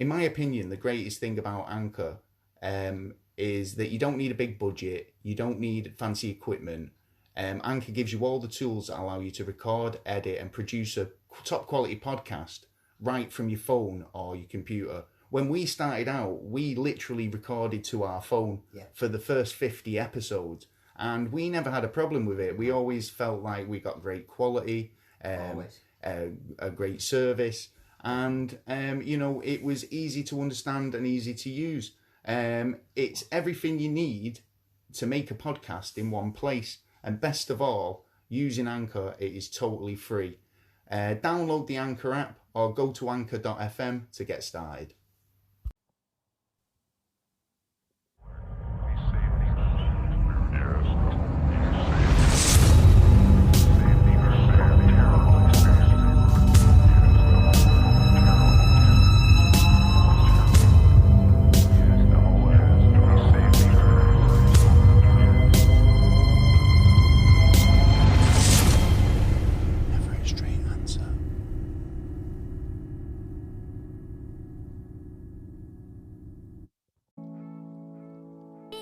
in my opinion, the greatest thing about Anchor is that you don't need a big budget. You don't need fancy equipment. Anchor gives you all the tools that allow you to record, edit, and produce a top quality podcast right from your phone or your computer. When we started out, we literally recorded to our phone for the first 50 episodes, and we never had a problem with it. We always felt like we got great quality, a great service, and it was easy to understand and easy to use. It's everything you need to make a podcast in one place, and best of all, using Anchor, it is totally free. Download the Anchor app or go to anchor.fm to get started.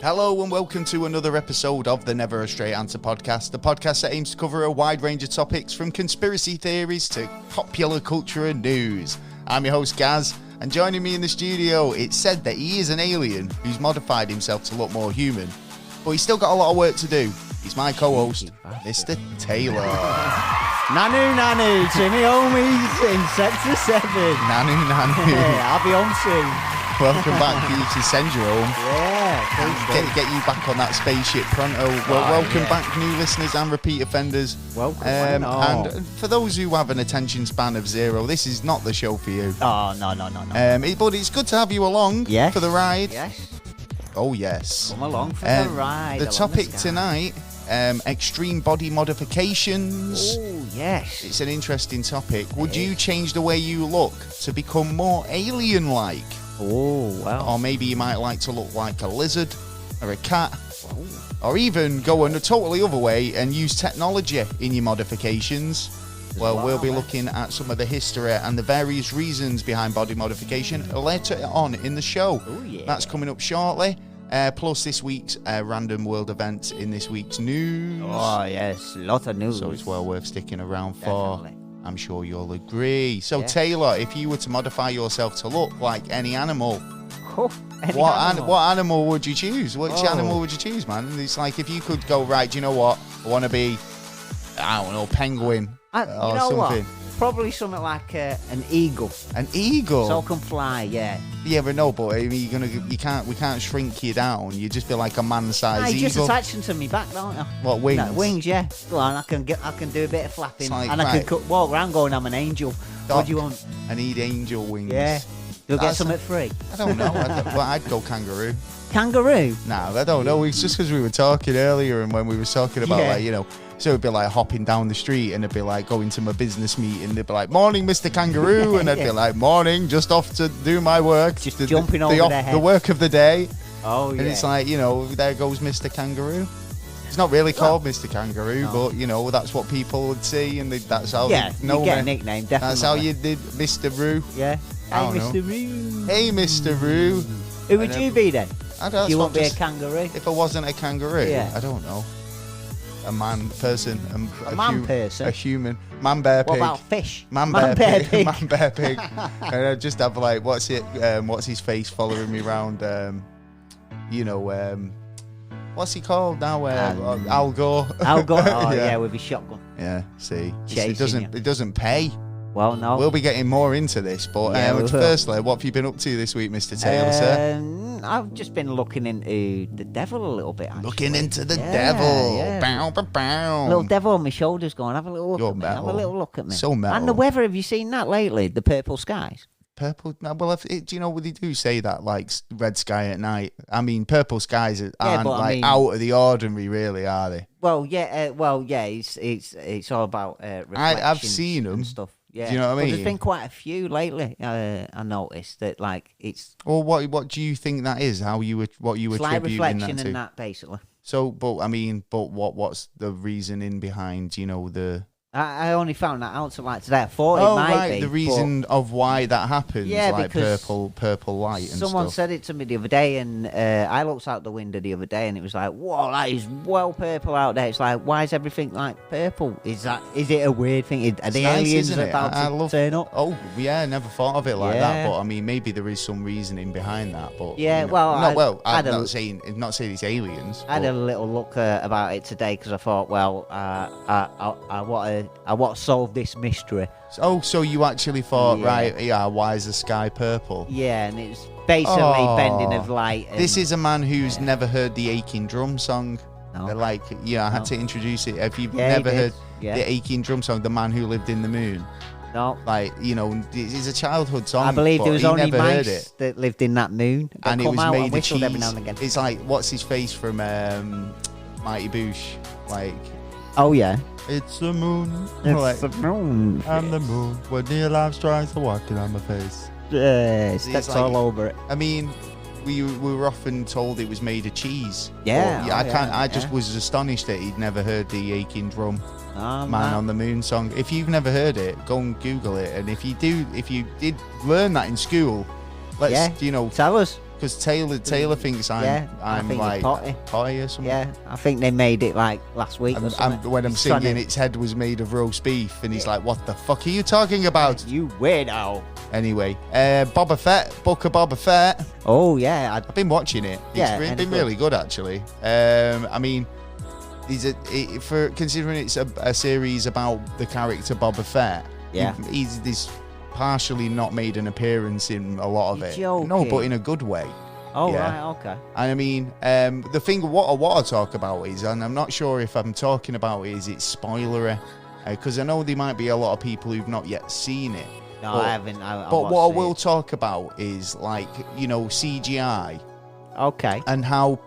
Hello and welcome to another episode of the Never a Straight Answer podcast, the podcast that aims to cover a wide range of topics from conspiracy theories to popular culture and news. I'm your host Gaz, and joining me in the studio, it's said that he is an alien who's modified himself to look more human, but he's still got a lot of work to do. He's my co-host, Mr. Taylor. Nanu, to me homies in Sector 7. Nanu. I'll be on soon. Welcome back, to send you home. Yeah, get you back on that spaceship pronto. Welcome back, new listeners and repeat offenders. Welcome. And for those who have an attention span of 0, this is not the show for you. Oh, no. But it's good to have you along for the ride. Yes. Oh, yes. Come along for the ride. The topic tonight, extreme body modifications. Oh, yes. It's an interesting topic. Would you change the way you look to become more alien-like? Oh, wow. Or maybe you might like to look like a lizard or a cat. Or even go a totally other way and use technology in your modifications. Well, we'll be looking at some of the history and the various reasons behind body modification later on in the show. Oh, yeah. That's coming up shortly. Plus this week's random world event in this week's news. Oh, yes. Lots of news. So it's well worth sticking around for. Definitely. I'm sure you'll agree. So, Yeah. Taylor, if you were to modify yourself to look like any animal, What animal would you choose? Which animal would you choose, man? It's like if you could go, right, do you know what? I want to be, I don't know, penguin or something. What? Probably something like an eagle. An eagle? So I can fly, yeah. Yeah, but no, but I mean, we can't shrink you down. You just feel like a man-sized You eagle. just attach them to me back, don't you? What, wings? No, wings, yeah. Go on, I can do a bit of flapping, like, and I can walk around going, I'm an angel. What do you want? I need angel wings. Yeah. You'll get something free. I don't know. I'd go kangaroo. Kangaroo? No, I don't know. It's just because we were talking earlier, and when we were talking about so it'd be like hopping down the street, and it'd be like going to my business meeting. They'd be like, "Morning, Mr. Kangaroo," and I'd be like, "Morning, just off to do my work." Just jumping over their head. The work of the day. Oh yeah. And it's like, there goes Mr. Kangaroo. It's not really called Mr. Kangaroo, but that's what people would see, and that's how they know you get me. a nickname. Definitely. That's how you did, Mr. Roo. Yeah. I Hey, don't Mr. Roo. Hey, Mr. Roo. Who would you be then? You won't be a kangaroo. If I wasn't a kangaroo, I don't know. A man person. A human. Man, bear, pig. What about fish? Man, bear, pig. Man, bear, pig. And I just have like, what's his face following me around? What's he called now? Al Gore. Al Gore. Oh yeah, with his shotgun. Yeah. See, Chasing it doesn't pay. Well, no. We'll be getting more into this, but firstly, what have you been up to this week, Mr. Taylor, sir? I've just been looking into the devil a little bit, actually. Looking into the devil. Yeah. Bow, bow, bow. Little devil on my shoulders going, have a little look You're at me. metal. Have a little look at me. So metal. And the weather, have you seen that lately? The purple skies? Purple? Well, do you know what they do say that, like, red sky at night? I mean, purple skies aren't out of the ordinary, really, are they? Well, yeah, it's all about reflections. I've seen them. And stuff. Yeah. Do you know what I mean? There's been quite a few lately. I noticed that, like, it's. Well, what do you think that is? What you attributing like reflection that to? and that, basically. So, what's the reasoning behind, the I only found that out like today. I thought it Oh, might right, be. the reason of why that happens, Yeah, like because purple light and someone stuff. said it to me the other day, and I looked out the window the other day, and it was like, "Whoa, that is well purple out there." It's like, why is everything like purple? Is it a weird thing? Are the nice, aliens isn't it? about to turn up? Oh, yeah, I never thought of it like Yeah. that. But I mean, maybe there is some reasoning behind that. But Yeah, you know, well, I'm not saying it's aliens. I had but- a little look about it today because I thought, well, I want to solve this mystery. Oh, so you actually thought, Yeah. right? Yeah, why is the sky purple? Yeah, and it's basically Oh. bending of light. And, This is a man who's never heard the Aching Drum song. No. They're like, I had No. to introduce it. If you've Yeah, he never did. heard Yeah. the Aching Drum song, The Man Who Lived in the Moon, No, like, it's a childhood song. I believe but there was he only never heard it. mice that lived in that moon. That And it come was out made and of whistled cheese. every now and again. It's like, what's his face from Mighty Boosh? Like, Oh yeah, it's the moon. it's Like, the moon. I'm the moon. When Neil Armstrong's walking on my face. Yes, It's that's like- all over it. I mean, we were often told it was made of cheese. Yeah, But, oh, I can't. yeah, I just yeah. was astonished that he'd never heard the Aching Drum Oh, Man on the Moon song. If you've never heard it, go and Google it. And if you did learn that in school, let's Tell us. because Taylor thinks I I'm think you're like potty or something. Yeah, I think they made it like last week. or something. When I'm He's trying singing, to- its head was made of roast beef, and he's like, "What the fuck are you talking about?" You weirdo. Anyway, Boba Fett, Book of Boba Fett. Oh yeah, I've been watching it. Yeah, It's and been it's really good actually. I mean, for considering it's a series about the character Boba Fett. Yeah. he's partially not made an appearance in a lot of You're it. joking. No, but in a good way. Oh Yeah. right, okay. And I mean, the thing what I want to talk about is, and I'm not sure if I'm talking about it, is it's spoilery, because I know there might be a lot of people who've not yet seen it. No, But- I haven't. But what I will talk about is like, CGI Okay. and how,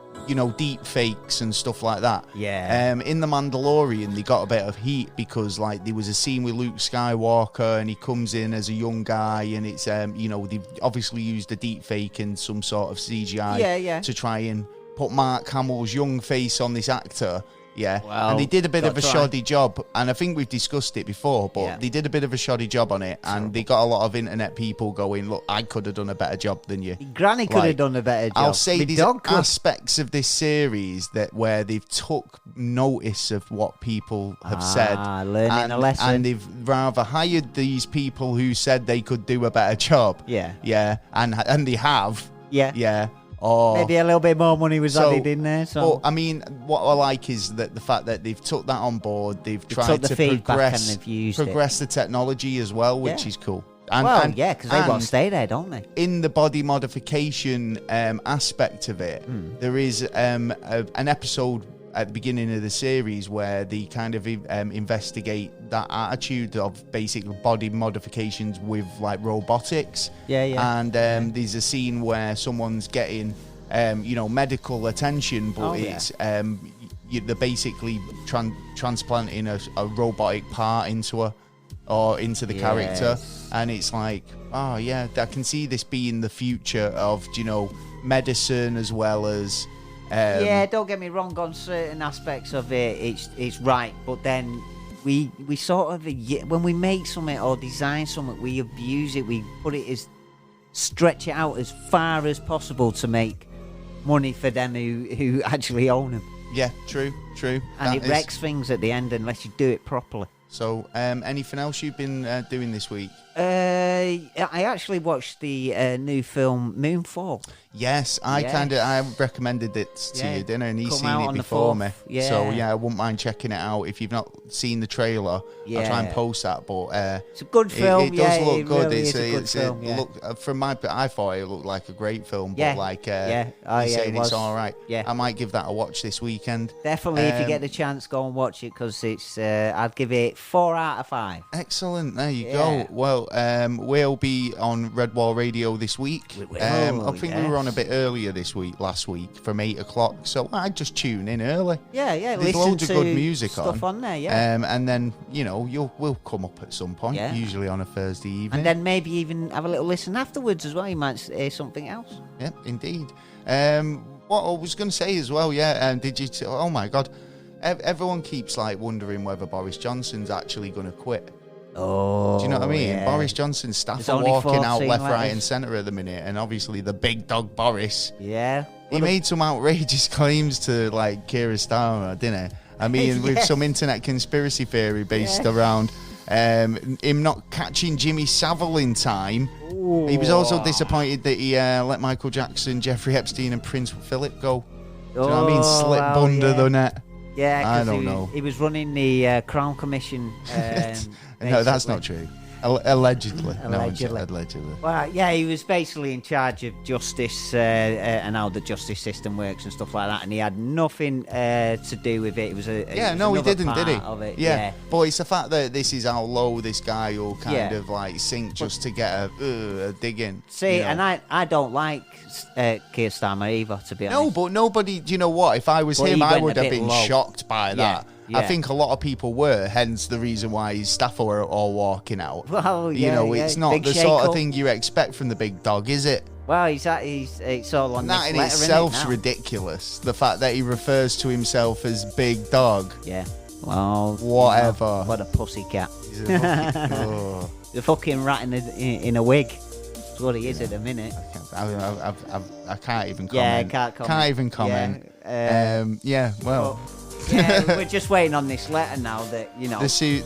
deep fakes and stuff like that. Yeah. In The Mandalorian, they got a bit of heat because, like, there was a scene with Luke Skywalker and he comes in as a young guy, and it's, they've obviously used a deep fake and some sort of CGI Yeah. to try and put Mark Hamill's young face on this actor. Yeah, Well, and they did a bit of a got to shoddy job, and I think we've discussed it before, but Yeah. they did a bit of a shoddy job on it, and they got a lot of internet people going, look, I could have done a better job than you. Granny could Like, have done a better job. I'll say My these dog could. aspects of this series where they've took notice of what people have said, learning a lesson. and they've rather hired these people who said they could do a better job. Yeah. And they have. Yeah. Yeah. Or Maybe a little bit more money was So- added in there. So But I mean, what I like is that the fact that they've took that on board. They've tried took the to feedback progress, and they've used it. the technology as well, which Yeah. is cool. because they want and to stay there, don't they? in the body modification aspect of it, there is an episode at the beginning of the series where they kind of investigate that attitude of basic body modifications with like robotics. Yeah. And there's a scene where someone's getting, medical attention, but Oh, yeah. it's they're basically transplanting a robotic part into her or into the character, Yes. and it's like, oh yeah, I can see this being the future of medicine as well as. Yeah, don't get me wrong. On certain aspects of it, it's right. But then we sort of when we make something or design something, we abuse it. We put it stretch it out as far as possible to make money for them who actually own them. Yeah, true. And That it is- wrecks things at the end unless you do it properly. So, anything else you've been doing this week? I actually watched the new film Moonfall. Yes, I recommended it to Yeah, you, didn't I? And he's come seen out it on the before 4th. me. Yeah. So yeah, I wouldn't mind checking it out. If you've not seen the trailer, I'll try and Yeah. post that. But It's a good film. It does look it good. Really It's is a good film. Yeah. look from my. I thought it looked like a great film. Yeah. But like, Yeah. Oh, you're yeah, saying it it's was. all right. Yeah. I might give that a watch this weekend. Definitely, if you Um, get the chance, go and watch it because it's. I'd give it 4 out of 5. Excellent. There you Yeah. go. Well, we'll be on Redwall Radio this week. We will, I think we were on a yes. bit earlier last week from 8 o'clock. So I'd just tune in early. Yeah. There's Listen loads of to good music stuff on there. Yeah. And then we'll come up at some point, Yeah. usually on a Thursday evening. And then maybe even have a little listen afterwards as well. You might hear something else. Yeah, indeed. What I was going to say as well, did you? Oh my God, everyone keeps like wondering whether Boris Johnson's actually going to quit. Oh, do you know what I mean? yeah. Boris Johnson's staff There's are only walking out 14 left, right, letters. and centre at the minute, and obviously the big dog Boris. Yeah. He made some outrageous claims to like Keir Starmer, didn't he? I mean, with some internet conspiracy theory based around him not catching Jimmy Savile in time. Ooh. He was also disappointed that he let Michael Jackson, Jeffrey Epstein, and Prince Philip go. Do you know what I mean? Slip under the net. Yeah, I don't know. He was running the Crown Commission. No, that's not true. Allegedly. Allegedly. No, allegedly. Well, yeah, he was basically in charge of justice and how the justice system works and stuff like that, and he had nothing to do with it. It was he didn't, did he? Of it. Yeah. But it's the fact that this is how low this guy will kind of like sink just to get a dig in. See, you know? And I don't like Keir Starmer either, to be honest. No, but nobody. Do you know what? If I was him, I would have been shocked by that. Yeah. I think a lot of people were, hence the reason why his staff are all walking out. Well, it's not big the sort of thing you expect from the big dog, is it? Well, it's all on that this in letter, itself's ridiculous. The fact that he refers to himself as big dog. Yeah. Well, whatever. What a pussycat. He's a the fucking rat in a wig. That's what he is at the minute. I can't even comment. Yeah, I can't comment. Can't even comment. Well. Yeah, we're just waiting on this letter now that, you know, the Sue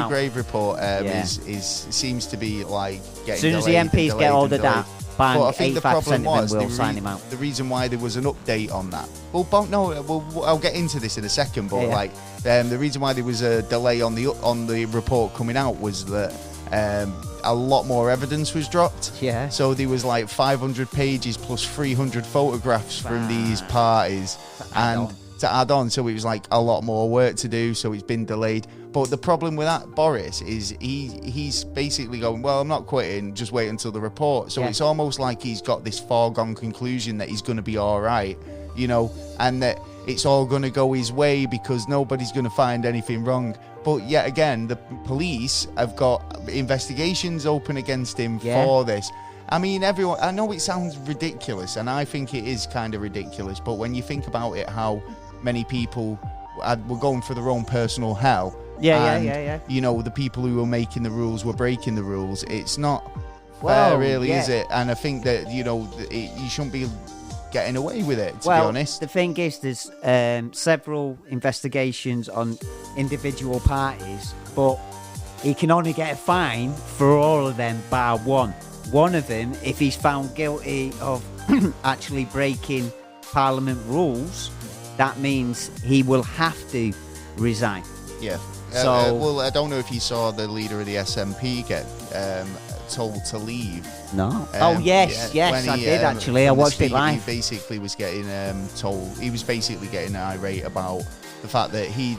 Grave report seems to be like getting as soon as the MPs get hold of that, bang, 85% of them will sign him out. The reason why there was an update on that, I'll get into this in a second, but the reason why there was a delay on the report coming out was that a lot more evidence was dropped. Yeah. So there was like 500 pages plus 300 photographs from these parties to add on, so it was like a lot more work to do, so it's been delayed. But the problem with that, Boris, is he's basically going, well, I'm not quitting, just wait until the report. So it's almost like he's got this foregone conclusion that he's going to be all right, you know, and that it's all going to go his way because nobody's going to find anything wrong. But yet again, the police have got investigations open against him for this. I mean, everyone, I know it sounds ridiculous, and I think it is kind of ridiculous, but when you think about it, how many people were going for their own personal hell. Yeah. You know, the people who were making the rules were breaking the rules. It's not fair, really, is it? And I think that, you know, you shouldn't be getting away with it, to be honest. The thing is, there's several investigations on individual parties, but he can only get a fine for all of them bar one. One of them, if he's found guilty of actually breaking Parliament rules, that means he will have to resign. Yeah. So, I don't know if you saw the leader of the SNP get told to leave. No. Yes, I did actually. I watched it live. He basically was getting told. He was basically getting irate about the fact that he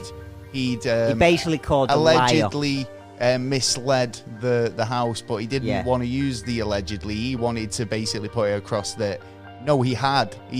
basically called allegedly misled the House, but he didn't want to use the allegedly. He wanted to basically put it across that. No, he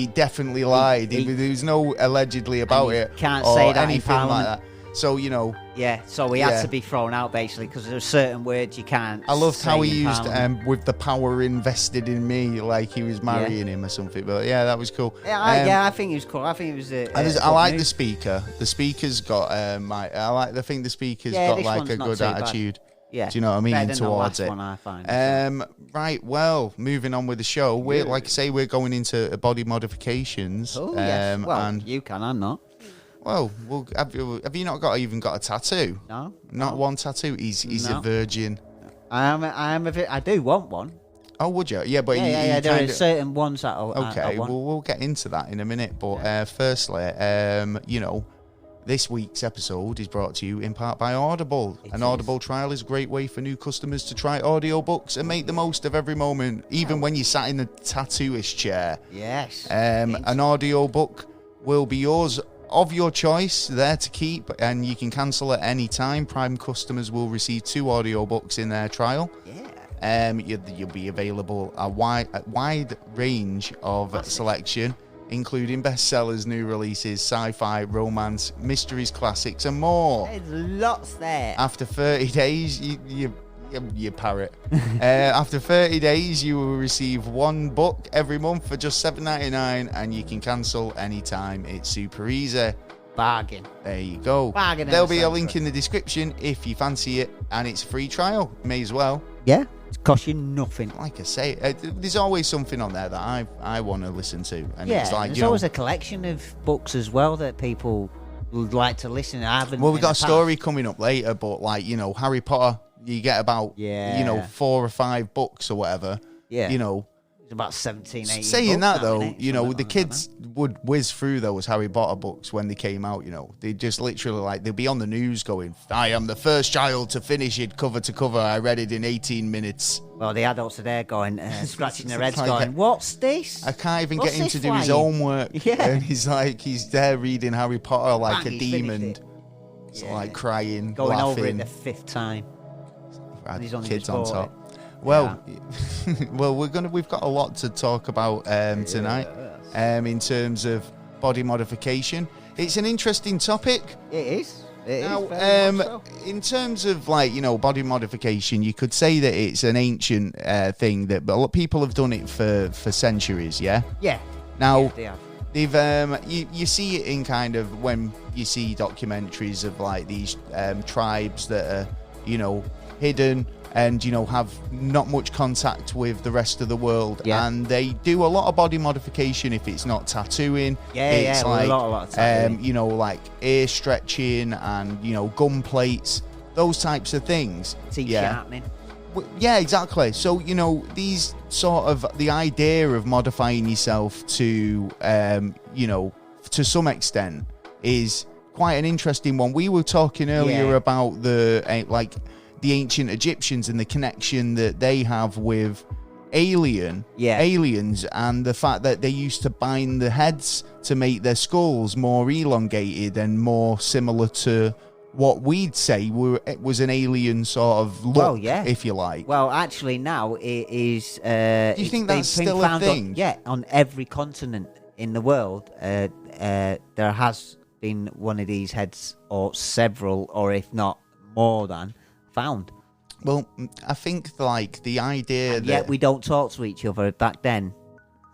definitely lied. There was no allegedly about it. Can't say that anything in like that. So, you know. Yeah, so he had to be thrown out, basically, because there's certain words you can't I loved say how he used Parliament. with the power invested in me, like he was marrying him or something. But yeah, that was cool. I think he was cool. I think it was I like the speaker. The speaker's got I think the speaker's got like a good attitude. Bad. Yeah. Do you know what I mean? Better towards than the last one, I find. Right, well, moving on with the show. We're like I say, we're going into body modifications. Oh, yes. Well, and you can, I'm not. Well, have you not even got a tattoo? No. Not one tattoo? He's a virgin. I do want one. Oh, would you? Yeah, but there are certain ones that Okay, I want. well, we'll get into that in a minute. But firstly, you know, this week's episode is brought to you in part by Audible. Audible Trial is a great way for new customers to try audiobooks and make the most of every moment, even when you're sat in the tattooist chair. Yes. An audiobook will be yours of your choice, there to keep, and you can cancel at any time. Prime customers will receive 2 audiobooks in their trial. Yeah. You'll be available a wide range of selection, including bestsellers, new releases, sci-fi, romance, mysteries, classics, and more. There's lots there. After 30 days, you parrot. After 30 days, you will receive 1 book every month for just $7.99, and you can cancel anytime. It's super easy. Bargain. There you go. Bargain in There'll the be a centre. link in the description if you fancy it, and it's a free trial. May as well. Yeah, it costs you nothing. Like I say, there's always something on there that I want to listen to, and Yeah, it's like there's always a collection of books as well that people would like to listen to. Well, we've got a story coming up later, but like, you know, Harry Potter, you get about, you know, 4 or 5 books or whatever. Yeah. You know, it's about 17, 18 saying books that now, though, innit? you know, Something the like kids would whiz through those Harry Potter books when they came out, you know. They just literally, like, they'd be on the news going, I am the first child to finish it cover to cover. I read it in 18 minutes. Well, the adults are there going, scratching their heads like going, what's this? I can't even What's get him this to do his flying? homework. Yeah. And he's there reading Harry Potter like Bang, a he's demon. finished It's Yeah. like crying, Going laughing. over it the 5th time. Had He's only kids just on bought top. Well, Yeah. well, we've got a lot to talk about tonight. In terms of body modification, it's an interesting topic. It is. It Now, is very much so. in terms of, like, you know, body modification, you could say that it's an ancient thing that, but a lot of people have done it for centuries. Yeah. Yeah. Now. Yeah, they have. They've you see it in kind of when you see documentaries of like these tribes that are, you know, hidden and, you know, have not much contact with the rest of the world, and they do a lot of body modification. If it's not tattooing, it's like a lot of tattooing. you know, like ear stretching and, you know, gum plates, those types of things. T-sharpening. Yeah, exactly. So, you know, these sort of, the idea of modifying yourself to, you know, to some extent is quite an interesting one. We were talking earlier about the, like, the ancient Egyptians and the connection that they have with aliens, and the fact that they used to bind the heads to make their skulls more elongated and more similar to what we'd say was an alien sort of look, if you like. Well, actually, now it is. Do you think that's still a thing? On every continent in the world, there has been one of these heads, or several, or if not more than, found. Well, I think, like, the idea And that... yet we don't talk to each other back then.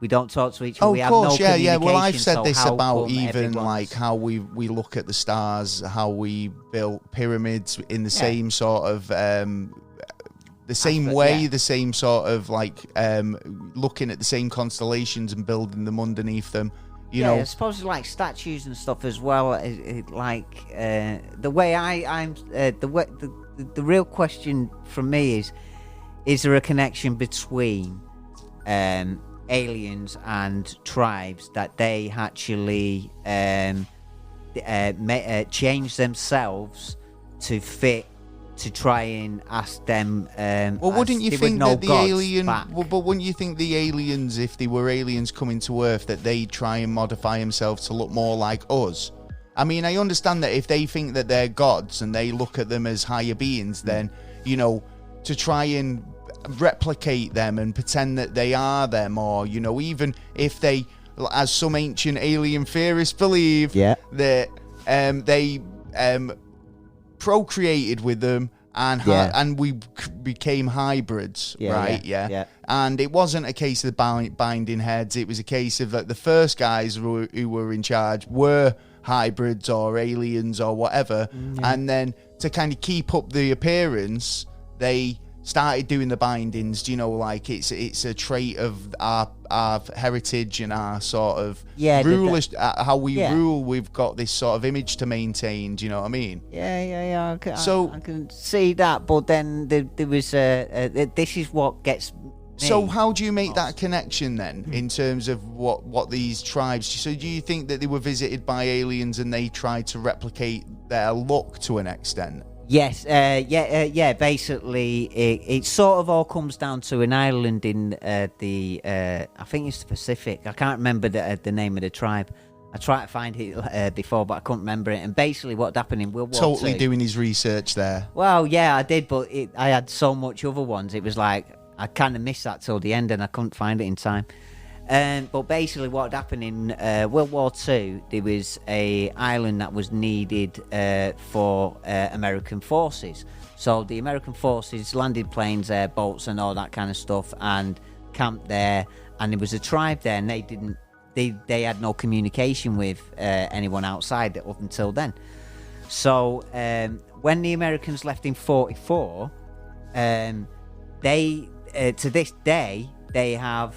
We don't talk to each other. Oh, we of course, have no yeah. Well, I've communication, said so this how about come even, everyone's- like, how we look at the stars, how we built pyramids in the same sort of... the same way, the same sort of, like, looking at the same constellations and building them underneath them. You know, I suppose like statues and stuff as well. Like the way the real question from me is there a connection between aliens and tribes that they actually change themselves to fit, to try and ask them. well, wouldn't you think that the alien? Back. Well, but wouldn't you think the aliens, if they were aliens coming to Earth, that they try and modify themselves to look more like us? I mean, I understand that if they think that they're gods and they look at them as higher beings, then, you know, to try and replicate them and pretend that they are them, or, you know, even if they, as some ancient alien theorists believe, that they procreated with them and we became hybrids, right? Yeah. And it wasn't a case of binding heads. It was a case of that the first guys who were in charge were hybrids or aliens or whatever, and then to kind of keep up the appearance, they started doing the bindings. You know, like it's a trait of our heritage and our sort of how we rule. We've got this sort of image to maintain. Do you know what I mean? Yeah. I can see that, but then there was this is what gets me. So how do you make that connection then, in terms of what these tribes? So do you think that they were visited by aliens and they tried to replicate their look to an extent? Yes, basically, it sort of all comes down to an island in the I think it's the Pacific. I can't remember the name of the tribe. I tried to find it before, but I couldn't remember it. And basically, what happened in World War II... Totally doing his research there. Well, yeah, I did, but I had so much other ones. It was like I kind of missed that till the end, and I couldn't find it in time. But basically, what happened in World War II, there was a island that was needed for American forces. So the American forces landed planes there, boats and all that kind of stuff, and camped there. And there was a tribe there, and they didn't they had no communication with anyone outside up until then. So when the Americans left in 44, they to this day they have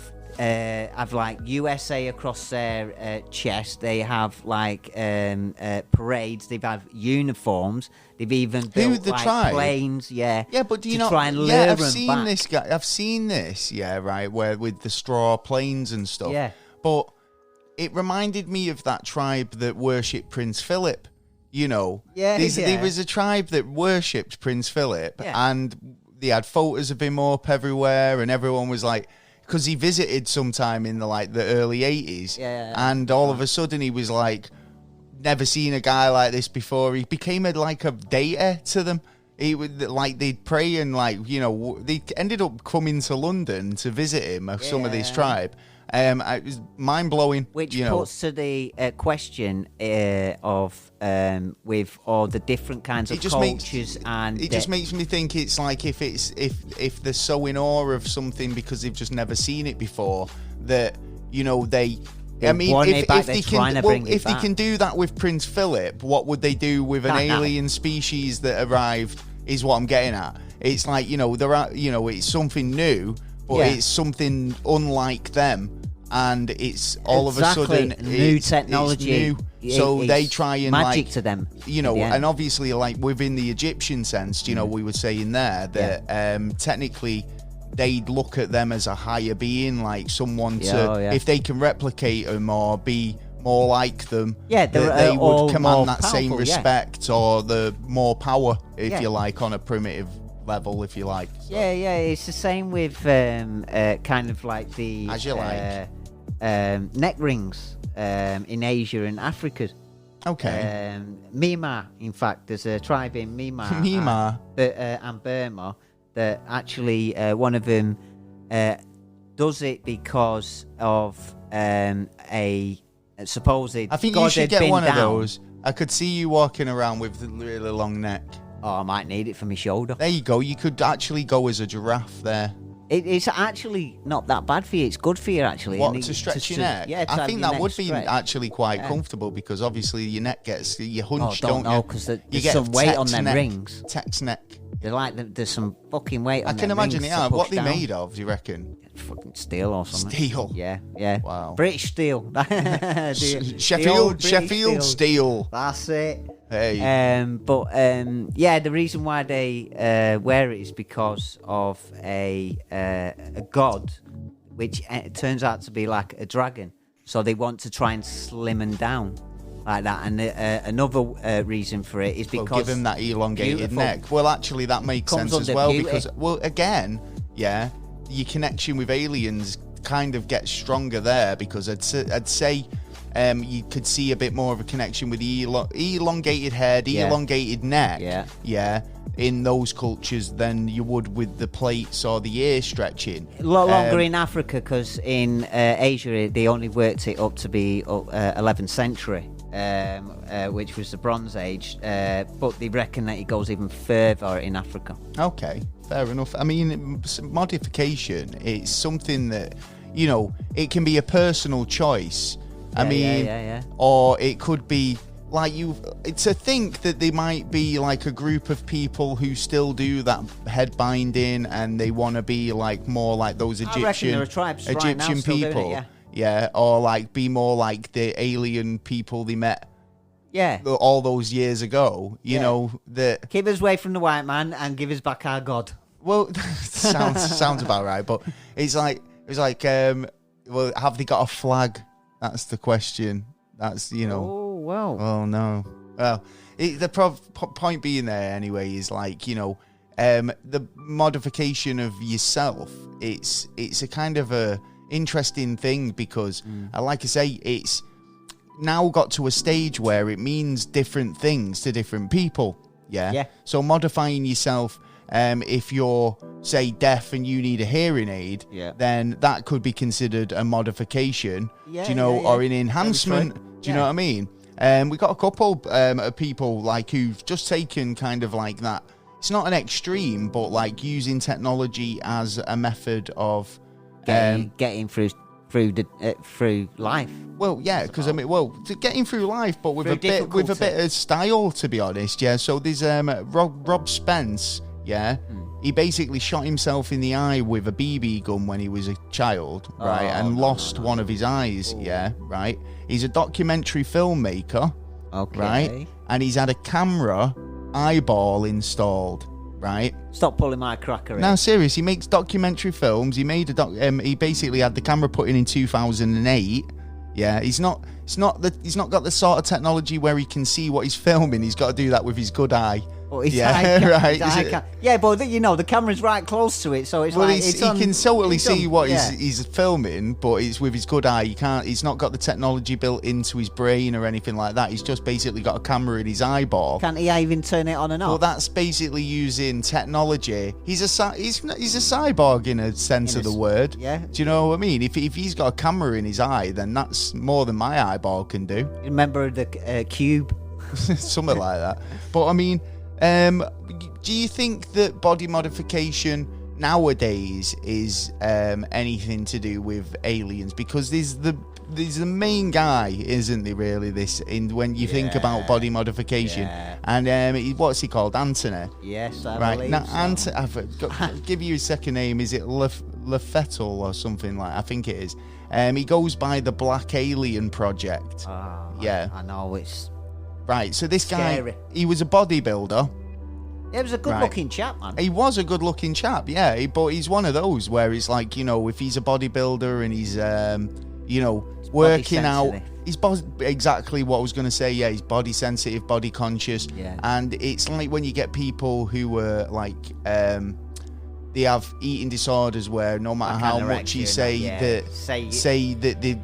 like USA across their chest. They have like parades. They've had uniforms. They've even built like tribe? planes. Yeah, but do you to try and lure I've them seen back. this guy. I've seen this. Yeah, right. Where with the straw planes and stuff. Yeah, but it reminded me of that tribe that worshipped Prince Philip. You know, there was a tribe that worshipped Prince Philip, and they had photos of him up everywhere, and everyone was like, because he visited sometime in the early 80s, and all of a sudden he was like, never seen a guy like this before. He became a deity to them. He would they'd pray and they ended up coming to London to visit him. Some of this tribe. It was mind blowing. Which puts to the question of with all the different kinds of cultures, and it just makes me think it's like if they're so in awe of something because they've just never seen it before, that they. I mean, if they can do that with Prince Philip, what would they do with an alien species that arrived? Is what I'm getting at. It's like there are it's something new, but it's something unlike them. And it's all of a sudden new technology. It's new. So they try and magic to them, and obviously within the Egyptian sense, we were saying there that technically they'd look at them as a higher being, like someone if they can replicate them or be more like them, they would command that same respect or the more power, if you like, on a primitive level, if you like. So. It's the same with kind of like the as you like neck rings in Asia and Africa. Okay. Myanmar, in fact, there's a tribe in Myanmar and Burma that actually one of them does it because of a supposed I think God you should get one down. of those. I could see you walking around with a really long neck. Oh, I might need it for my shoulder. There you go. You could actually go as a giraffe there. It's actually not that bad for you. It's good for you, actually. What, to stretch your neck? Yeah, I think that would be actually quite comfortable because obviously your neck gets you hunch, don't you? Because there's some weight on them rings. Tex neck. They're like there's some fucking weight on them. I can imagine rings it. What are they made of? Do you reckon? Fucking steel or something. Steel. Yeah. Wow. British steel. Sheffield steel. That's it. Hey. The reason why they wear it is because of a god, which turns out to be like a dragon. So they want to try and slim them down like that. And another reason for it is because give him that elongated neck. Well, actually, that makes sense as well because, again, your connection with aliens kind of gets stronger there because I'd say you could see a bit more of a connection with the elongated head, elongated neck, in those cultures than you would with the plates or the ear stretching. A lot longer in Africa because in Asia they only worked it up to be 11th century, which was the Bronze Age, but they reckon that it goes even further in Africa. Okay, fair enough. I mean, modification, it's something that, it can be a personal choice. Or it could be like to think that they might be like a group of people who still do that head binding and they want to be like more like those Egyptian people. Or like be more like the alien people they met all those years ago, you know, that keep us away from the white man and give us back our God. Well, sounds about right, but it's like well, have they got a flag? That's the question. That's, Oh, wow. Oh, no. Well, the point being there anyway is like, the modification of yourself, it's a kind of a interesting thing because, like I say, it's now got to a stage where it means different things to different people. Yeah. So modifying yourself, if you're, say, deaf and you need a hearing aid, then that could be considered a modification, or an enhancement. Do you know what I mean? We got a couple of people like who've just taken kind of like that. It's not an extreme, but like using technology as a method of getting through through life. Well, yeah, because getting through life, but with a bit of style, to be honest. Yeah. So there's Rob Spence. Yeah. He basically shot himself in the eye with a BB gun when he was a child, right, and lost one of his eyes. Ooh. Yeah, right. He's a documentary filmmaker, right, and he's had a camera eyeball installed, right. Stop pulling my cracker. No, serious. He makes documentary films. He made he basically had the camera put in 2008. Yeah, he's not got the sort of technology where he can see what he's filming. He's got to do that with his good eye. But yeah, but the camera's right close to it, so it's he can totally see what he's filming, but it's with his good eye. He's not got the technology built into his brain or anything like that. He's just basically got a camera in his eyeball. Can't he even turn it on and off? Well, that's basically using technology. He's a cyborg in a sense of the word. Yeah. Do you know what I mean? If he's got a camera in his eye, then that's more than my eyeball can do. Remember the Cube? Something like that. But I mean. Do you think that body modification nowadays is anything to do with aliens? Because there's the main guy, isn't there? Really, when you think about body modification, and what's he called? Anthony. Yes, I right believe now. so. I'll give you his second name. Is it Lefettel or something like? I think it is. He goes by the Black Alien Project. Yeah, I know it's. Right, so this Scary. guy, he was a bodybuilder. Yeah, he was a good-looking chap, man. He was a good-looking chap, yeah. But he's one of those where it's like, if he's a bodybuilder and he's, working out. He's exactly what I was going to say. Yeah, he's body sensitive, body conscious. Yeah. And it's like when you get people who are like, they have eating disorders where no matter how much you say that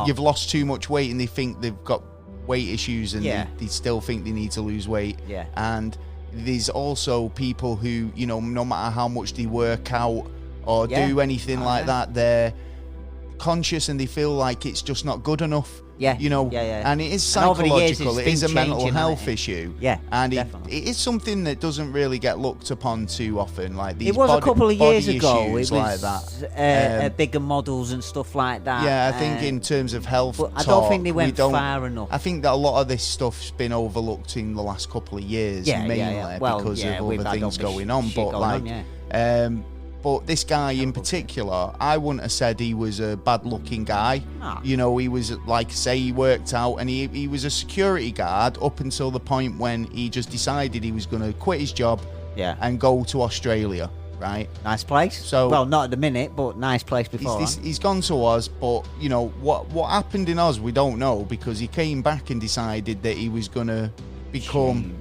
you've lost too much weight and they think they've got weight issues and they still think they need to lose weight. Yeah. And there's also people who, no matter how much they work out or do anything like that, they're conscious and they feel like it's just not good enough. Yeah. And it is psychological. It is a mental health issue. Yeah. And it is something that doesn't really get looked upon too often. Like these it was a couple of years ago. It was like that. Bigger models and stuff like that. Yeah, I think in terms of health, but I don't think they went far enough. I think that a lot of this stuff's been overlooked in the last couple of years, mainly because of other things going on. But this guy in particular, I wouldn't have said he was a bad-looking guy. He was, like, say, he worked out, and he was a security guard up until the point when he just decided he was going to quit his job and go to Australia, right? Nice place. So, well, not at the minute, but nice place before. He's gone to Oz, but, what happened in Oz, we don't know, because he came back and decided that he was going to become...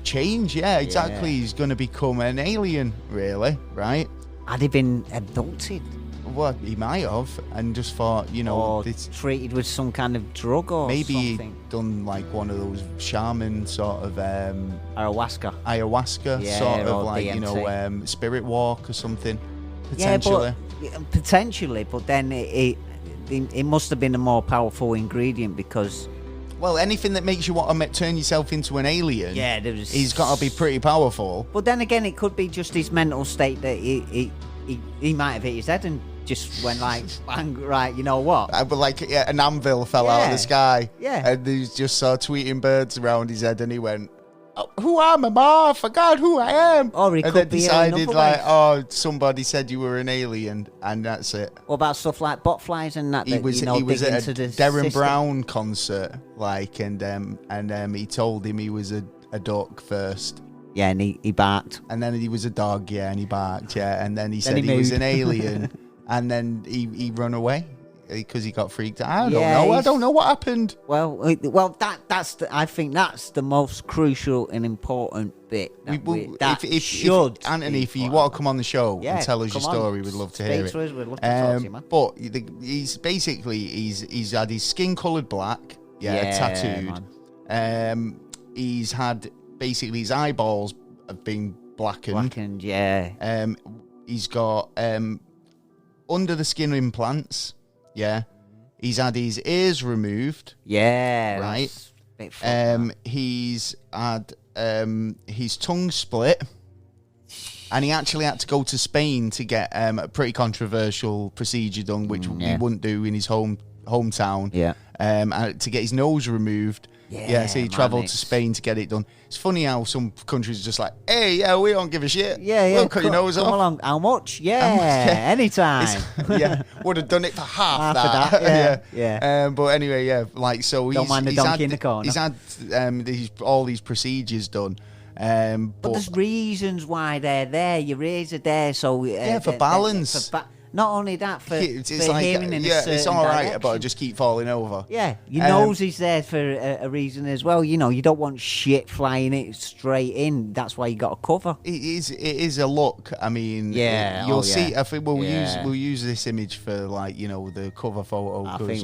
Change, yeah, exactly. Yeah. He's going to become an alien, really, right? Had he been abducted? Well, he might have, and just thought, or treated with some kind of drug or maybe something. He'd done like one of those shaman sort of ayahuasca sort of like DMT. Spirit walk or something potentially. Potentially, but then it must have been a more powerful ingredient because. Well, anything that makes you want to turn yourself into an alien, he's got to be pretty powerful. But then again, it could be just his mental state that he might have hit his head and just went like, bang, right, you know what? But like an anvil fell out of the sky. Yeah. And he just saw tweeting birds around his head and he went, who am I? Ma? I forgot who I am. Or he and could then be decided like, somebody said you were an alien, and that's it. What about stuff like botflies and that? He was at a Darren Brown concert, like, and he told him he was a duck first. Yeah, and he barked. And then he was a dog, and he barked, and then he said he was an alien, and then he ran away. Because he got freaked out. I don't know what happened. Well, I think that's the most crucial and important bit. Anthony, if you want to come on the show and tell us your story, we'd love to hear it. We'd love to talk to you, man. But he's had his skin coloured black, tattooed. He's had basically his eyeballs have been blackened. He's got under the skin implants. Yeah, he's had his ears removed. Yeah, right. He's had his tongue split. And he actually had to go to Spain to get a pretty controversial procedure done, which he wouldn't do in his hometown. Yeah. To get his nose removed. Yeah, so he travelled to Spain to get it done. It's funny how some countries are just like, hey, yeah, we don't give a shit. We'll cut your nose off. Come along. How much? Anytime. Would have done it for half Half that. of that, yeah. But anyway, like, so Don't mind the donkey in the corner. He's had all these procedures done. But there's reasons why they're there. Your ears are there, so for balance. Not only that, for like, hearing in a certain it's all right, direction. but I just keep falling over. Yeah, your nose is there for a reason as well. You know, you don't want shit flying it straight in. That's why you got to cover. It is a look. I mean, you'll see. I think we'll use this image for, like, you know, the cover photo. I think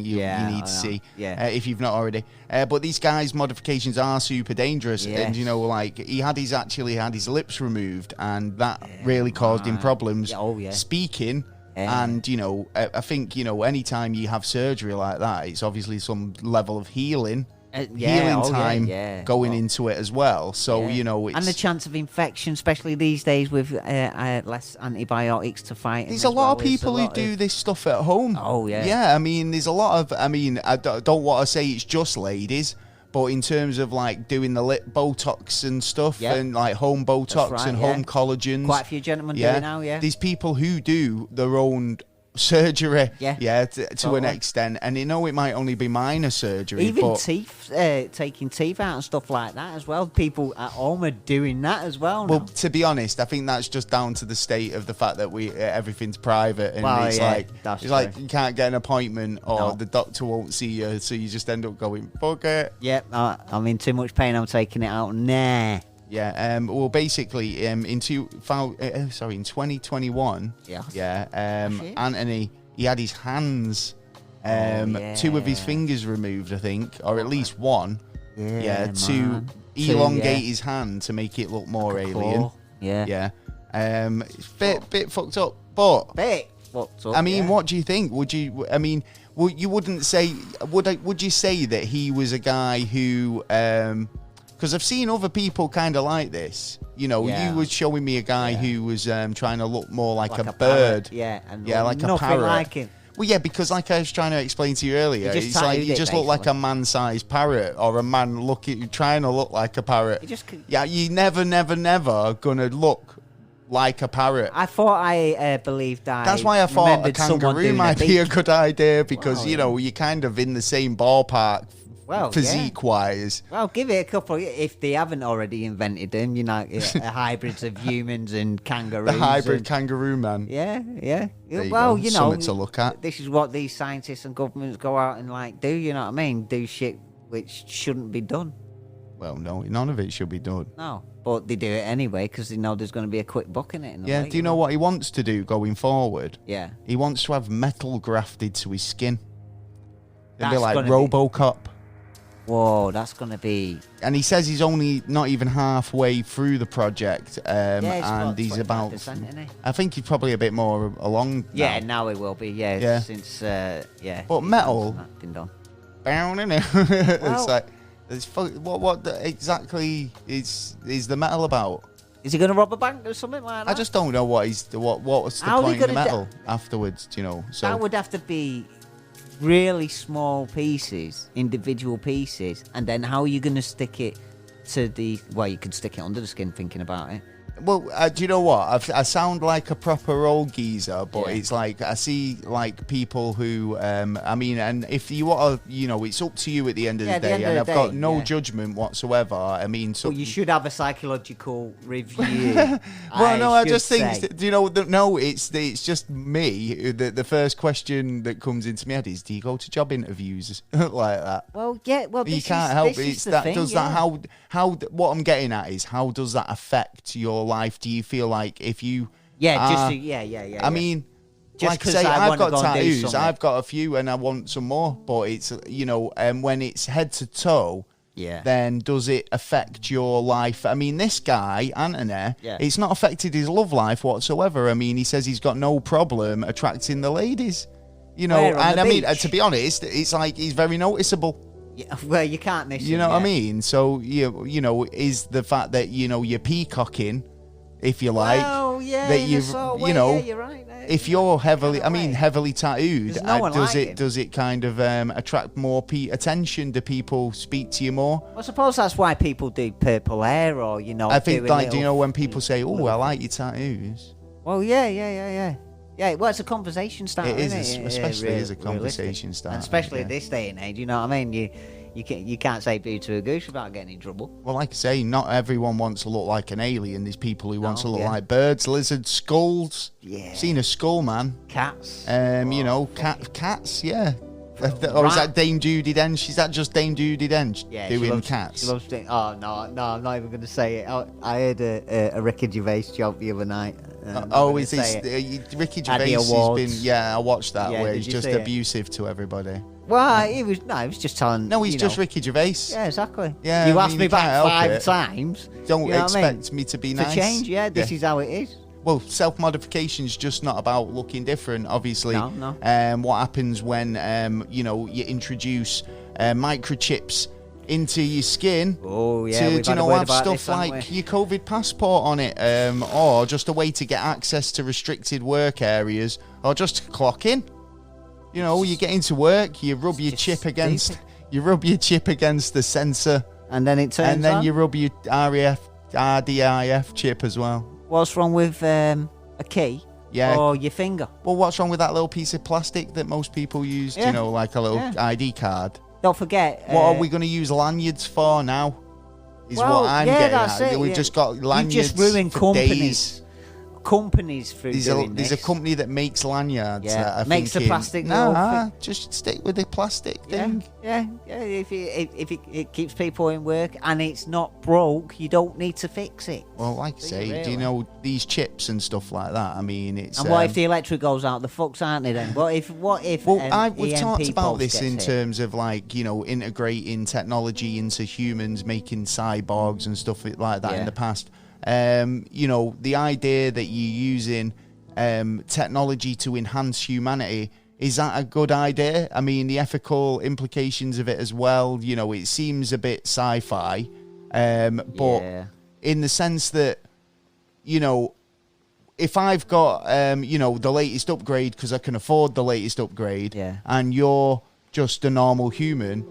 you need to see if you've not already. But these guys' modifications are super dangerous, and you know, like, he actually had his lips removed, and that really caused him problems. Speaking. And, you know, I think, you know, anytime you have surgery like that, it's obviously some level of healing time going into it as well. So, you know, it's... And the chance of infection, especially these days with less antibiotics to fight. There's a lot of people who do this stuff at home. Yeah, I mean, there's a lot of... I mean, I don't want to say it's just ladies, but in terms of, like, doing the lip Botox and stuff, and, like, home Botox and home collagens. Quite a few gentlemen do it now, These people who do their own surgery, to an extent, and you know it might only be minor surgery. Even teeth, taking teeth out and stuff like that as well. People at home are doing that as well. Well, to be honest, I think that's just down to the state of the fact that everything's private, and it's like you can't get an appointment, or the doctor won't see you, so you just end up going, fuck it. Yep, I'm in too much pain. I'm taking it out. Nah. Yeah, well, basically, in 2021, Anthony, he had his hands, 2 of his fingers removed, I think, or at least one, to elongate his hand to make it look more alien. Bit fucked up, but I mean, what do you think? Would you? I mean, you wouldn't say? Would you say that he was a guy who? Because I've seen other people kind of like this. You know, you were showing me a guy who was trying to look more like a bird. Like a parrot. Like him. Well, yeah, because like I was trying to explain to you earlier, it's like you just look like a man-sized parrot, or a man trying to look like a parrot. You never gonna look like a parrot. I thought I believed that. That's why I thought a kangaroo might be a good idea, because you know, you're kind of in the same ballpark. Physique-wise. Well, give it a couple, if they haven't already invented them, you know, hybrids of humans and kangaroos. The hybrid kangaroo man. Yeah. Well, you know, something to look at. This is what these scientists and governments go out and, like, do, you know what I mean? Do shit which shouldn't be done. Well, no, none of it should be done. No, but they do it anyway because they know there's going to be a quick buck in it. Do you know what he wants to do going forward? Yeah. He wants to have metal grafted to his skin. It'd be like RoboCop. Whoa, that's going to be... And he says he's only not even halfway through the project. And he's about... Isn't he? I think he's probably a bit more along now. Now he will be, since, But metal... Been done. It's like... What exactly is the metal about? Is he going to rob a bank or something like that? I just don't know what's the point of the metal afterwards, you know. So that would have to be... really small pieces, individual pieces, and then how are you going to stick it to the... Well, you can stick it under the skin, thinking about it. Well, do you know what? I sound like a proper old geezer, but it's like I see like people who, I mean, and if you want to, you know, it's up to you at the end of the day, and I've got no judgment whatsoever. I mean, so you should have a psychological review. I just think, you know, no, it's just me. The first question that comes into my head is, do you go to job interviews like that? Well, yeah, well, you can't help it. It's that thing, does that how what I'm getting at is, how does that affect your life? Do you feel like if you I mean, just like I say, I've got tattoos, I've got a few and I want some more, but it's, you know, when it's head to toe, then does it affect your life? I mean, this guy Anthony, it's not affected his love life whatsoever. I mean, he says he's got no problem attracting the ladies, you know. And I mean, to be honest, it's like he's very noticeable. Yeah, well, you can't miss you know what I mean? So you know, is the fact that, you know, you're peacocking if you like. Oh, yeah, that in a you've, sort of you way, know, yeah, you're right. if you're heavily, Kind of way. heavily tattooed, There's no one does like it him. does it kind of attract more attention? Do people speak to you more? I suppose that's why people do purple hair, or I think, doing like, do you little- know when people say, "Oh, I like your tattoos"? Well, yeah. Well, it's a conversation starter. It is, isn't it? especially as a Realistic. conversation starter. And especially yeah. at this day and age. You know what I mean? You can't say boo to a goose without getting in trouble. Well, like I say, not everyone wants to look like an alien. There's people who want to look yeah. like birds, lizards, skulls. Yeah. Seen a skull, man. Cats. You know, cats, yeah. Or is that Dame Judi Dench? Is that just Dame Judi Dench Yeah, doing cats? She loves oh no, I'm not even going to say it. I heard a Ricky Gervais joke the other night. Is this Ricky Gervais has been? Yeah, I watched that Yeah, where did he's you just see it? abusive to everybody. Well, he was just telling. No, he's you just know. Ricky Gervais. Yeah, exactly. Yeah, you I asked mean, me you can't back help 5 it. times. Don't you know what I mean? expect me to be To nice. change, this is how it is. Well, self-modification is just not about looking different, obviously. No. What happens when, you introduce microchips into your skin Oh yeah, to, we've do you had a know, word have about stuff this, haven't like we? your COVID passport on it, or just a way to get access to restricted work areas, or just to clock in. You know, you get into work, you rub your just chip against, stupid. the sensor, And then it turns and then on. you rub your RDIF chip as well. What's wrong with a key? Yeah. Or your finger? Well, what's wrong with that little piece of plastic that most people use? Yeah. You know, like a little Yeah. ID card. Don't forget. What are we going to use lanyards for now? Is Well, what I'm yeah, getting that's at. it, We've yeah. just got lanyards. You just ruin for companies. days. Companies through doing There's this. a company that makes lanyards. Yeah, that are makes the thinking, plastic little Nah, just stick with the plastic thing. Yeah. If it keeps people in work and it's not broke, you don't need to fix it. Well, like I Do you say, do really? you know these chips and stuff like that? I mean, it's. And what if the electric goes out? The fucks aren't they then? What if? Well, we've EMP talked about pulse this gets in hit? terms of, like, you know, integrating technology into humans, making cyborgs and stuff like that in Yeah. the past. You know, the idea that you're using technology to enhance humanity, is that a good idea? I mean, the ethical implications of it as well, you know, it seems a bit sci-fi, but Yeah. in the sense that, you know, if I've got, you know, the latest upgrade because I can afford the latest upgrade, Yeah. and you're just a normal human,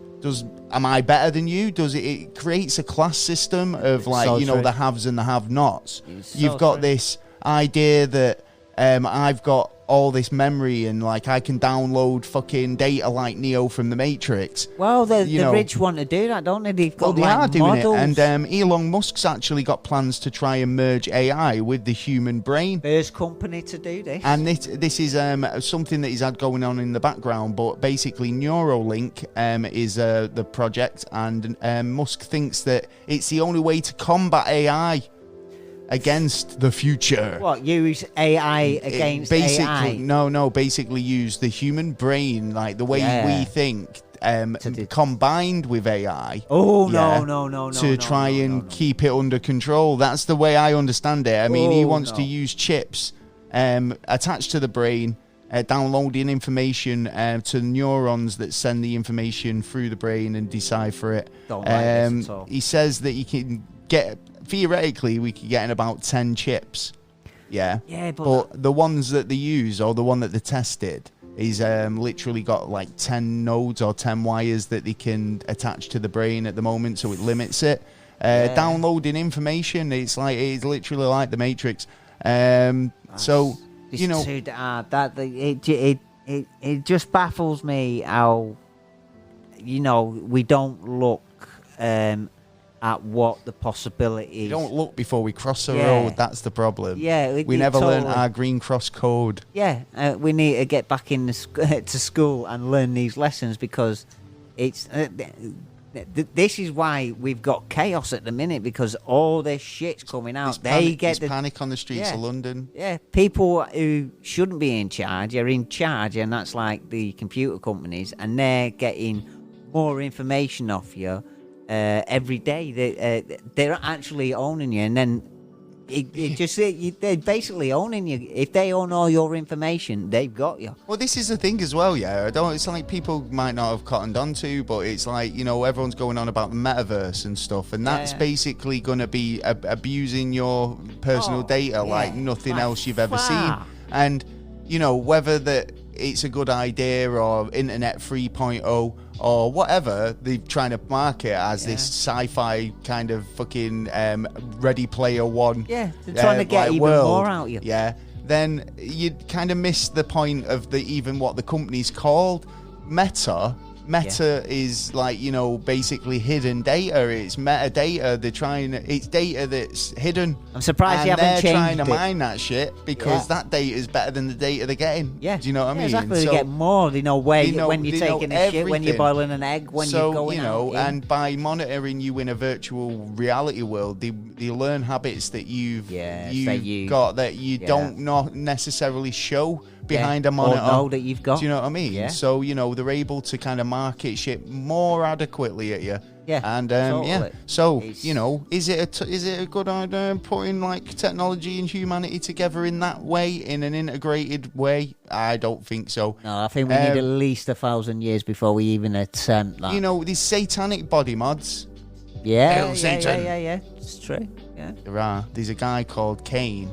am I better than you? It creates a class system of, like, So you know, true. the haves and the have-nots. It's so You've got true. this idea that I've got all this memory and, like, I can download fucking data like Neo from the Matrix. Well, the You know. rich want to do that, don't they? They've Well, got they like are doing models. it, and Elon Musk's actually got plans to try and merge AI with the human brain. First company to do this. And this is something that he's had going on in the background, but basically Neuralink is the project, and Musk thinks that it's the only way to combat AI against the future. What, use AI against basically, AI? Basically use the human brain, like the way Yeah. we think, do- combined with AI. Oh, Yeah, no. to try and keep it under control. That's the way I understand it. I mean, he Oh, wants no. to use chips attached to the brain, downloading information to neurons that send the information through the brain and decipher it. Don't like this at all. He says that you can get, theoretically, we could get in about 10 chips. Yeah. Yeah, But the ones that they use, or the one that they tested, is literally got like 10 nodes or 10 wires that they can attach to the brain at the moment, so it limits it. Downloading information, it's literally like the Matrix. So, It's you know, too hard. It just baffles me how, you know, we don't look at what the possibilities. we don't look before we cross the Yeah. road. That's the problem. Yeah, we never learned totally. our green cross code. Yeah, we need to get back in to school and learn these lessons, because it's this is why we've got chaos at the minute, because all this shit's coming out. There's panic on the streets Yeah. of London. Yeah, people who shouldn't be in charge are in charge, and that's like the computer companies, and they're getting more information off you every day. They're actually owning you, and then They're basically owning you. If they own all your information, they've got you. Well, this is the thing as well, yeah. It's like people might not have cottoned onto, but it's like, you know, everyone's going on about the metaverse and stuff, and that's basically going to be abusing your personal data like nothing else you've ever seen. And, you know, whether that it's a good idea or Internet 3.0 or whatever they're trying to market as this sci-fi kind of fucking Ready Player One. Yeah, they're trying to get even world, more out of you. Yeah, then you kind of miss the point of even what the company's called. Meta is like, you know, basically hidden data. It's metadata. It's data that's hidden. I'm surprised you haven't changed it. And they're trying to mine that shit because that data is better than the data they're getting. Yeah. Do you know what I mean? Exactly. So, they get more. They know when you're taking a shit, when you're boiling an egg, when you're going out. And by monitoring you in a virtual reality world, they learn habits that you've got that you don't not necessarily show behind a monitor. Or know that you've got. Do you know what I mean? Yeah. So, you know, they're able to kind of market shit more adequately at you. Yeah. And totally. So, you know, is it a good idea putting like technology and humanity together in that way, in an integrated way? I don't think so. No, I think we need at least 1,000 years before we even attempt that. You know, these satanic body mods. Yeah. It's true. Yeah. There are. There's a guy called Kane.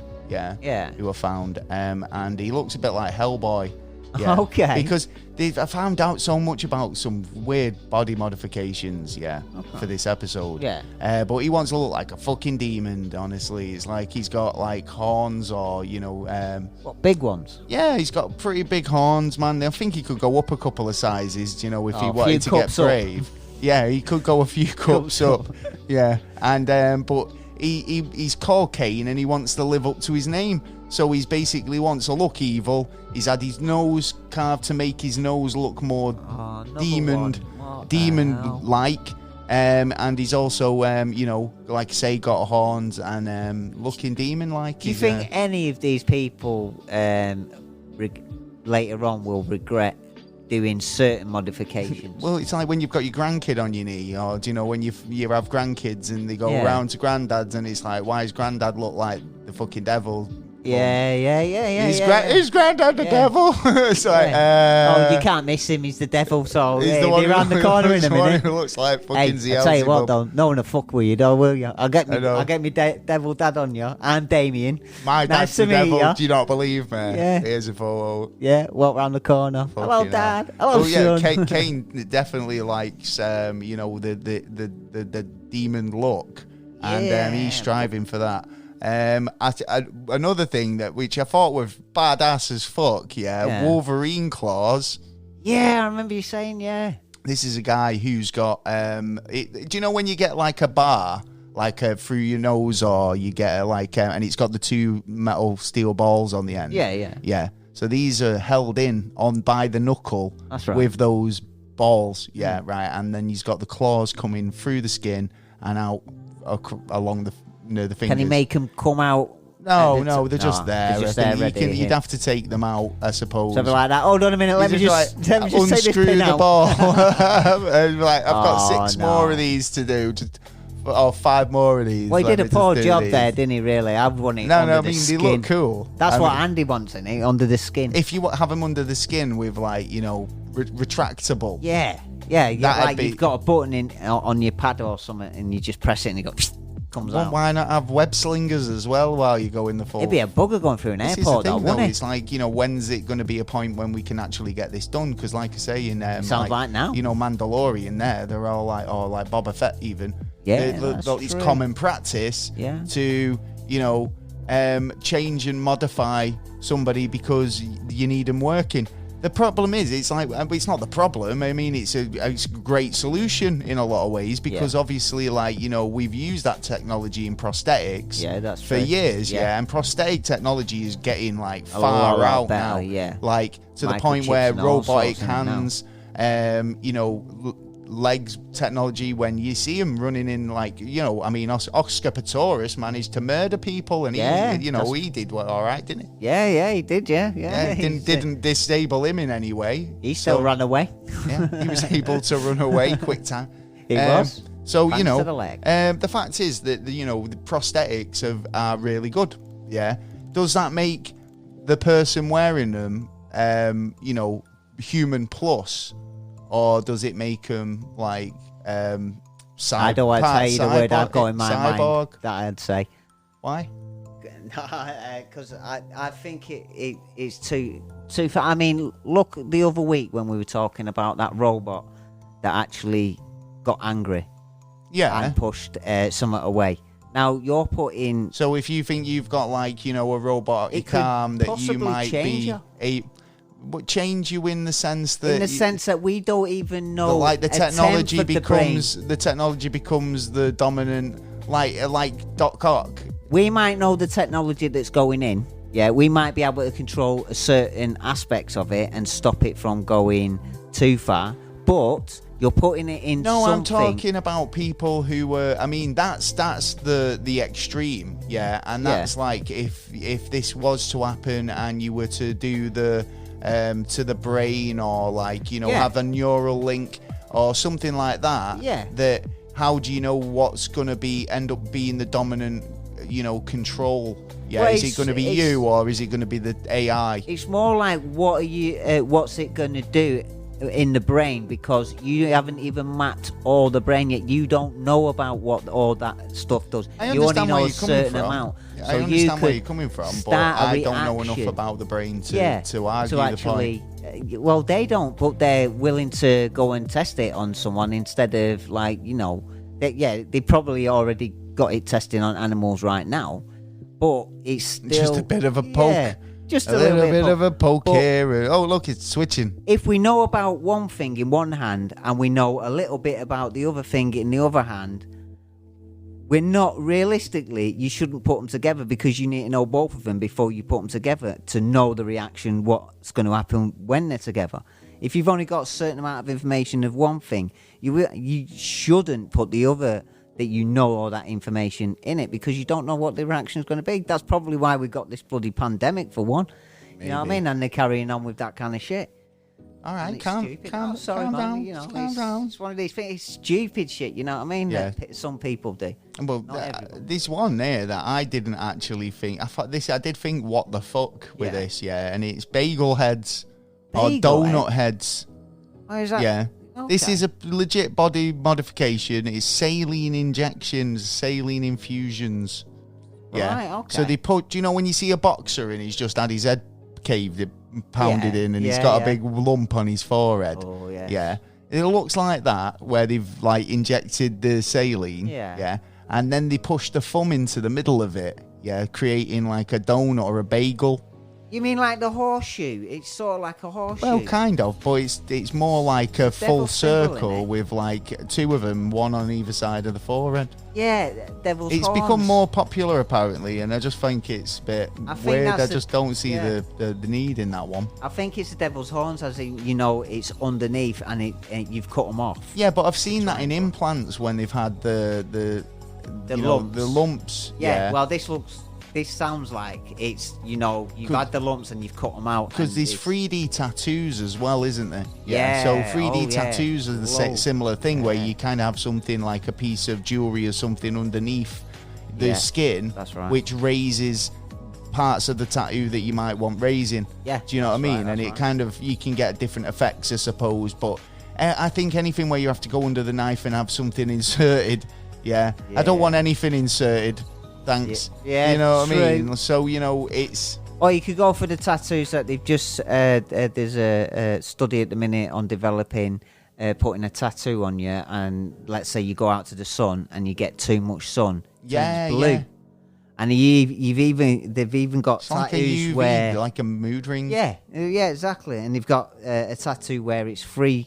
Who I found, and he looks a bit like Hellboy. Yeah, okay. Because I found out so much about some weird body modifications, for this episode. Yeah. But he wants to look like a fucking demon, honestly. It's like he's got like horns or, you know... what, big ones? Yeah, he's got pretty big horns, man. I think he could go up a couple of sizes, you know, if he wanted to get brave. Yeah, he could go a few cups up. Yeah, and but... He's called Kane and he wants to live up to his name. So he's basically wants to look evil. He's had his nose carved to make his nose look more demon-like. And he's also, you know, like I say, got horns and looking demon-like. Do you think any of these people later on will regret doing certain modifications? Well, it's like when you've got your grandkid on your knee, or do you know when you have grandkids and they go around to granddads and it's like, why does granddad look like the fucking devil? Is granddad the devil? It's like, you can't miss him. He's the devil. So he's the one around the corner in a minute. Who looks like fucking Beelzebub. I tell you what, though, no one to fuck with you, though, will you? I'll get me devil dad on you. I'm Damien. My nice dad's the devil. You. Do you not believe me? Yeah. Here's a photo. Yeah, walk around the corner. Hello, Dad. Hello, son. Yeah, Kane definitely likes, you know, the demon look, and he's striving for that. Another thing which I thought was badass as fuck, Wolverine Claws. Yeah, I remember you saying, This is a guy who's got, do you know when you get like a bar, like through your nose, or you get and it's got the two metal steel balls on the end? Yeah. So these are held in by the knuckle. That's right. With those balls, right. And then he's got the claws coming through the skin and out along the fingers. Can he make them come out? No, they're just there. They're just there ready, you'd have to take them out, I suppose. Something like that. Hold on a minute. Let me just unscrew the ball. And like, I've got 6 more of these to do. Or 5 more of these. Well, he did a poor job there, didn't he, really? I've won it under the skin. They look cool. That's what Andy wants, isn't it? Under the skin. If you have them under the skin with, like, you know, retractable. Yeah, you've got a button on your pad or something, and you just press it and it goes... comes out. Why not have web slingers as well while you go in the fall? It'd be a bugger going through an airport, though, wouldn't it? It's like, you know, when's it going to be a point when we can actually get this done? Because, like I say, in sounds like now. You know, Mandalorian, they're all like, like Boba Fett, even. It's common practice to, you know, change and modify somebody because you need them working. The problem is, it's like, it's not the problem. I mean, it's a great solution in a lot of ways because obviously, like, you know, we've used that technology in prosthetics for years, and prosthetic technology is getting like far out now, like to the point where robotic hands, you know, legs technology, when you see him running in, like, you know, I mean, Oscar Pistorius managed to murder people, and he did all right, didn't he? He did, didn't disable him in any way. He still ran away. He was able to run away quick time. He was. So, Thanks you know, to the leg. the fact is that, you know, the prosthetics are really good. Yeah. Does that make the person wearing them, you know, human plus? Or does it make them like I don't want to tell you the word I've got in my cyborg? mind that I'd say. Why? Because I think it's too far. I mean, look, the other week when we were talking about that robot that actually got angry and pushed something away. Now you're putting. So if you think you've got like, you know, a robotic arm that you might but change you in the sense that we don't even know. Like the technology becomes the dominant, like Doc Ock. We might know the technology that's going in. Yeah, we might be able to control certain aspects of it and stop it from going too far. But you're putting it in something. I'm talking about people who were. I mean, that's the extreme. Yeah, and that's like if this was to happen and you were to do the to the brain or like, you know, have a neural link or something like that. Yeah. That how do you know what's going to end up being the dominant, you know, control? Yeah, well, is it going to be you or is it going to be the AI? It's more like what's it going to do in the brain, because you haven't even mapped all the brain yet. You don't know about what all that stuff does. You only know a certain amount. Yeah, so I understand where you're coming from, but I don't know enough about the brain to argue the point. Well, they don't, but they're willing to go and test it on someone instead of, like, you know, they probably already got it testing on animals right now, but it's still just a bit of a poke. Yeah, just a little bit of a poke here. Oh, look, it's switching. If we know about one thing in one hand and we know a little bit about the other thing in the other hand, we're not realistically, you shouldn't put them together, because you need to know both of them before you put them together to know the reaction, what's going to happen when they're together. If you've only got a certain amount of information of one thing, you shouldn't put the other that you know all that information in it, because you don't know what the reaction is going to be. That's probably why we got this bloody pandemic, for one. Maybe. You know what I mean? And they're carrying on with that kind of shit. All right, calm down. You know, it's one of these things. It's stupid shit. You know what I mean? Yeah. That some people do. Well, this one there that I didn't actually think. I did think, what the fuck with this? Yeah, and it's bagel heads or donut heads. Why is that? Yeah. Okay. This is a legit body modification. It's saline injections, saline infusions. Yeah. Right, okay. So they put, you know, when you see a boxer and he's just had his head caved, pounded in, and he's got a big lump on his forehead. Oh, yeah. Yeah. It looks like that, where they've like injected the saline. Yeah. Yeah. And then they push the thumb into the middle of it. Yeah. Creating like a donut or a bagel. You mean like the horseshoe? It's sort of like a horseshoe. Well, kind of, but it's more like a full circle with like two of them, one on either side of the forehead. Yeah, devil's horns. It's become more popular apparently, and I just think it's a bit weird. I just don't see the need in that one. I think it's the devil's horns, as in, you know, it's underneath and you've cut them off. Yeah, but I've seen that in implants when they've had the lumps. Yeah, well, this sounds like it's, you know, you've had the lumps and you've cut them out. Because there's 3D tattoos as well, isn't there? Yeah. So 3D tattoos are the similar thing, where you kind of have something like a piece of jewelry or something underneath the skin, that's right, which raises parts of the tattoo that you might want raising. Yeah. Do you know what I mean? And it kind of, you can get different effects, I suppose. But I think anything where you have to go under the knife and have something inserted, I don't want anything inserted. Thanks. Yeah, you know what true. I mean? So, you know, it's... Or you could go for the tattoos that they've just... there's a study at the minute on developing putting a tattoo on you, and let's say you go out to the sun and you get too much sun. Yeah, blue. yeah. And they've even got it's tattoos like a UV, where... like a mood ring. Yeah, exactly. And they've got a tattoo where it's 3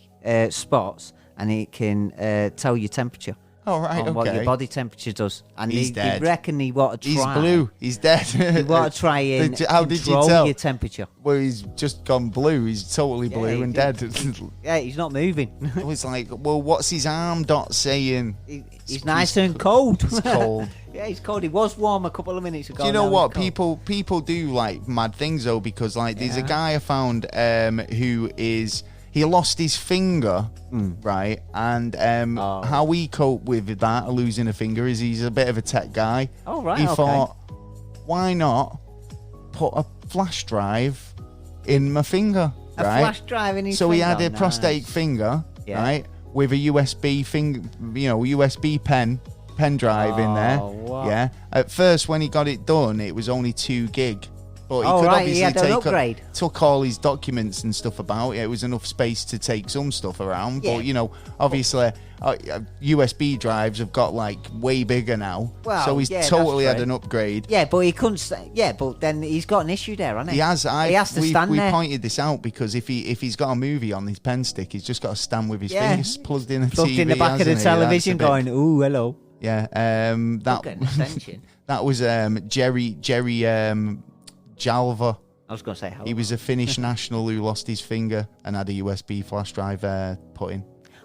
spots, and it can tell your temperature. Oh, right, okay. What your body temperature does. And he's dead. They reckon he want to try. He's blue. He's dead. He want to try and How did you control tell? your temperature. Well, he's just gone blue. He's totally blue and dead. Yeah, he's not moving. It was like, well, what's his arm dot saying? He's nice and cold. It's cold. Yeah, he's cold. He was warm a couple of minutes ago. Do you know what? People do like mad things though, because like there's a guy I found who is... he lost his finger, right? And how he coped with that, losing a finger, is he's a bit of a tech guy. Oh, right, He okay. thought, why not put a flash drive in my finger, A right? flash drive in his So he finger. had a prosthetic finger, Yeah. right, with a USB USB pen drive in there. Wow. Yeah. At first, when he got it done, it was only 2 gig. But he Oh, could right, obviously he had an upgrade. took all his documents and stuff about it. It was enough space to take some stuff around. Yeah. But, obviously, USB drives have got, like, way bigger now. Well, so he's yeah, that's totally had true. an upgrade. Yeah, but he couldn't. But then he's got an issue there, hasn't he? He has. He has to stand we there. pointed this out because if he's got a movie on his pen stick, he's just got to stand with his Yeah. fingers plugged in the Plugged TV, in the back of the hasn't he? That's a television, bit- going, "Ooh, hello." Yeah. Look at an extension. That was Jerry Jalva. I was going to say hello. He was a Finnish national who lost his finger and had a USB flash drive put in.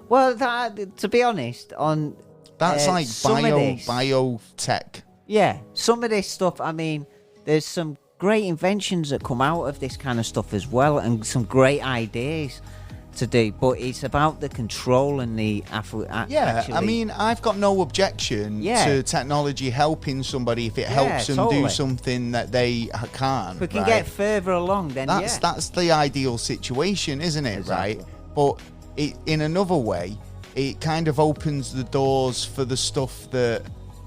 Well, to be honest, on That's like some of this- biotech. Yeah, some of this stuff. I mean, there's some great inventions that come out of this kind of stuff as well, and some great ideas to do. But it's about the control and the Yeah, I mean, I've got no objection Yeah. to technology helping somebody if it helps them do totally. something that they can't. if we can right? get further along, then That's the ideal situation, isn't it? Exactly. Right? But in another way, it kind of opens the doors for the stuff that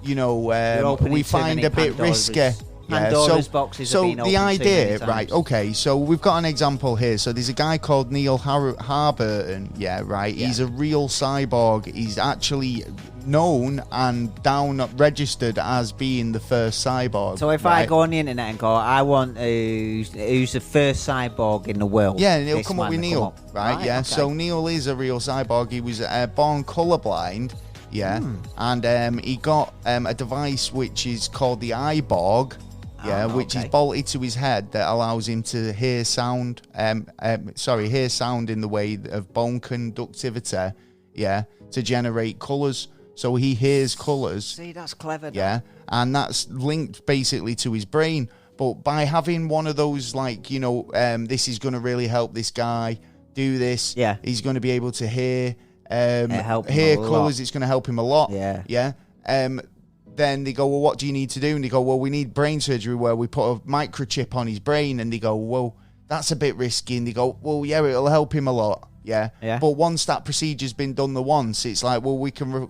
opening we too find many a bit Pandora's- risky. Pandora's boxes so have been the opened too idea, many times. right? Okay, so we've got an example here. So there's a guy called Neil Harburton. Yeah, right. Yeah. He's a real cyborg. He's actually known and registered as being the first cyborg. So if I go on the internet and go, I want who's the first cyborg in the world? Yeah, and it'll this come up man with will Neil, come up. right? Yeah, okay. so Neil is a real cyborg. He was born colorblind, yeah, and he got a device which is called the iBorg, yeah, which is okay. bolted to his head that allows him to hear sound. Hear sound in the way of bone conductivity, yeah, to generate colors. So he hears colors. See, that's clever. Yeah, and that's linked basically to his brain. But by having one of those, like, this is going to really help this guy do this. Yeah. He's going to be able to hear help him hear a lot. colours. It's going to help him a lot. Yeah. Yeah. Then they go, well, what do you need to do? And they go, well, we need brain surgery where we put a microchip on his brain. And they go, well, that's a bit risky. And they go, well, yeah, it'll help him a lot. Yeah. Yeah. But once that procedure's been done once, it's like, well, we can.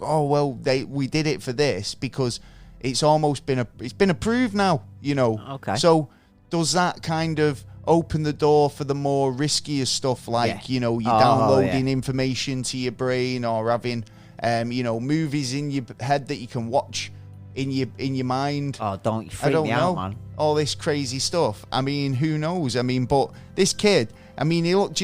We did it for this because it's almost been it's been approved now. Okay. So does that kind of open the door for the more riskier stuff, like you're downloading information to your brain or having movies in your head that you can watch in your mind? Oh, don't you I freak don't me know. out, man. All this crazy stuff. I mean, who knows? I mean, but this kid, I mean, he looked,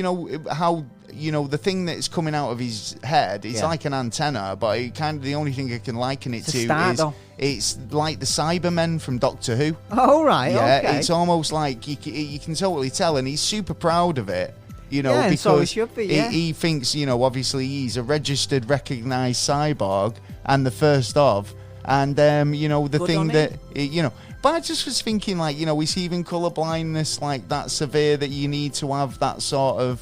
how, the thing that's coming out of his head is like an antenna, but it kind of, the only thing I can liken it It's a to start, is though. it's like the Cybermen from Doctor Who. Oh, right. Yeah, okay. it's almost like you can totally tell, and he's super proud of it. Yeah, and because so he should be, yeah. he thinks, obviously he's a registered, recognised cyborg and the first of, and the Good thing on that him. But I just was thinking, like, is even colour blindness like that severe that you need to have that sort of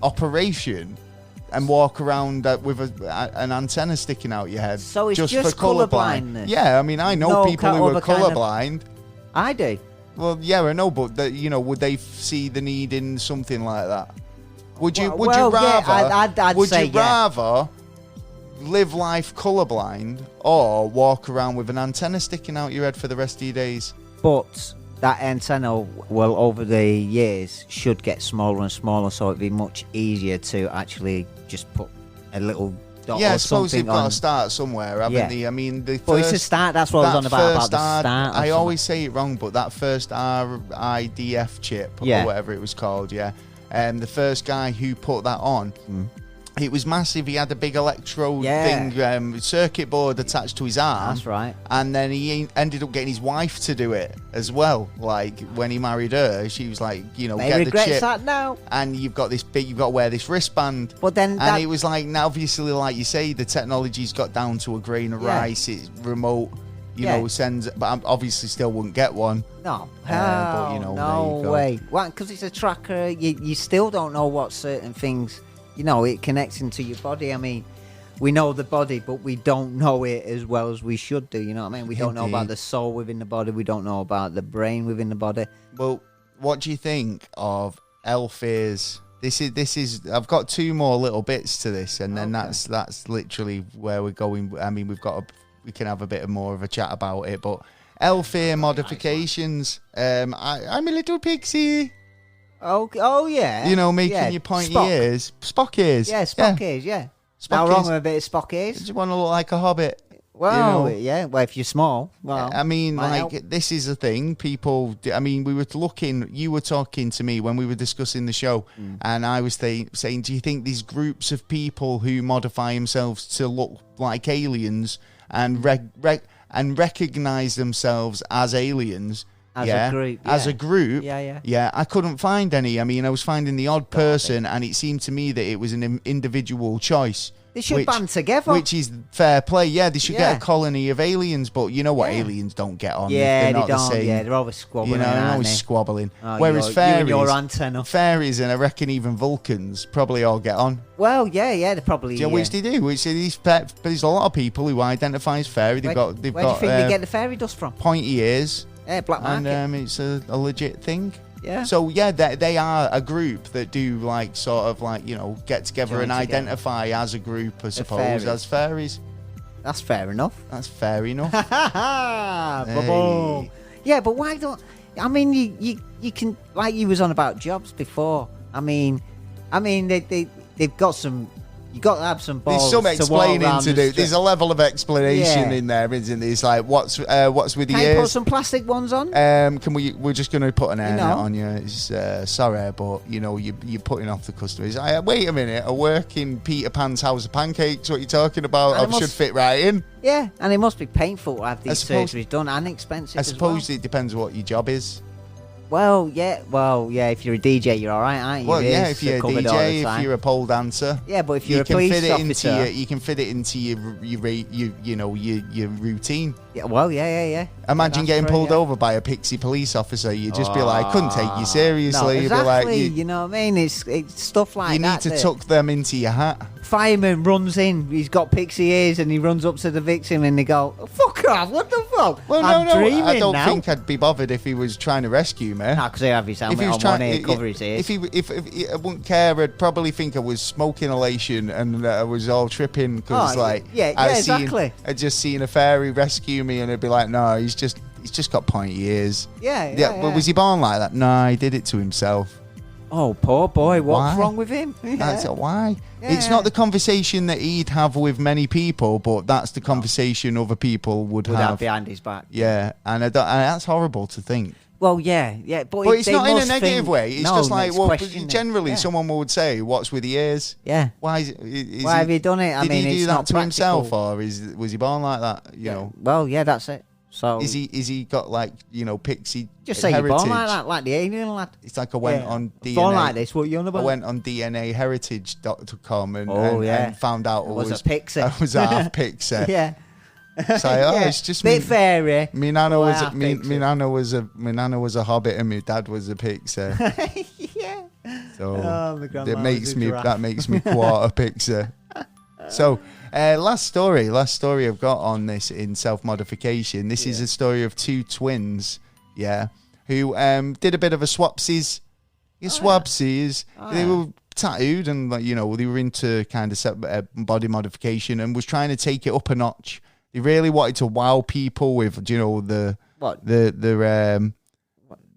operation and walk around with an antenna sticking out your head? So it's for just colour blindness? Yeah, I mean, I know No people who are other kind of- colourblind. I do. Well, yeah, I know, but would they see the need in something like that? Would you? Would Well, you yeah, rather? I'd would say you yeah. rather live life colourblind or walk around with an antenna sticking out your head for the rest of your days? But that antenna, well, over the years, should get smaller and smaller, so it'd be much easier to actually just put a little dot Yeah, or I suppose something you've got on. to start somewhere, haven't Yeah. they? I mean, the But it's first. a start. That's what I was on about the first start. of I something. always say it wrong, but that first RIDF chip Yeah. or whatever it was called, yeah. The first guy who put that on, it was massive. He had a big electrode Yeah. thing, circuit board attached to his arm. That's right. And then he ended up getting his wife to do it as well. Like when he married her, she was like, He get the regrets chip. that now. And you've got you've got to wear this wristband. But then And that, it was like, now obviously, like you say, the technology's got down to a grain of Yeah. rice. It's remote. sends. But I obviously still wouldn't get one. No, but, you know, there no you go. way. Why? Because it's a tracker. You still don't know what certain things, it connects into your body. I mean, we know the body, but we don't know it as well as we should do. You know what I mean? We don't know about the soul within the body. We don't know about the brain within the body. Well, what do you think of Elfear's? This is. I've got two more little bits to this, and then that's literally where we're going. I mean, we can have a bit more of a chat about it, but Elfear modifications. I'm a little pixie. Oh yeah. Making your pointy ears, Spock ears. Yeah, Spock ears. Yeah. Now wrong with a bit of Spock ears. Do you want to look like a hobbit? Well, yeah. Well, if you're small, well, I mean, help. this is a thing. People, I mean, you were talking to me when we were discussing the show, and I was saying, do you think these groups of people who modify themselves to look like aliens and recognize themselves as aliens? As a group, I couldn't find any. I mean, I was finding the odd person, and it seemed to me that it was an individual choice. They should band together. Which is fair play. Yeah, they should get a colony of aliens, but you know what? Aliens don't get on. Yeah, they're not they don't. The same. Yeah, they're always squabbling. They're always squabbling. Oh, Whereas fairies, you and your antenna. Fairies, and I reckon even Vulcans probably all get on. Well, yeah, they probably. Which they do. Which there's a lot of people who identify as fairy. Where do you think they get the fairy dust from? Pointy ears. Yeah, black market. And it's a legit thing. Yeah. So they are a group that do get together and identify as a group, I suppose, as fairies. That's fair enough. That's fair enough. Hey. Yeah, but why don't? I mean, you can, like you was on about jobs before. I mean, they've got some. You got to have some balls. There's some explaining to do. There's a level of explanation Yeah. in there, isn't there? It's like what's with the Can you ears? put some plastic ones on? Can we? We're just going to put an airnet on you. It's sorry, but you're putting off the customers. Wait a minute. A working Peter Pan's house of pancakes. What are you talking about? And I should fit right in. Yeah, and it must be painful to have these surgeries done and expensive. I suppose it depends what your job is. Well, yeah. If you're a DJ, you're all right, aren't you? Well, yeah, if you're a DJ, if you're a pole dancer. Yeah, but if you're a police officer, you can fit it into your routine. Yeah, well, yeah. Imagine getting pulled over by a pixie police officer. You'd just be like, couldn't take you seriously. No, exactly. You'd be like, you know what I mean? It's stuff like that. You need to tuck them into your hat. Fireman runs in. He's got pixie ears, and he runs up to the victim, and they go, "Fuck off! What the fuck?" Well, I'm dreaming I don't now. think I'd be bothered if he was trying to rescue me. No, because they have his helmet on one ear, cover his ears. If I wouldn't care, I'd probably think I was smoking elation and I was all tripping because exactly. I'd just seen a fairy rescue me, and I'd be like, no, he's just got pointy ears. Yeah. But was he born like that? No, he did it to himself. Oh, poor boy. What's Why? wrong with him? That's why. Yeah. It's not the conversation that he'd have with many people, but that's the conversation other people would have behind his back. Yeah, and that's horrible to think. Well, yeah, but it's not in a negative way. It's just like, generally, it. someone would say, "What's with the ears?" Yeah. Why have you done it? Did he do it's that not to himself, practical. or was he born like that? You know. Well, yeah, that's it. So is he got pixie just say heritage? You're born like that, like the alien lad. It's like I went on DNA. Born like this. What you on about? I went on DNAheritage.com and found out I was a pixie. I was half pixie. Yeah. So it's just bit fairy. My nana was a hobbit and my dad was a pixie. Yeah. So that makes me quarter pixie. So last story I've got on this in self-modification. This is a story of two twins, who did a bit of a swapsies. They were tattooed and they were into kind of body modification and was trying to take it up a notch. They really wanted to wow people with the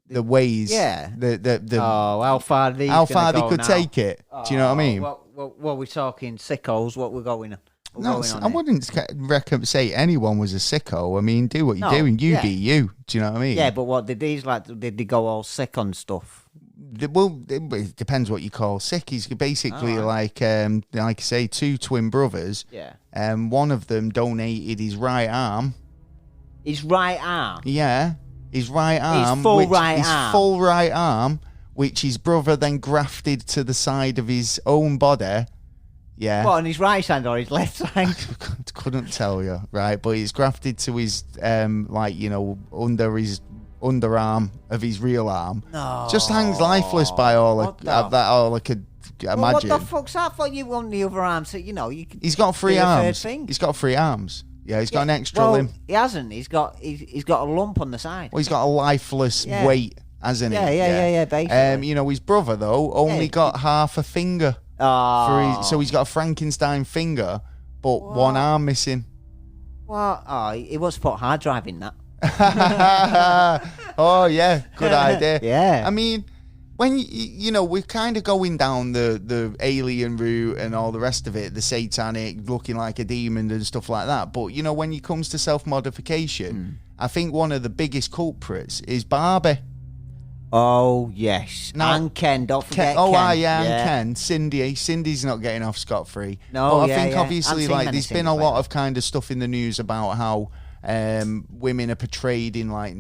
ways. Yeah. How far they could take it. Do you know what I mean? Well, we're talking sickos. What we're going on? I wouldn't say anyone was a sicko. I mean, do what you're doing. Be you. Do you know what I mean? Yeah, but what did these did they go all sick on stuff? Well, it depends what you call sick. He's basically like I say, two twin brothers. Yeah. One of them donated his right arm. His right arm? Yeah. His right arm. His full right arm, which his brother then grafted to the side of his own body. Yeah. What, on his right hand or his left hand? Couldn't tell you, right? But it's grafted to his, under his underarm of his real arm. No. Just hangs lifeless by all I could imagine. Well, what the fuck's that for? You want the other arm, so you could. He's got 3 do a third arms. thing. He's got 3 arms. Yeah, he's got an extra limb. He hasn't. He's got a lump on the side. Well, he's got a lifeless weight, hasn't he? Yeah, basically. His brother though only got half a finger. So he's got a Frankenstein finger, but 1 arm missing. What? Oh, he wants to put hard drive in that. Oh yeah, good idea. Yeah. I mean, when we're kind of going down the alien route and all the rest of it, the satanic, looking like a demon and stuff like that. But when it comes to self-modification, I think one of the biggest culprits is Barbie. Oh yes, Now, and Ken. Don't forget Ken. Ken. And Ken. Cindy's not getting off scot-free. No, but I yeah, think yeah. obviously I've seen there's been a lot of kind of stuff in the news about how women are portrayed in like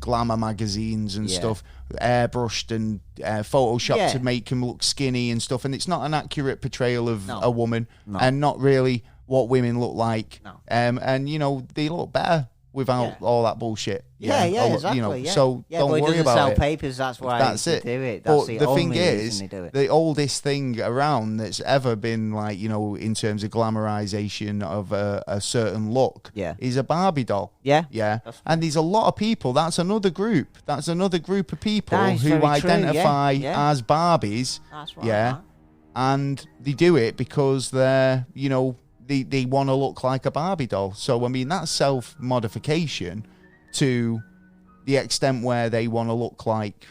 glamour magazines and stuff, airbrushed and photoshopped to make them look skinny and stuff, and it's not an accurate portrayal of a woman, and not really what women look like. And they look better without all that bullshit. Exactly. So don't but worry it doesn't about sell it. papers. That's why they do it. But That's the thing only is, reason they do it. the oldest thing around that's ever been like in terms of glamorization of a certain look is a Barbie doll. Yeah. And there's a lot of people. That's another group. That's another group of people who identify as Barbies. That's right. Yeah. And they do it because they're they want to look like a Barbie doll. So I mean that's self-modification to the extent where they want to look like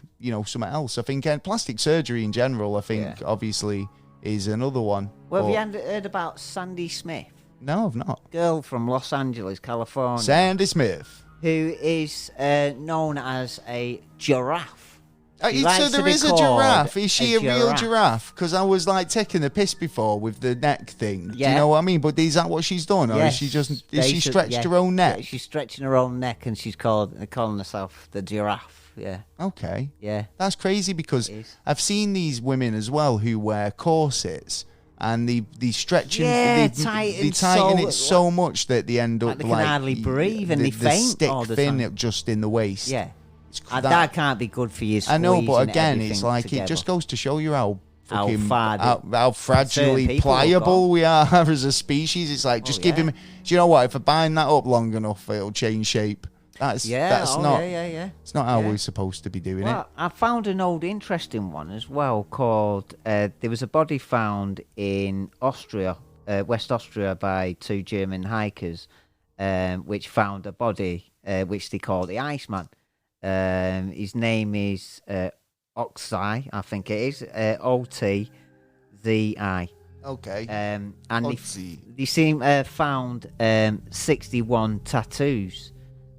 something else. I think plastic surgery in general, I think obviously is another one. Well, have you heard about Sandy Smith? No, I've not. Girl from Los Angeles, California. Sandy Smith, who is known as a giraffe. So there is a giraffe. Is she a real giraffe? Because I was like taking the piss before with the neck thing. Do you know what I mean? But is that what she's done, or is she stretched her own neck? Yeah, she's stretching her own neck, and she's calling herself the giraffe. Yeah. Okay. Yeah. That's crazy because I've seen these women as well who wear corsets. And they stretch they tighten it so much that they end up they can hardly breathe and they faint stick all the thin time. just in the waist. Yeah. That can't be good for you. I know, but again, it's like together. It just goes to show you how fragilely pliable we are as a species. It's like just give him. Do you know what? If I bind that up long enough, it'll change shape. It's not how we're supposed to be doing it. I found an old interesting one as well called. There was a body found in Austria, West Austria, by 2 German hikers, which found a body which they call the Iceman. His name is Oxi, I think it is, Otzi. Okay. And they seem found 61 tattoos.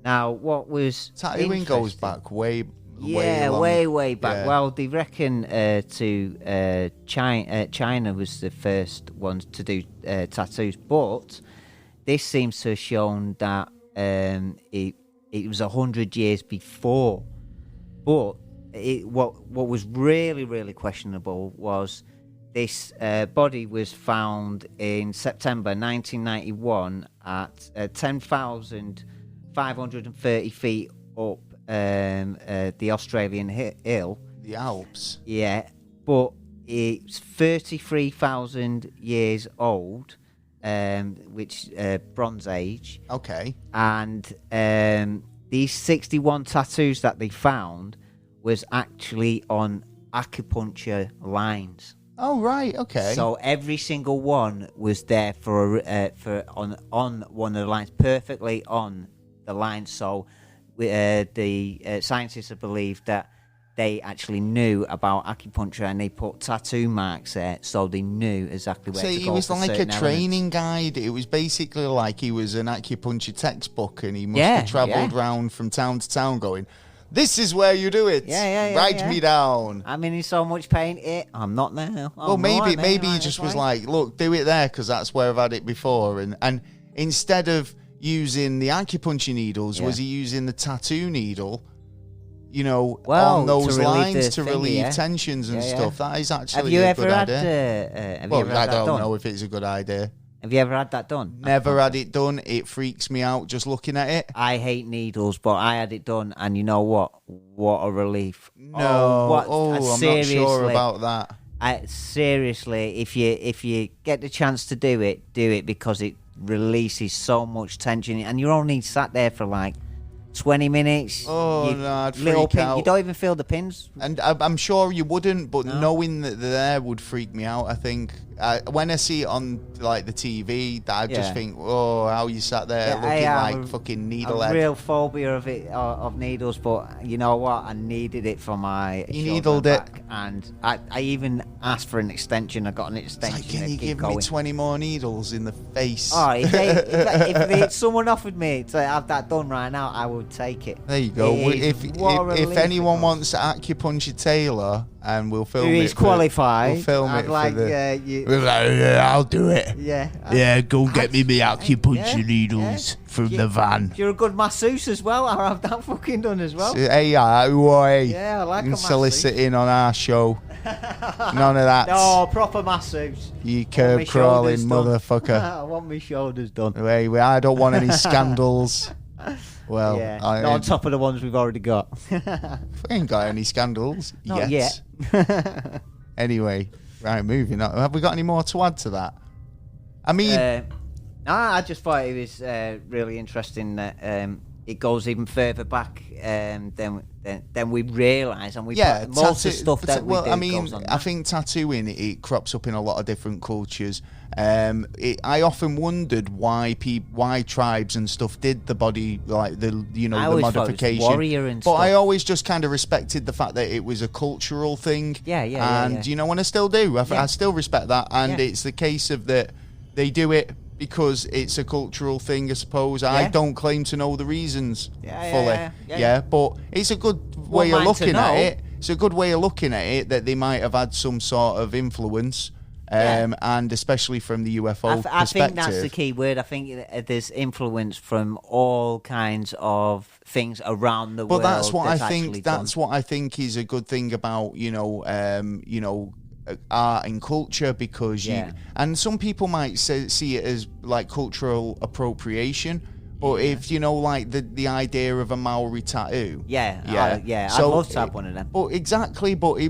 Now, what was tattooing goes back way back. Yeah. Well, they reckon to China was the first ones to do tattoos, but this seems to have shown that it was 100 years before. But what was really, really questionable was this body was found in September 1991 at 10,530 feet up the Australian hill. The Alps. Yeah, but it's 33,000 years old. Which Bronze Age. Okay. And these 61 tattoos that they found was actually on acupuncture lines. Oh right, okay. So every single one was there on one of the lines, perfectly on the line. So the scientists have believed that they actually knew about acupuncture and they put tattoo marks there, so they knew exactly where to go. So he was like a training guide. It was basically like he was an acupuncture textbook, and he must have travelled round from town to town going, "This is where you do it. Write me down. I'm in so much pain. I'm not now. Well, maybe he just was like, look, do it there because that's where I've had it before, and instead of using the acupuncture needles, was he using the tattoo needle? on those to relieve lines the to thing, relieve yeah. tensions and Yeah, yeah. stuff. That is actually Have you a ever good had? idea. Have you ever I had that don't done? know if it's a good idea. Have you ever had that done? Never had it done. It freaks me out just looking at it. I hate needles, but I had it done, and you know what? What a relief! No, I'm not sure about that. Seriously, if you get the chance to do it because it releases so much tension, and you're only sat there for like 20 minutes. Oh, no, I'd freak out. You don't even feel the pins. And I'm sure you wouldn't, but knowing that they're there would freak me out, I think. When I see it on like the TV, I just think, oh, how you sat there looking like fucking needlehead. A real phobia of it, of needles, but you know what? I needed it for my needled it. back, and I even asked for an extension. I got an extension. It's like, can you give me 20 more needles in the face? Oh, if someone offered me to have that done right now, I would take it. There you go. If anyone wants to acupuncture Taylor, and we'll film Who is qualified, we'll film I'd it like, for the... you, We're like, yeah, I'll do it. Yeah. Go get me my acupuncture needles from the van. You're a good masseuse as well. I'll have that fucking done as well. Hey, boy. Yeah, I like a masseuse. Soliciting on our show. None of that. No, proper masseuse. You curb crawling motherfucker. I want my shoulders done. Anyway, I don't want any scandals. Well, not on top of the ones we've already got. We ain't got any scandals Not yet. Anyway, right, moving on. Have we got any more to add to that? I mean... I just thought it was really interesting that it goes even further back than we realise, and most of the stuff that we do goes on. I think tattooing it crops up in a lot of different cultures. I often wondered why tribes and stuff did the body, like the modification. Warrior and stuff. But I always just kind of respected the fact that it was a cultural thing. And and I still do. I still respect that, and it's the case of that they do it because it's a cultural thing, I suppose. I don't claim to know the reasons fully. But it's a good way of looking at it. It's a good way of looking at it that they might have had some sort of influence, and especially from the UFO perspective. I think that's the key word. I think there's influence from all kinds of things around the world. But that's what I think. That's what I think is a good thing about art and culture, because and some people might see it as like cultural appropriation, but if like the idea of a Maori tattoo, I'd love to have one of them. But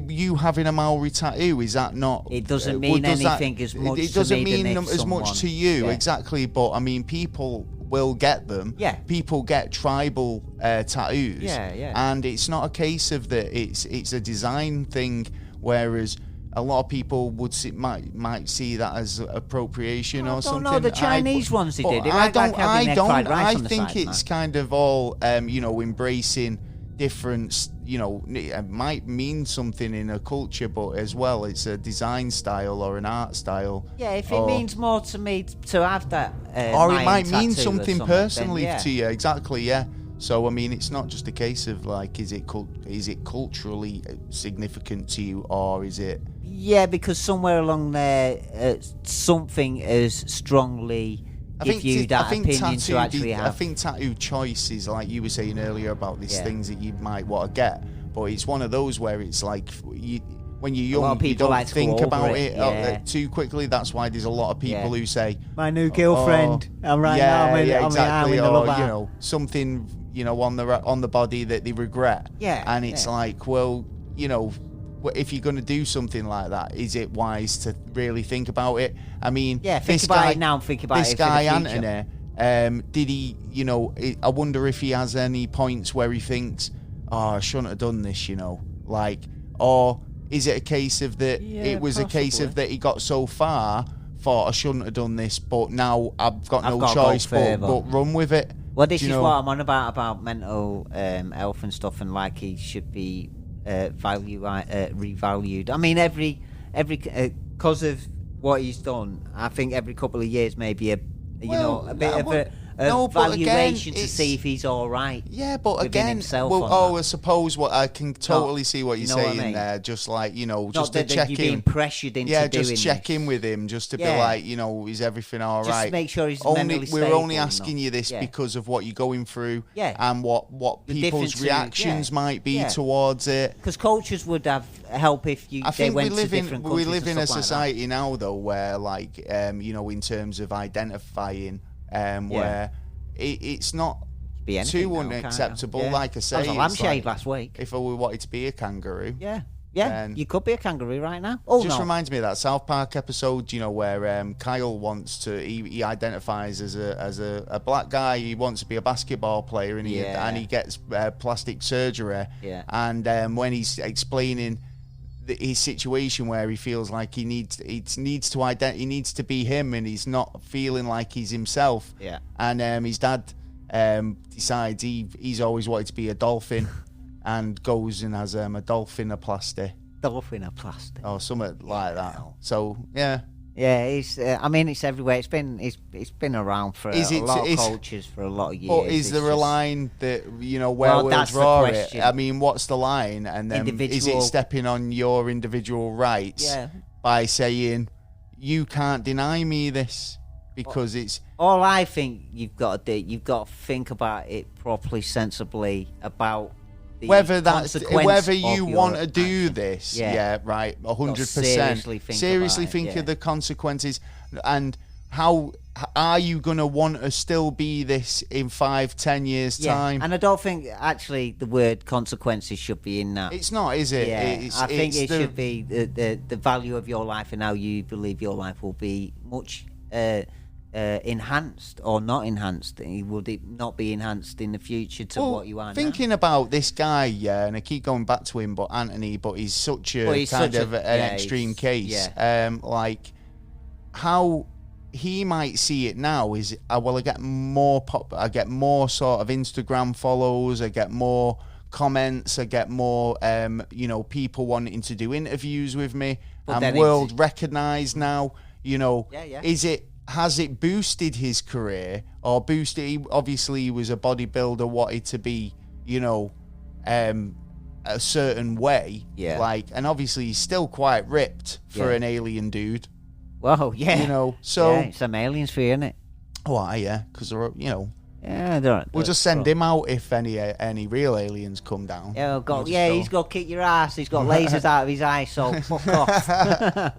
you having a Maori tattoo, is that not? It doesn't mean anything as much. It doesn't mean as someone, much to you, exactly. But I mean, people will get them. People get tribal tattoos. And it's not a case of that. It's a design thing, whereas a lot of people might see that as appropriation or something. No, the Chinese ones they did. I think it's kind of all embracing difference. It might mean something in a culture, but as well, it's a design style or an art style. Yeah, if it means more to me to have that, or it might mean something personally to you. Exactly, yeah. So I mean, it's not just a case of like, is it culturally significant to you, or is it? Yeah, because somewhere along there, something is strongly give you that opinion to actually have. I think tattoo choice is like you were saying earlier about these things that you might want to get, but it's one of those where it's like when you're young, you don't think about it too quickly. That's why there's a lot of people who say, "My new girlfriend." I'm right now. Exactly. Or something on the body that they regret. And it's like, well, if you're going to do something like that, is it wise to really think about it? I mean, think about it now. Think about this guy Anthony. Did he? I wonder if he has any points where he thinks, "Oh, I shouldn't have done this," or is it a case of that? It was possibly a case of that he got so far, thought I shouldn't have done this, but now I've got no choice but run with it. Well, this is what I'm on about mental health and stuff, and like he should be revalued. I mean, every because of what he's done, I think every couple of years maybe a bit of No, but again, valuation to it's- see if he's all right. Yeah, but within again, himself well, on that. I suppose what I can totally see what you're you know what I saying mean? there. Just like, just Not to that check you're being in. pressured into Yeah, doing just check this. in with him, just to be Yeah. like, is everything all Just right? make sure he's only mentally we're stable only and asking not- you this yeah. because of what you're going through, Yeah. and what The people's difference reactions yeah. might be Yeah. towards it. Because coaches would have help if I they think went to different countries we live and in a stuff like that. society now though where like in terms of identifying where it's not Be anything too now, can't it? unacceptable. Yeah. Like I say, I was a it's lampshade like, last week. if I wanted to be a kangaroo, Yeah, then- you could be a kangaroo right now. Oh just no, reminds me of that South Park episode, where Kyle wants to. He identifies as a black guy. He wants to be a basketball player, and he gets plastic surgery. Yeah. And when he's explaining his situation, where he feels like he needs to be him, and he's not feeling like he's himself. Yeah. And his dad decides he's always wanted to be a dolphin, and goes and has a dolphinoplasty. dolphinoplasty. Or something like that. So yeah, Yeah, it's. I mean, it's everywhere. It's been around for Is a it- lot of is- cultures for a lot of years. but is It's there a just- line that where Well, we'll that's the draw it? question. I mean, what's the line? And then is it Individual- stepping on your individual rights Yeah. by saying you can't deny me this because it's All I think you've got to do, you've got to think about it properly, sensibly about the whether consequence you of your want to do action. this, Yeah. right, 100%. seriously think about it, think yeah. of the consequences, and how are you going to want to still be this in 5-10 years time? And I don't think actually the word consequences should be in that. It's not, is it? Yeah, I think it's it should be the value of your life and how you believe your life will be much enhanced or not enhanced. Would it not be enhanced in the future to Well, what you are now? thinking about this guy, and I keep going back to him, but he's such a Well, he's kind such of a- an yeah, extreme he's- case. yeah. Like how he might see it now is, well, I get more I get more sort of Instagram follows, I get more comments, I get more, people wanting to do interviews with me. But I'm then world recognised now. Yeah. Has it boosted his career or boosted? Obviously, he was a bodybuilder, wanted to be, a certain way. Yeah. And obviously he's still quite ripped for Yeah. an alien dude. Well, yeah. So yeah, some aliens for you, innit? yeah, because Yeah, they're we'll just send him out if any real aliens come down. Yeah, We'll just go. he's got to kick your ass. He's got lasers out of his eyes, so fuck off.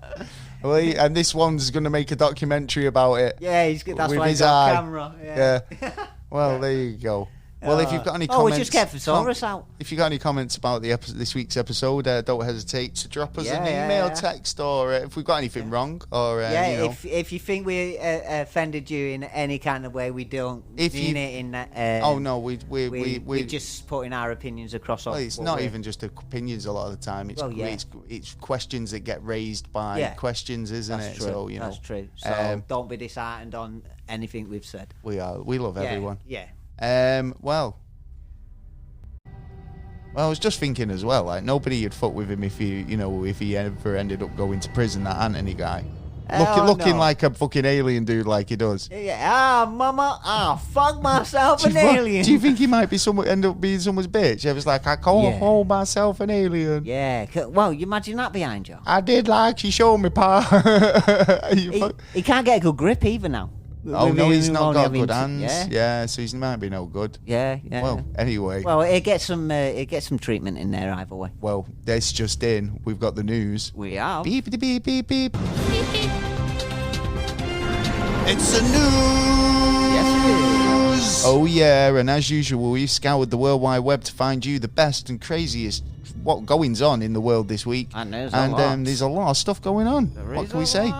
Well, and this one's going to make a documentary about it. Yeah, that's With why his he's got eye. a camera. Yeah. Well, there you go. Well, if you've got any we comments, just get Thesaurus out. If you got any comments about this week's episode, don't hesitate to drop us an email, text, or if we've got anything wrong, or if you think we offended you in any kind of way, we don't mean it in that. We're just putting our opinions across. Well, it's not even just opinions a lot of the time. It's questions that get raised by questions, isn't That's it? true. So that's true. So don't be disheartened on anything we've said. We love everyone. Yeah. Well, I was just thinking as well, like nobody would fuck with him if he ever ended up going to prison. That Anthony guy, looking like a fucking alien dude, like he does. Yeah, mama, fuck myself an alien. Do you think he might be end up being someone's bitch? It was like, I call myself an alien. Yeah. Well, you imagine that behind you. I did like she showed me, pa. He can't get a good grip either now. Oh no, he's not got having good hands. Yeah, so he might be no good. Yeah. Well, anyway. Well, it gets some treatment in there either way. Well, this just in. We've got the news. We are. Beep, beep, beep, beep. It's the news! Yes, it is. Oh, yeah, and as usual, we've scoured the World Wide Web to find you the best and craziest what goings on in the world this week. And there's a lot. There's a lot of stuff going on. What can we say?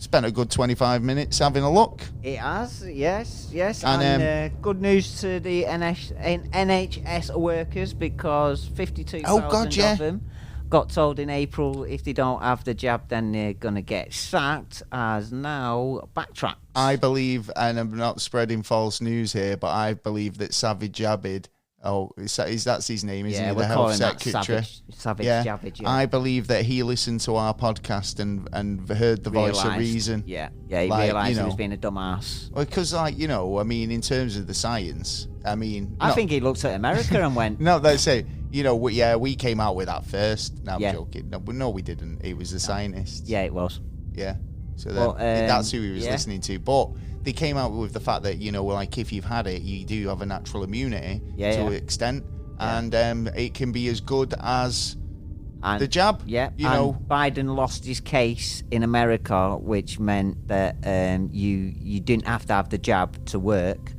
Spent a good 25 minutes having a look. It has, yes. And, good news to the NHS workers because 52,000 of them got told in April if they don't have the jab, then they're going to get sacked, as now backtracked. I believe, and I'm not spreading false news here, but I believe that Savage Abid Oh, that's his name, isn't Yeah, he? we're The health calling that secretary. Savage Yeah. Javage, yeah. I believe that he listened to our podcast and heard the voice of reason. Yeah, he Like, realised you he know, was being a dumbass. Because, like, you know, I mean, in terms of the science, I mean... I think he looked at America and went... No, they say, you know, we came out with that first. No, I'm Yeah. joking. No, we didn't. It was the scientists. Yeah, it was. Yeah. So Well, that's who he was yeah. listening to. But they came out with the fact that, you know, like, if you've had it, you do have a natural immunity to an extent. Yeah. And it can be as good as And, the jab. Yeah, You and know, Biden lost his case in America, which meant that you didn't have to have the jab to work.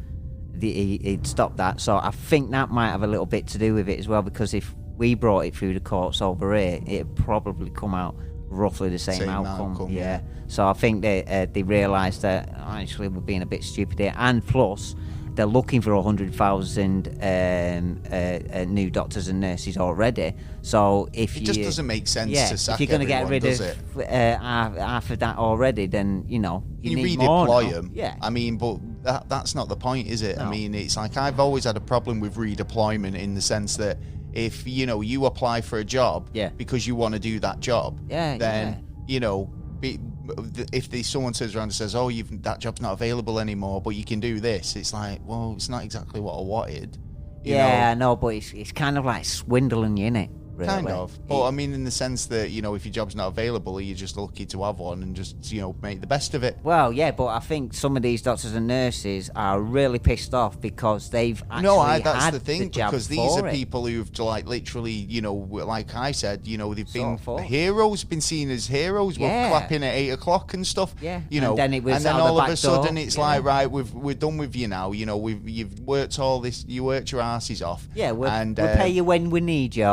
He'd stopped that. So I think that might have a little bit to do with it as well, because if we brought it through the courts over here, it'd probably come out roughly the same outcome. Yeah. So I think they realised that actually we're being a bit stupid here, and plus they're looking for 100,000 new doctors and nurses already. So if it just doesn't make sense to sack if you're going to everyone, get rid does of it? half of that already, then you need more redeploy now. them. Yeah. I mean, but that's not the point, is it? No. I mean, it's like I've always had a problem with redeployment in the sense that if you apply for a job because you want to do that job, then if someone turns around and says, "Oh, that job's not available anymore, but you can do this," it's like, well, it's not exactly what I wanted. You know? I know, but it's kind of like swindling you, innit? Really. Kind of. But I mean, in the sense that, if your job's not available, you're just lucky to have one and just, make the best of it. Well, yeah, but I think some of these doctors and nurses are really pissed off because they've actually that's had the thing, jab because these are for it. people who've, like, literally, like I said, they've been for. heroes, been seen as heroes. We're clapping at 8 o'clock and stuff. Yeah. And then it was and then out all the of a back sudden door. it's like, right, we're done with you now. You've worked all this, you worked your asses off. Yeah, we'll pay you when we need you,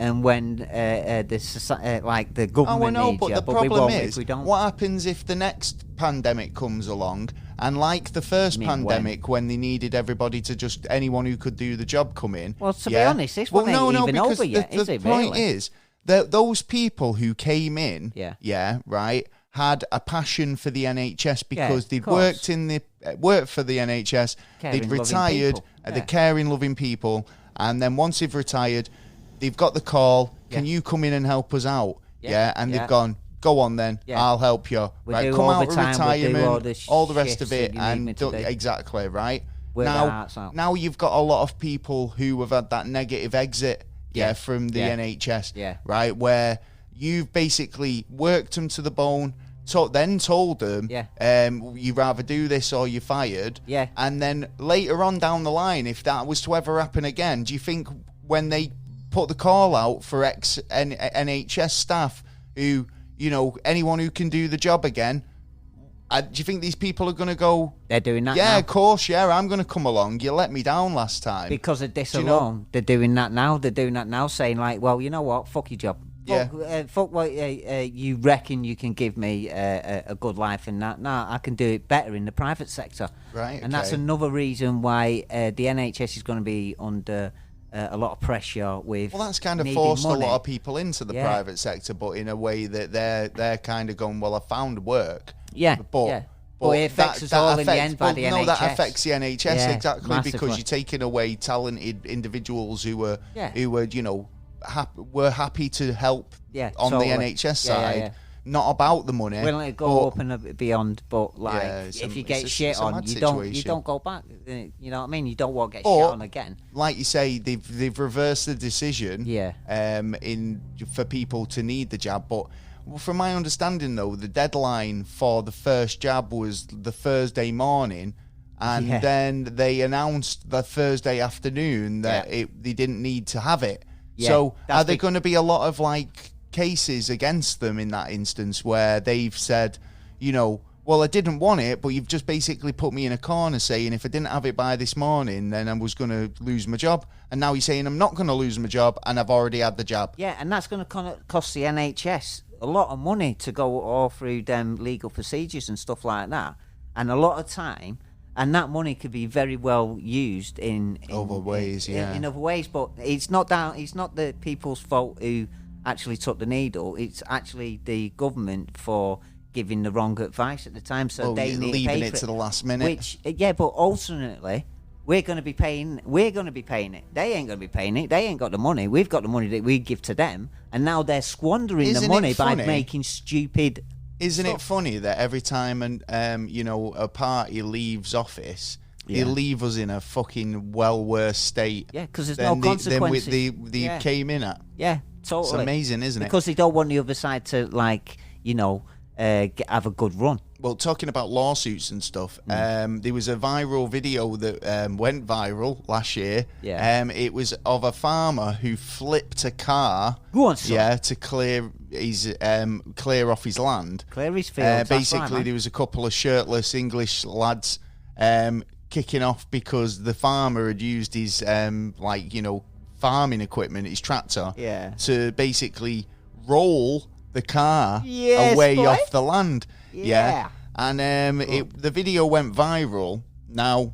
and when the government needs but you. the But problem we won't is, if we don't. what happens if the next pandemic comes along, and like the first pandemic, when they needed everybody to just, anyone who could do the job come in? Well, to be honest, this one ain't even because over yet, is the it, point really? is that those people who came in, right, had a passion for the NHS because they'd worked for the NHS, they'd retired, they're caring, loving people, and then once they've retired, they've got the call, can you come in and help us out? And they've gone, go on then, I'll help you. We'll do come out of overtime, retirement, we'll do all the rest shifts of it, that you need me to do. exactly, right? Work their hearts out. Now you've got a lot of people who have had that negative exit, from the NHS, right, where you've basically worked them to the bone, then told them, you rather do this or you're fired. And then later on down the line, if that was to ever happen again, do you think when they put the call out for NHS staff who, anyone who can do the job again, do you think these people are going to go, they're doing that yeah, now? of course, I'm going to come along. You let me down last time. Because of this alone, they're doing that now. They're doing that now, saying like, well, you know what, fuck your job. Fuck what you reckon you can give me a good life in that. No, I can do it better in the private sector. Right, and that's another reason why the NHS is going to be under a lot of pressure with. Well, that's kind of needing forced money. a lot of people into the private sector, but in a way that they're kind of going, well, I found work. But it affects us all in the end by the NHS. No, that affects the NHS exactly massively. because you're taking away talented individuals who were were happy to help on totally. the NHS side. Not about the money. Willing to go up and a bit beyond, but like if you get shit on, you don't go back. You know what I mean? You don't want to get shit on again. Like you say, they've reversed the decision. For people to need the jab, but from my understanding, though, the deadline for the first jab was the Thursday morning, and then they announced the Thursday afternoon that they didn't need to have it. So are there going to be a lot of cases against them in that instance where they've said, well, I didn't want it, but you've just basically put me in a corner saying if I didn't have it by this morning, then I was going to lose my job. And now you're saying I'm not going to lose my job and I've already had the jab. Yeah, and that's going to cost the NHS a lot of money to go all through them legal procedures and stuff like that. And a lot of time, and that money could be very well used in other ways, in other ways. But it's not the people's fault who actually took the needle. It's actually the government for giving the wrong advice at the time. So they need leaving to pay it for to the last minute. But ultimately, We're going to be paying it. They ain't going to be paying it. They ain't got the money. We've got the money that we give to them, and now they're squandering Isn't the it money by funny? making stupid. Isn't stuff. it funny that every time a party leaves office, they Yeah. leave us in a fucking well worse state? Yeah, because there's than no consequences. they Yeah. came in at. Yeah, totally. It's amazing, isn't it? Because they don't want the other side to have a good run. Well, talking about lawsuits and stuff, Mm. there was a viral video that went viral last year. Yeah. It was of a farmer who flipped a car. Go on, son. Yeah, to clear off his land. Clear his fields. That's Basically, right, man. there was a couple of shirtless English lads kicking off because the farmer had used his farming equipment, his tractor, Yeah. to basically roll the car Yes, away boy. off the land. Yeah. And the video went viral. Now,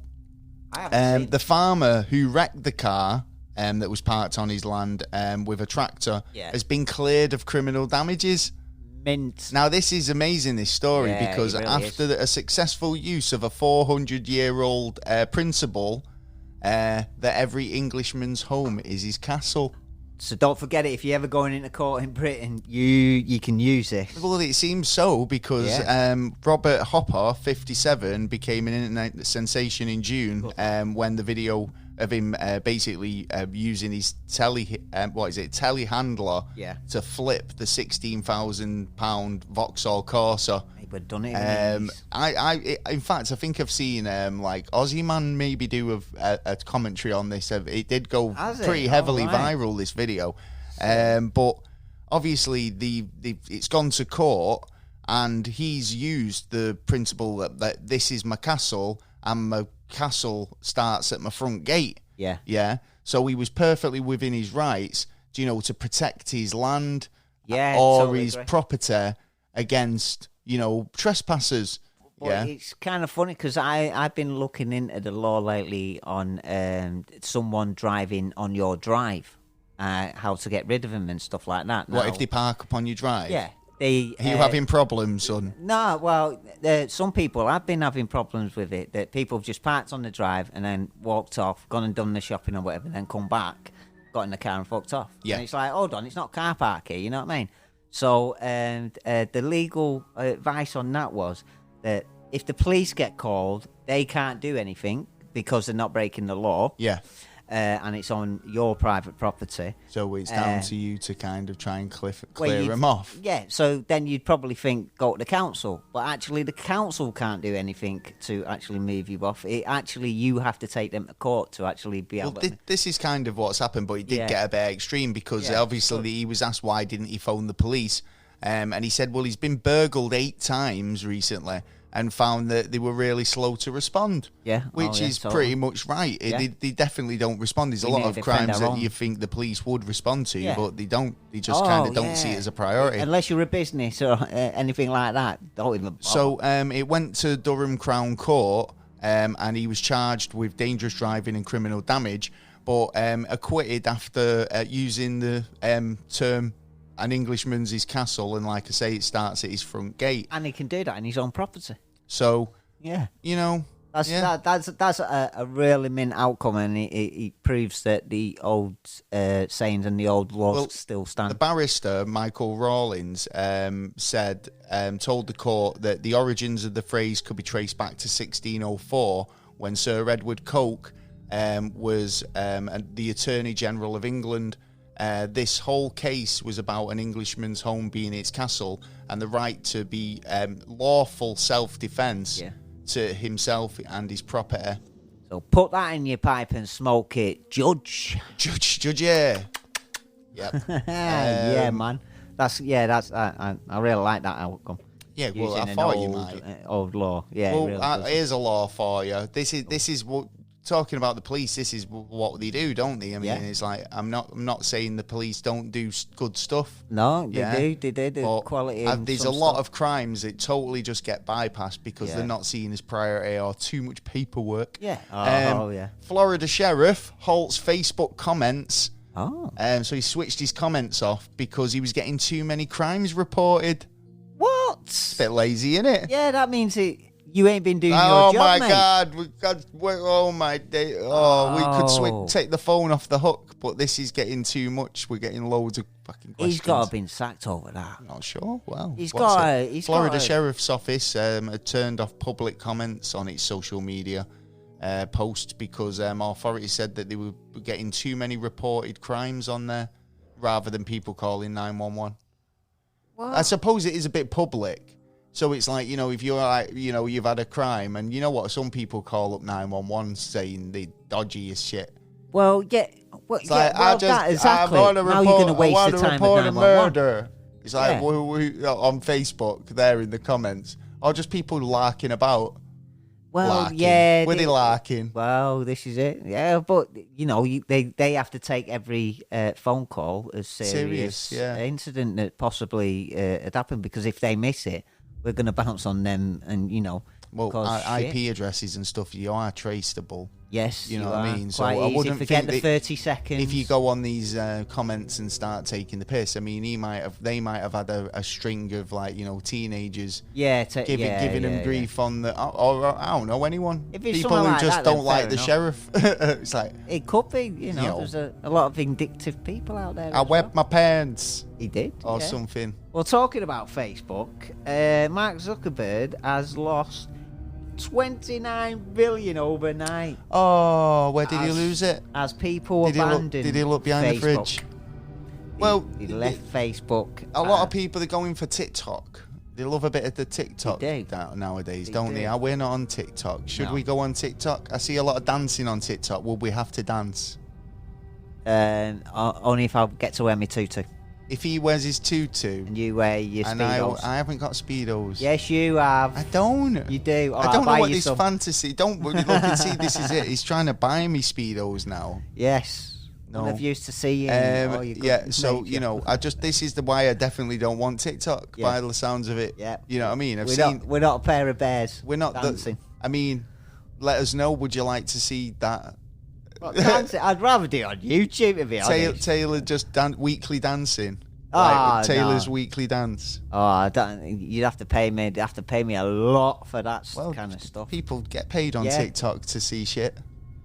I haven't seen the farmer who wrecked the car that was parked on his land with a tractor Yeah. has been cleared of criminal damages. mint. Now, this is amazing, this story, Yeah, because it really after a successful use of a 400-year-old principle that every Englishman's home is his castle. So don't forget it. If you're ever going into court in Britain, you can use this. Well, it seems so, because Robert Hopper, 57, became an internet sensation in June when the video of him basically using his telehandler to flip the £16,000 Vauxhall Corsa. He would have done it. In In fact, I think I've seen Aussie Man maybe do a commentary on this. It did go Has it? pretty heavily All right. viral, this video, but obviously it's gone to court, and he's used the principle that this is my castle, and my castle starts at my front gate. Yeah. So he was perfectly within his rights, to protect his land Yeah, or totally his agree. property against, trespassers. Well, it's kind of funny because I've been looking into the law lately on someone driving on your drive, how to get rid of them and stuff like that. What Now, if they park up on your drive? Yeah. Are you having problems, son? No, well, some people have been having problems with it. That people have just parked on the drive and then walked off, gone and done the shopping or whatever, and then come back, got in the car and fucked off. Yeah. And it's like, hold on, it's not car park here, you know what I mean? So the legal advice on that was that if the police get called, they can't do anything because they're not breaking the law. Yeah. And it's on your private property. So it's down to you to kind of try and clear you'd- them off. Yeah, so then you'd probably think go to the council, but actually the council can't do anything to actually move you off. You have to take them to court to actually be Well, able to. this is kind of what's happened, but it did Yeah. get a bit extreme because Yeah. obviously he was asked why didn't he phone the police, and he said, well, he's been burgled 8 times recently and found that they were really slow to respond. Yeah. Which is totally. pretty much right. Yeah. They definitely don't respond. There's a We lot need of to defend crimes our that own. you think the police would respond to, Yeah. but they don't. They just kind of don't see it as a priority. Unless you're a business or anything like that. Don't even bother. So it went to Durham Crown Court, and he was charged with dangerous driving and criminal damage, but acquitted after using the term "an Englishman's his castle," and like I say, it starts at his front gate. And he can do that in his own property. So Yeah. that's That's a really mint outcome, and it proves that the old sayings and the old laws still The stand. barrister, Michael Rawlins, told the court that the origins of the phrase could be traced back to 1604 when Sir Edward Coke was the Attorney General of England. This whole case was about an Englishman's home being its castle and the right to be lawful self-defence to himself and his property. So put that in your pipe and smoke it, Judge. Judge, yeah. Yep. Yeah, man. I really like that outcome. Yeah, well, Using I an thought you old, might. Old law. Yeah. it Well, really does. here's a law for you. This is what, talking about the police. This is what they do, don't they? I mean, Yeah. it's like I'm not saying the police don't do good stuff. No, they Yeah. do. They do. But Quality. in there's a some lot stuff. of crimes that totally just get bypassed because they're not seen as priority or too much paperwork. Yeah. Yeah. Florida Sheriff halts Facebook comments. Oh. So he switched his comments off because he was getting too many crimes reported. What? Bit lazy, innit? Yeah, that means you You ain't been doing your Oh job, my mate. God! Oh my day! Oh, we could take the phone off the hook, but this is getting too much. We're getting loads of fucking questions. He's got to have been sacked over that. Not sure. Well, He's what's got it? to. He's Florida got to. Sheriff's Office had turned off public comments on its social media post because authorities said that they were getting too many reported crimes on there rather than people calling 911. What? I suppose it is a bit public. So it's like, if you're like, you've had a crime and you know what, some people call up 911 saying they dodgy as shit. Well, yeah. Well, It's like, that exactly. I want to How are you going to waste report, the I want time to report with a 911? murder. It's like Yeah. on Facebook there in the comments, or just people larking about. Well, Larking. yeah. Were they larking? Well, this is it. Yeah, but they have to take every phone call as serious incident that possibly had happened, because if they miss it, we're going to bounce on them and Well, cause shit. IP addresses and stuff, you are traceable. Yes, You know what I are. mean? Quite So I easy. wouldn't Forget think the that 30 seconds. If you go on these comments and start taking the piss, I mean, they might have had a string of teenagers giving them grief on the, or I don't know, anyone. If it's people who something like just that, then don't like fair the enough. sheriff. It's like, It could be, there's a lot of vindictive people out there. I as wet well. my pants He did. or yeah. something. Well, talking about Facebook, Mark Zuckerberg has lost 29 billion overnight Oh, where did he As- lose it? as people Did abandoned he look behind Facebook. the fridge? Well, he left Facebook. a lot of people are going for TikTok. They love a bit of the TikTok They do. nowadays, They don't do. they? We're not on TikTok. Should No. we go on TikTok? I see a lot of dancing on TikTok. Will we have to dance? Only if I get to wear my tutu If he wears his tutu, and you wear your and speedos. I haven't got speedos. Yes, you have. I don't. You do. All I right, don't know I'll buy what you this some. fantasy. Don't look and see. This is it. He's trying to buy me speedos now. Yes. No. One of used to see you. Oh, you Yeah, good so nature. this is the why I definitely don't want TikTok. Yeah. By the sounds of it, Yeah. you know what I mean. We're not a pair of bears. We're not dancing. I mean, let us know. Would you like to see that? Well, dancing. I'd rather do it on YouTube, to be honest. Taylor just weekly dancing. Ah, Taylor's no. weekly dance. Oh, I don't. You'd have to pay me. You'd have to pay me a lot for that kind of stuff. People get paid on Yeah. TikTok to see shit.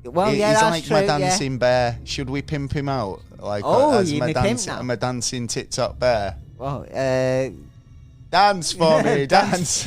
Well, He's yeah, that's like true. my yeah. dancing bear. Should we pimp him out? Like, Oh, as you my may pimp dancing, now. I'm a dancing TikTok bear. Well, Dance for me, dance.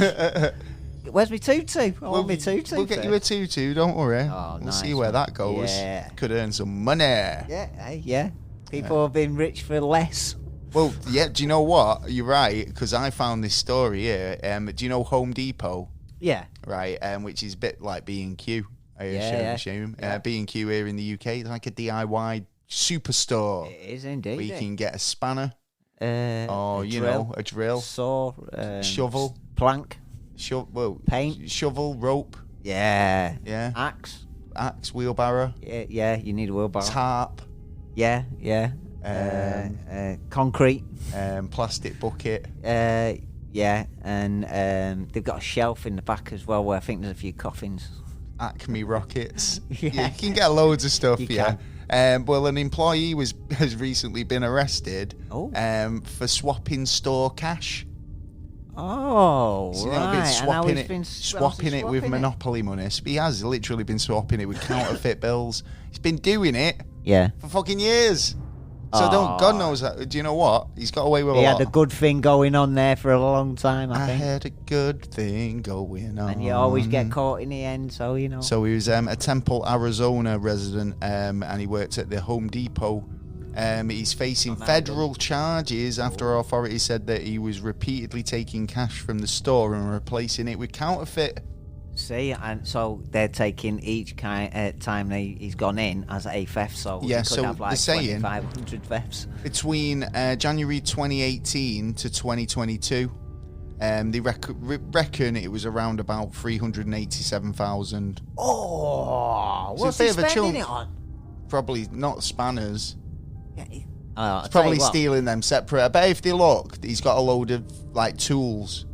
where's my tutu? I want my tutu. We'll get you a tutu. Don't worry. Oh, we'll nice see where one. that goes. Yeah. Could earn some money. Yeah, hey, yeah. People have been rich for less. Well, yeah. Do you know what? You're right, because I found this story here. Do you know Home Depot? Yeah. Right, which is a bit like B&Q. I Yeah. assume. Yeah. B&Q here in the UK, it's like a DIY superstore. It is indeed. Where you can get a spanner a or, a drill, saw, shovel, plank, paint, shovel, rope, yeah, axe, axe, wheelbarrow, yeah. You need a wheelbarrow. tarp, Yeah. Concrete. plastic bucket. Yeah, and they've got a shelf in the back as well where I think there's a few coffins. Acme rockets. Yeah. You can get loads of stuff. You Well, an employee has recently been arrested for swapping store cash. Oh, So, right. swapping it with Monopoly money. He has literally been swapping it with counterfeit bills. He's been doing it Yeah. for fucking years. So God knows that. Do you know what? He's got away with a He lot. had a good thing going on there for a long time, I I think. had a good thing going on. And you always get caught in the end, so you know. So he was a Temple, Arizona resident, and he worked at the Home Depot. He's facing federal charges after authorities said that he was repeatedly taking cash from the store and replacing it with counterfeit. See, and so they're taking each time he's gone in as a theft, so Yeah, he could so have like they're saying 2,500 thefts. between January 2018 to 2022, they reckon it was around about 387,000. Oh, It's a what's bit he of a spending chunk. it on? Probably not spanners. Yeah, He's probably stealing them separate. I bet if they look, he's got a load of like tools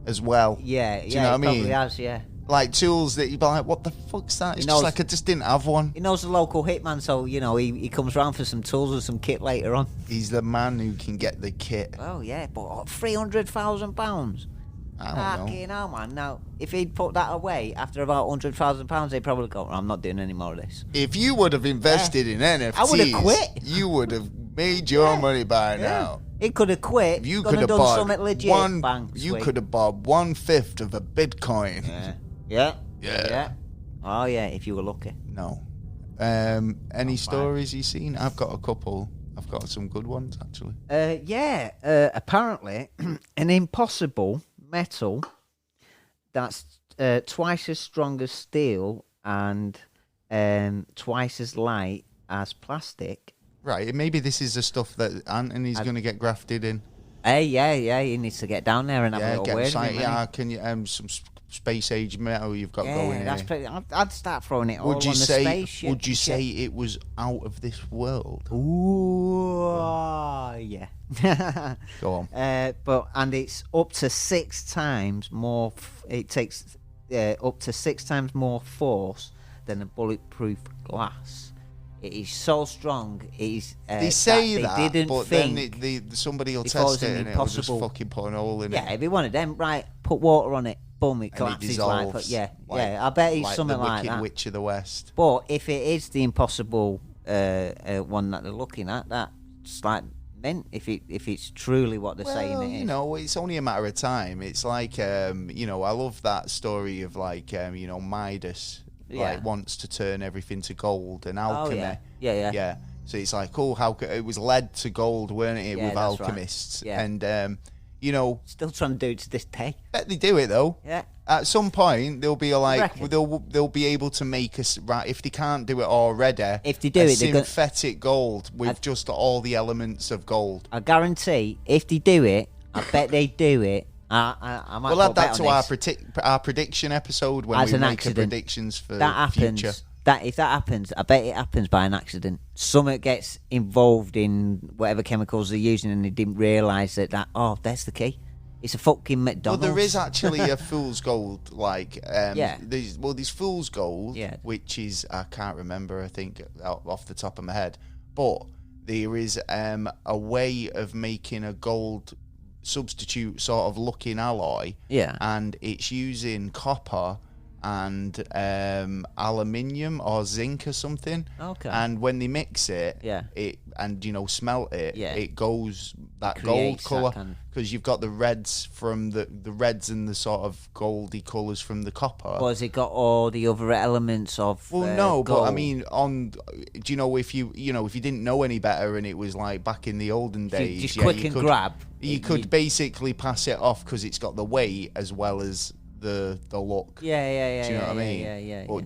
as well. Yeah, Do you know what I he mean? probably has, yeah. Like tools that you'd be like, what the fuck's that? It's just like I just didn't have one. He knows the local hitman, so, he comes round for some tools and some kit later on. He's the man who can get the kit. Oh, yeah, but £300,000. I don't know. Fucking hell, man. Now, if he'd put that away after about £100,000, he'd probably go, I'm not doing any more of this. If you would have invested in NFTs, I would have quit. You would have made your money by now. He could have quit. You could could have done bought something legit. you could have bought 1/5 of a Bitcoin. Yeah. Oh, yeah, if you were lucky. No. Any stories you seen? I've got a couple. I've got some good ones, actually. Apparently, an impossible metal that's twice as strong as steel and twice as light as plastic. Right, maybe this is the stuff that Anthony's going to get grafted in. Yeah, he needs to get down there and have a little word with him. Can you some space age metal you've got going that's here? pretty, I'd start throwing it all on the spaceship. Would you say it was out of this world? Ooh, yeah. Go on. And it's up to 6 times more. It takes up to 6 times more force than a bulletproof glass. It is so strong. It is. They say that, that, they didn't but think then somebody will test it and it'll just fucking put an hole in it. Yeah, if you wanted them, right, put water on it, boom, it collapses. It dissolves, I bet he's like something the like Wicked that. Witch of the West. But if it is the impossible one that they're looking at, that's like mint. If it's truly what they're saying it is. You know, it's only a matter of time. It's like, I love that story of like, Midas. Like wants to turn everything to gold and alchemy. Oh, yeah. So it's like, how it was led to gold, weren't it, with alchemists? Right. Yeah. And still trying to do it to this day. Bet they do it though. Yeah. At some point, they'll be like, they'll be able to make us right if they can't do it already. If they do it, synthetic gold with just all the elements of gold. I guarantee, if they do it, I bet they do it. I might we'll add that to our prediction episode when we make predictions for the future. If that happens, I bet it happens by an accident. Something gets involved in whatever chemicals they're using, and they didn't realise that. That's the key. It's a fucking McDonald's. Well, there is actually a fool's gold, there's fool's gold, which is I can't remember. I think off the top of my head, but there is a way of making a gold substitute sort of looking alloy, and it's using copper and aluminium or zinc or something. Okay. And when they mix it, smelt it, it goes that gold color because you've got the reds from the reds and the sort of goldy colors from the copper. Or has it got all the other elements of? Well, no, gold? but I mean, if you didn't know any better and it was like back in the olden days, just quick and grab. You could basically pass it off because it's got the weight as well as the look. Yeah. Do you know what I mean? Yeah. But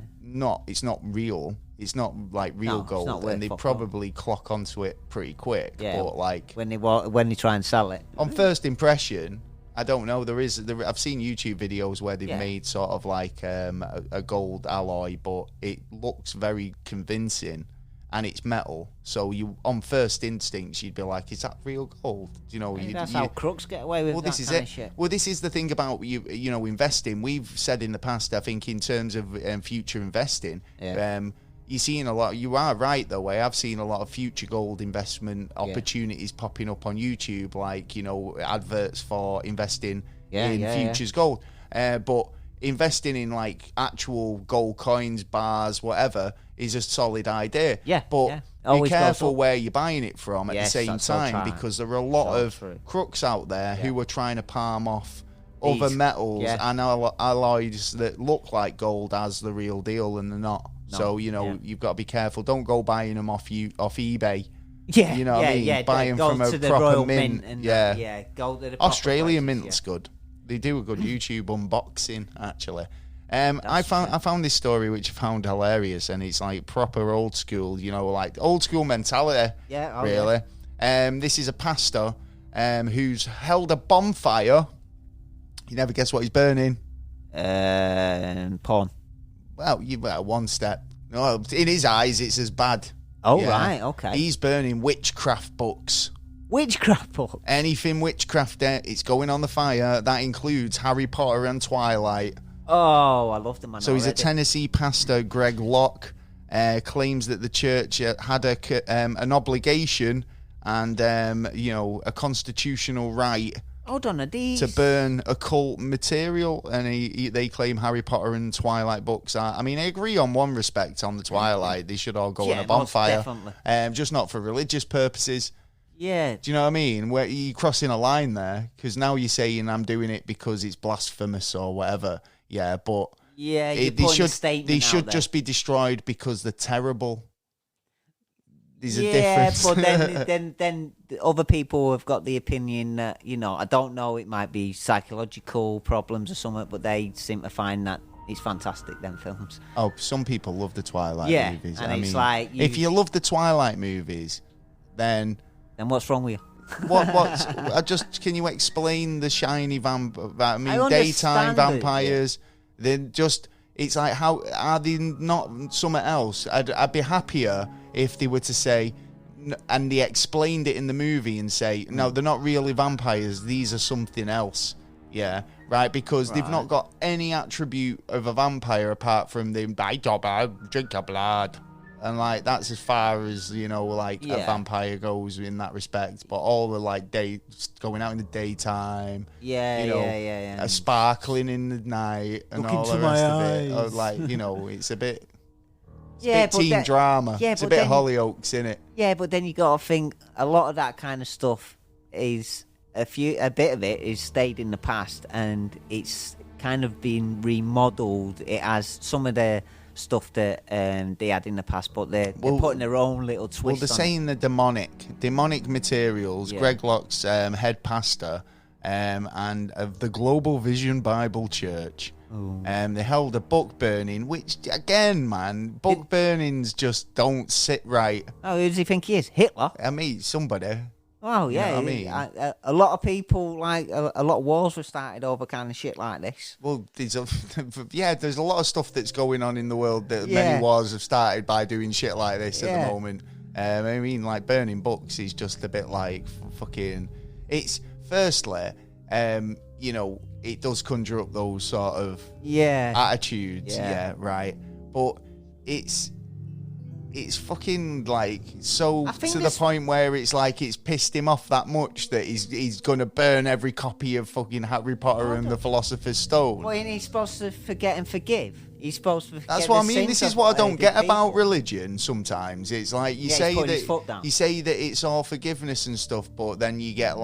it's not real. It's not like real gold, and they probably clock onto it pretty quick. Yeah. But like when they try and sell it. On first impression, I don't know. I've seen YouTube videos where they've made sort of like a gold alloy, but it looks very convincing. And it's metal, so you on first instincts you'd be like, "Is that real gold?" That's how crooks get away with that kind of shit. Well, this is the thing about investing. We've said in the past, I think, in terms of future investing, you're seeing a lot. You are right, though. I have seen a lot of future gold investment opportunities popping up on YouTube, like adverts for investing in futures gold, but investing in like actual gold coins, bars, whatever, is a solid idea. But be careful where you're buying it from at the same time, because there are a lot of crooks out there who are trying to palm off other metals and alloys that look like gold as the real deal, and they're not. So you've got to be careful. Don't go buying them off eBay. You know what I mean? Buy them from a proper mint. Gold at Australian mint's good. They do a good YouTube unboxing, actually. I found this story which I found hilarious, and it's like proper old school, like old school mentality. Really. This is a pastor who's held a bonfire. You never guess what he's burning. Porn. Well, one step. No, in his eyes, it's as bad. Right, okay. He's burning witchcraft books. Witchcraft books? Anything witchcraft, it's going on the fire. That includes Harry Potter and Twilight. Oh, I love the man. So he's a Tennessee pastor, Greg Locke, claims that the church had an obligation and a constitutional right Hold on, are these... to burn occult material, and they claim Harry Potter and Twilight books are. I mean, I agree on one respect on the Twilight. They should all go on a bonfire, just not for religious purposes. Yeah. Do you know what I mean? Where you crossing a line there? Because now you're saying I'm doing it because it's blasphemous or whatever. Yeah, but they should just be destroyed because they're terrible. There's a difference. But then other people have got the opinion that, I don't know, it might be psychological problems or something, but they seem to find that it's fantastic, them films. Oh, some people love the Twilight movies. And it's like... if you love the Twilight movies, then what's wrong with you? Can you explain the shiny daytime vampires? Then it's like, how are they not something else? I'd be happier if they were to say, and they explained it in the movie and say, no, they're not really vampires, these are something else. Yeah, right, because they've not got any attribute of a vampire apart from them drink your blood. And like that's as far as a vampire goes in that respect. But all the going out in the daytime, sparkling in the night, and Look all the into rest my of it. It's a bit, but teen drama. Yeah, it's a bit Hollyoaks, in it. Yeah, but then you got to think a lot of that kind of stuff is a bit of it is stayed in the past, and it's kind of been remodeled. It has some of the stuff that they had in the past, but they're putting their own little twist. Well, they're saying the demonic materials. Yeah. Greg Locke's head pastor and of the Global Vision Bible Church. They held a book burning, which again, man, burnings just don't sit right. Oh, who does he think he is? Hitler? I mean, somebody. Oh yeah, you know what I mean? A lot of people a lot of wars were started over kind of shit like this. Well, there's a lot of stuff that's going on in the world that many wars have started by doing shit like this at the moment. I mean, like burning books is just a bit like fucking. It's firstly, it does conjure up those sort of attitudes, right. But it's fucking like so to the point where it's like it's pissed him off that much that he's going to burn every copy of fucking Harry Potter and the Philosopher's Stone. Well, and he's supposed to forget and forgive. He's supposed to forget. That's what I mean. This is what I don't get about religion sometimes. It's like you say that it's all forgiveness and stuff, but then you get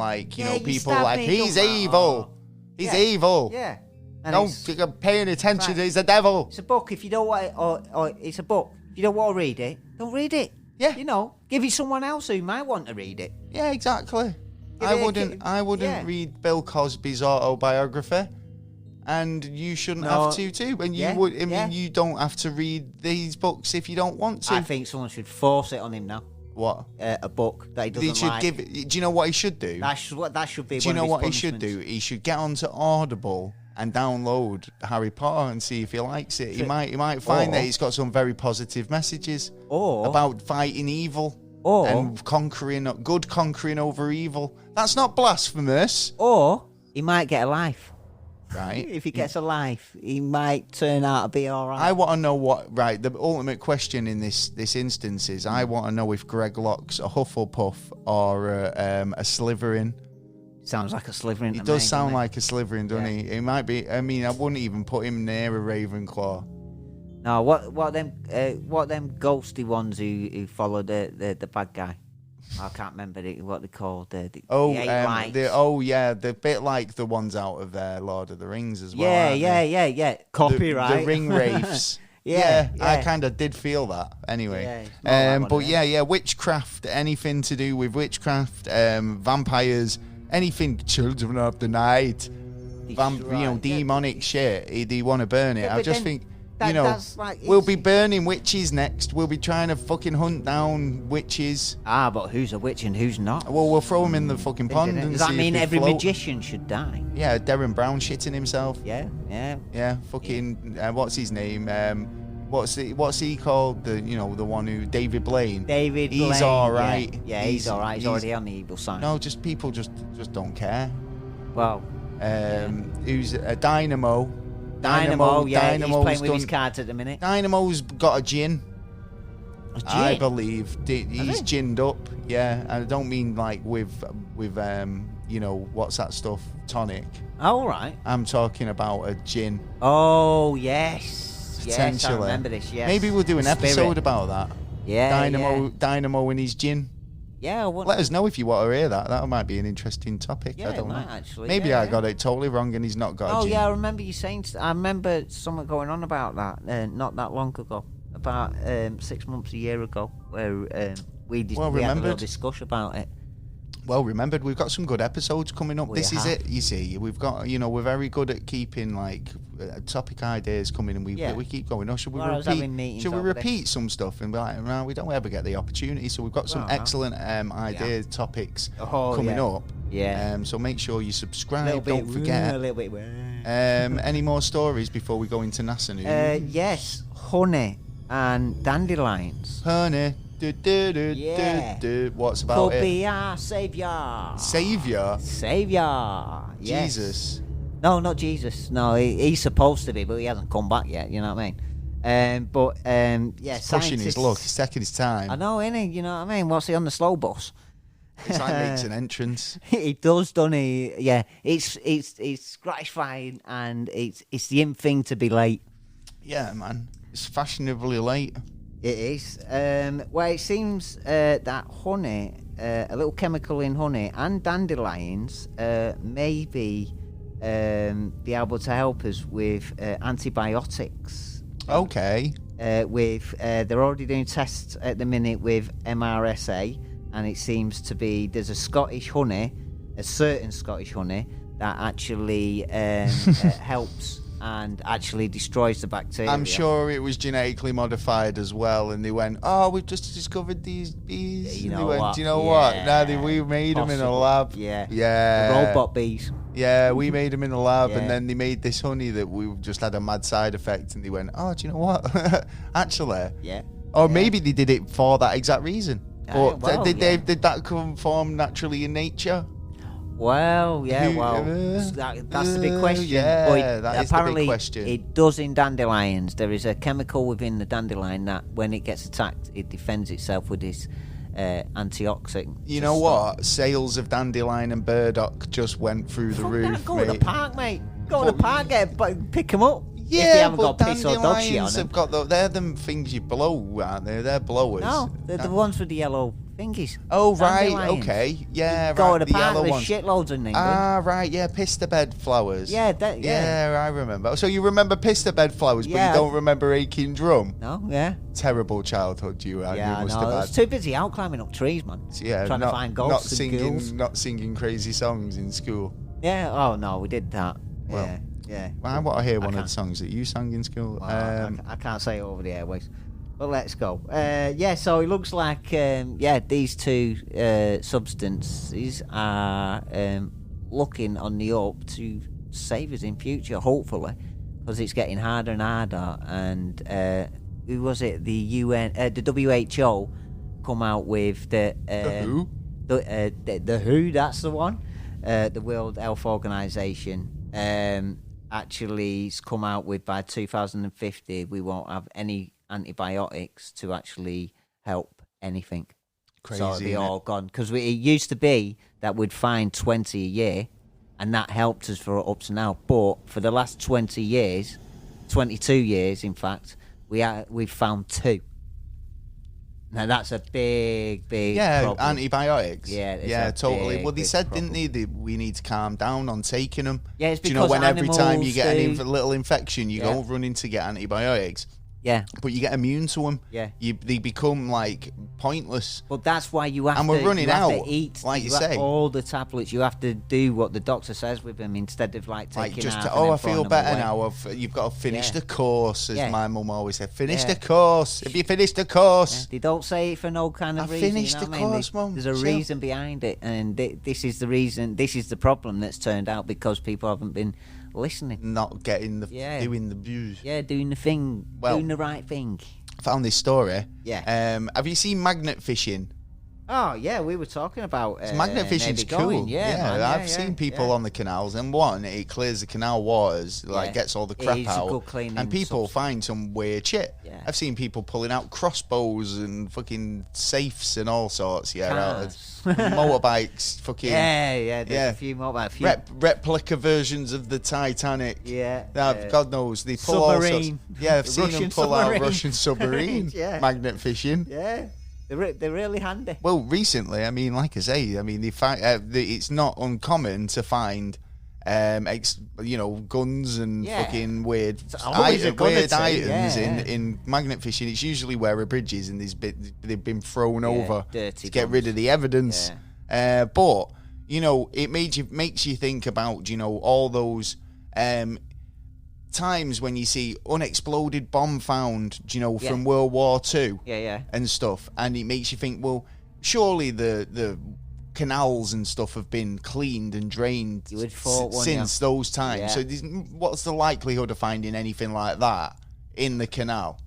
people like he's evil. He's evil. Yeah. And don't paying attention. He's the devil. It's a book. If you don't want it, or it's a book. If you don't want to read it, don't read it. Yeah. Give it someone else who might want to read it. Yeah, exactly. I wouldn't read Bill Cosby's autobiography, and you shouldn't have to too. And you would. I mean, you don't have to read these books if you don't want to. I think someone should force it on him now. What? A book that he doesn't like. Do you know what he should do? That should be. Do you know what he should do? He should get onto Audible and download Harry Potter and see if he likes it. He might find that he's got some very positive messages about fighting evil and conquering over evil. That's not blasphemous. Or he might get a life. Right. If he gets a life, he might turn out to be all right. I want to know the ultimate question in this instance is I want to know if Greg Locke's a Hufflepuff or a Slytherin. Sounds like a Slytherin. He does sound like a Slytherin, doesn't he? He might be. I mean, I wouldn't even put him near a Ravenclaw. No, what them ghosty ones who follow the bad guy? I can't remember what they're called. They're a bit like the ones out of Lord of the Rings as well. Yeah. Copyright. The ring wraiths. Yeah, I kind of did feel that anyway. Witchcraft, anything to do with witchcraft, vampires, anything, children of the night, demonic shit. Do you want to burn it? I just think. We'll be burning witches next. We'll be trying to fucking hunt down witches. But who's a witch and who's not? Well, we'll throw them in the fucking pond. Does that mean every magician should die? Yeah, Darren Brown shitting himself. Yeah. Fucking what's his name? What's he called? The one who David Blaine. He's all right. Yeah, he's all right. He's already on the evil side. No, just people just don't care. Well, who's a Dynamo? Dynamo, he's playing with his cards at the minute. Dynamo's got a gin. I believe he's ginned up. Yeah, and I don't mean like with what's that stuff? Tonic. All right. I'm talking about a gin. Oh, yes. Potentially. Yes, I remember this, yes. Maybe we'll do an Spirit. episode about that. Yeah, Dynamo and his gin. Yeah, Let us know if you want to hear that. That might be an interesting topic. Yeah, I don't it might know. actually. Maybe yeah, I got it totally wrong and he's not got a gin. yeah, I remember you saying. I remember someone going on about that not that long ago, about 6 months, a year ago, where we had a little discussion about it. Well remembered. We've got some good episodes coming up. This is it. You see, we've got. We're very good at keeping topic ideas coming, and we keep going. Oh, should we repeat? Should we repeat some stuff and be like, no, we don't ever get the opportunity. So we've got some excellent ideas, topics coming up. Yeah. So make sure you subscribe. Don't forget. A little bit. Any more stories before we go into NASA news? Yes, honey and dandelions. Honey. What's about Could be our saviour. Saviour? Saviour. Yes. Jesus. No, not Jesus. No, he's supposed to be, but he hasn't come back yet. You know what I mean? He's pushing his luck. He's taking his time. I know, innit? You know what I mean? What's he on the slow bus? It's like makes an entrance. He does, doesn't he? Yeah. It's gratifying, and it's the in thing to be late. Yeah, man. It's fashionably late. It is. Well, it seems that honey, a little chemical in honey and dandelions, may be able to help us with antibiotics. Okay. They're already doing tests at the minute with MRSA, and it seems to be there's a certain Scottish honey that actually helps and actually destroys the bacteria. I'm sure it was genetically modified as well, and they went, "Oh, we've just discovered these bees." Yeah, and they went, "Do you know what? No, we made them in a lab." Yeah. The robot bees. Yeah, we made them in a lab, Yeah. and then they made this honey that we just had a mad side effect, and they went, "Oh, do you know what? Actually." Yeah. Or maybe they did it for that exact reason. But did that come from naturally in nature? Well, that's the big question. Yeah, that is the apparently big question. It does in dandelions. There is a chemical within the dandelion that, when it gets attacked, it defends itself with this antioxidant. You know what? Sales of dandelion and burdock just went through the roof, Go mate. to the park, mate. Go to the park, pick them up. Yeah, if they haven't but got piss or dog shit on dandelions them. have got they're them things you blow, aren't they? They're blowers. No, they're the ones with the yellow thingies. Oh, right, Dandelions. okay. Yeah, Go right, to the park, yellow there's ones. shitloads in England. Ah, right, yeah, pista bed flowers. Yeah, I remember. So you remember pista bed flowers, but you don't remember aching drum? No, yeah. Terrible childhood you must have I had. was too busy out climbing up trees, man. Yeah, trying to find ghosts and ghouls. Not singing crazy songs in school. Yeah, oh no, we did that. Well, yeah. I want to hear one of the songs that you sang in school. Well, I can't say it over the airways. But let's go. So it looks like these two substances are looking on the up to save us in future, hopefully, because it's getting harder and harder. And who was it? The UN, the WHO, come out with the who? The WHO. That's the one. The World Health Organization actually has come out with, by 2050 we won't have any antibiotics to actually help anything. Crazy, so they're all gone, because it used to be that we'd find 20 a year, and that helped us for up to now. But for the last 22 years in fact, we've found 2. Now that's a big problem. Antibiotics. Yeah, totally. Well, they said, didn't they, that we need to calm down on taking them? Yeah, it's because do you know when every time you get animals a little infection, you go running to get antibiotics? Yeah. But you get immune to them. Yeah. They become like pointless. But that's why you have and to. we're running you have out. To eat, like you say, all the tablets. You have to do what the doctor says with them, instead of taking just half I feel better now. You've got to finish the course, as my mum always said. Finish the course. If you finish the course, they don't say it for no kind of reason. Finished the course, Mum. There's a reason behind it, and this is the reason. This is the problem that's turned out, because people haven't been listening, not getting doing the views. Yeah, doing the thing, doing the right thing. I found this story. Yeah. Have you seen magnet fishing? Oh yeah, we were talking about Magnet fishing's maybe cool. going. Yeah, man, I've seen people on the canals, and one, it clears the canal waters, like gets all the crap It is a out, good cleaning and people substance. find some weird shit. Yeah. I've seen people pulling out crossbows and fucking safes and all sorts. Yeah, out of motorbikes, fucking There's a few more, but a few. replica versions of the Titanic. Yeah, God knows they pull all sorts. submarine. Yeah, I've seen Russian them pull submarine. out Russian submarine Yeah. magnet fishing. Yeah, they're really handy. Well, recently, I mean, like I say, I mean, it's not uncommon to find, guns and fucking weird, weird items in magnet fishing. It's usually where a bridge is, and they've been thrown over to get rid of the evidence. But it makes you think about all those times when you see unexploded bomb found, from World War II, and stuff, and it makes you think, well, surely the canals and stuff have been cleaned and drained since those times. So what's the likelihood of finding anything like that in the canal?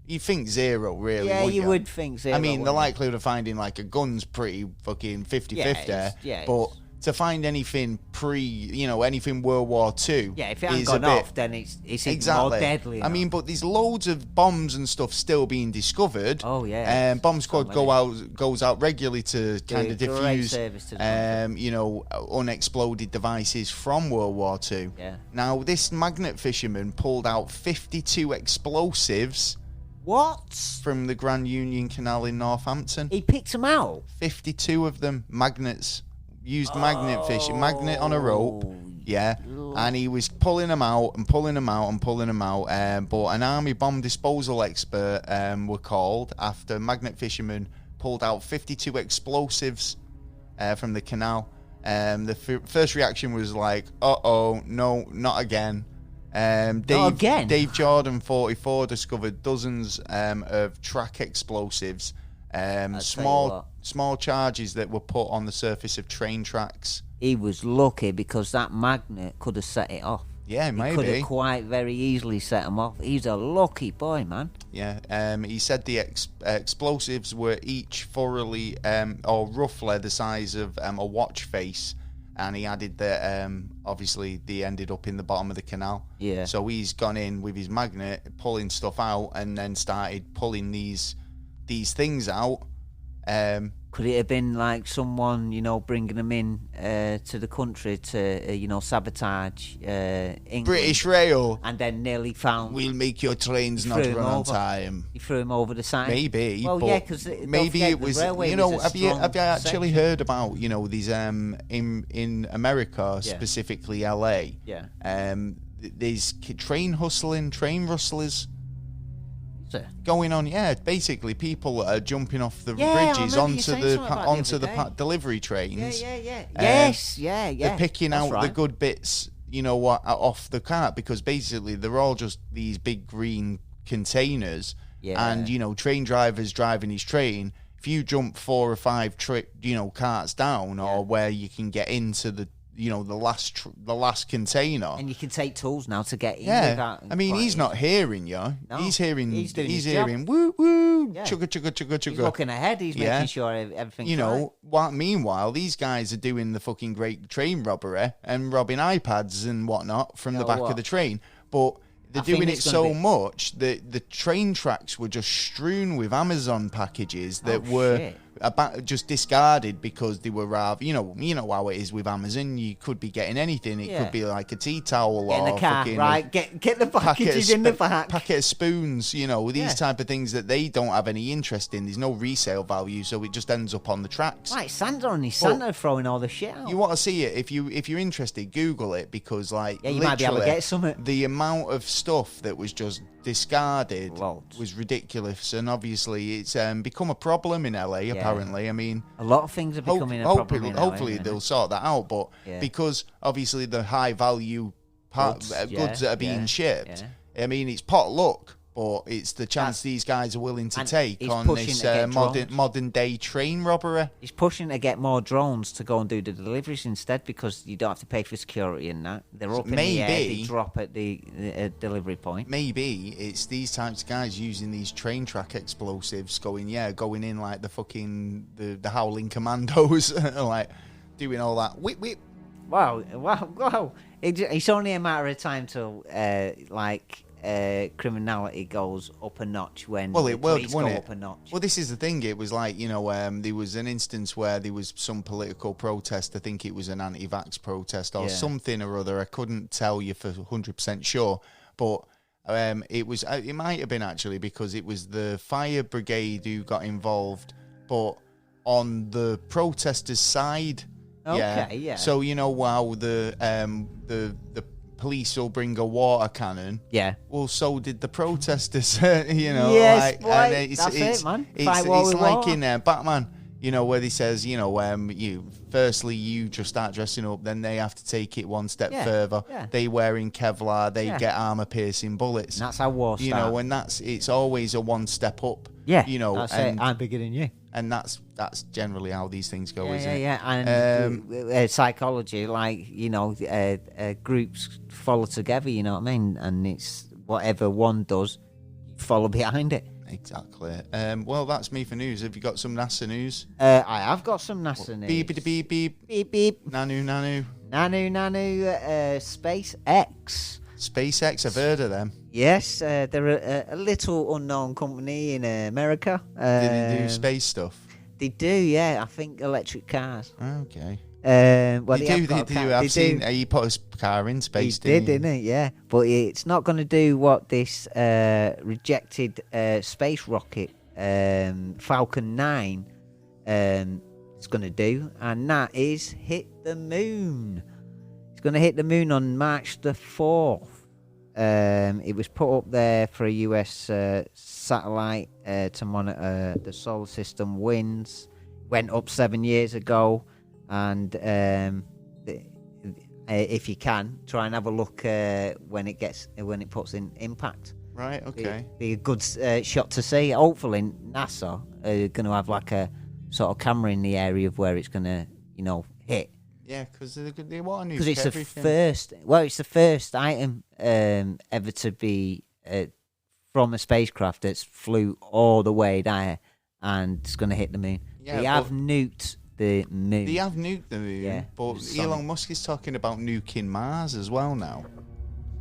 You think zero, really. Yeah, you would think zero. I mean, the likelihood of finding like a gun's pretty fucking 50-50, but to find anything anything World War II. Yeah, if it hasn't gone off, then it's even more deadly. I mean, but there's loads of bombs and stuff still being discovered. Oh yeah. Bomb squad goes out regularly to kind of diffuse unexploded devices from World War II. Yeah. Now this magnet fisherman pulled out 52 explosives. What? From the Grand Union Canal in Northampton. He picked them out. 52 of them, magnets. Used magnet fishing, magnet on a rope, and he was pulling them out and pulling them out and pulling them out. But an army bomb disposal expert were called after magnet fishermen pulled out 52 explosives from the canal. The first reaction was like, "Uh-oh, no, not again." Dave Jordan, 44, discovered dozens of track explosives. Small charges that were put on the surface of train tracks. He was lucky because that magnet could have set it off. Yeah, maybe. He could have quite very easily set them off. He's a lucky boy, man. Yeah. He said the explosives were each thoroughly or roughly the size of a watch face, and he added that obviously they ended up in the bottom of the canal. Yeah. So he's gone in with his magnet, pulling stuff out, and then started pulling these things out. Could it have been like someone, bringing them in to the country to, sabotage England? British Rail. And then nearly found... We'll make your trains not run on time. He threw him over the side. Maybe. Well, but yeah, because maybe it was... have you actually heard about, these in America, specifically LA? Yeah. There's train rustlers going on. Basically people are jumping off the bridges onto the delivery trains. Yes. They're picking out the good bits, off the cart, because basically they're all just these big green containers. And train drivers driving his train, if you jump 4 or 5 carts down, or where you can get into the the last container, and you can take tools now to get in. I mean, he's not hearing you. No, he's hearing. He's hearing woo woo, Yeah. chugga chugga chugga chugga. He's looking ahead. He's making sure everything's right. Meanwhile, these guys are doing the fucking great train robbery and robbing iPads and whatnot from the back of the train, but they're doing it so much that the train tracks were just strewn with Amazon packages that were just discarded because they were rather, you know how it is with Amazon. You could be getting anything. It could be like a tea towel get or in the car, right? Get the packages in the back. Packet of spoons, these type of things that they don't have any interest in. There's no resale value, so it just ends up on the tracks. Right, Santa throwing all the shit out. You want to see it? If you're interested, Google it, because you might be able to get something. The amount of stuff that was just discarded was ridiculous, and obviously it's become a problem in LA. Apparently, I mean, a lot of things are becoming a problem in LA. Hopefully they'll sort that out, but because obviously the high value goods that are being shipped, I mean, it's pot luck. but it's the chance these guys are willing to and take he's on pushing this to get drones. modern day train robbery. He's pushing to get more drones to go and do the deliveries instead because you don't have to pay for security and that. They're up in the air, they drop at the delivery point. Maybe it's these types of guys using these train track explosives going in like the fucking the Howling Commandos, like doing all that. Whip, whip. Wow. It's only a matter of time till criminality goes up a notch when the police go up a notch. Well, this is the thing. It was like, there was an instance where there was some political protest. I think it was an anti-vax protest or something or other. I couldn't tell you for 100% sure, but it might have been actually because it was the fire brigade who got involved, but on the protesters' side. Okay, yeah. So while the police will bring a water cannon. Yeah. Well, so did the protesters. Yes, boy. And That's it, man. It's like in Batman. Where he says, firstly you just start dressing up, then they have to take it one step further. Yeah. They wearing Kevlar, they get armor-piercing bullets. And that's how war starts. And it's always a one step up. Yeah, that's it. I'm bigger than you. And that's generally how these things go, isn't it? Yeah, and psychology, groups follow together, you know what I mean? And it's whatever one does, you follow behind it. Exactly. Well, that's me for news. Have you got some NASA news? I have got some NASA news. Beep, beep, beep. Beep, beep. Nanu. SpaceX. SpaceX, I've heard of them. Yes, they're a little unknown company in America. Do they do space stuff? They do, yeah. I think electric cars. Okay. Well, they do. I've seen he put his car in space. He didn't he? Yeah, but it's not going to do what this rejected space rocket Falcon 9 is going to do, and that is hit the moon. It's going to hit the moon on March the 4th. It was put up there for a US satellite to monitor the solar system winds. Went up 7 years ago, and if you can, try and have a look when it puts in impact. Right. Okay. Be a good shot to see. Hopefully, NASA are going to have like a sort of camera in the area of where it's going to, hit. Yeah, because they want to because it's it's the first item ever to be from a spacecraft that's flew all the way there and it's going to hit the moon. Yeah, they have nuked the moon. They have nuked the moon, yeah, but Elon Musk is talking about nuking Mars as well now.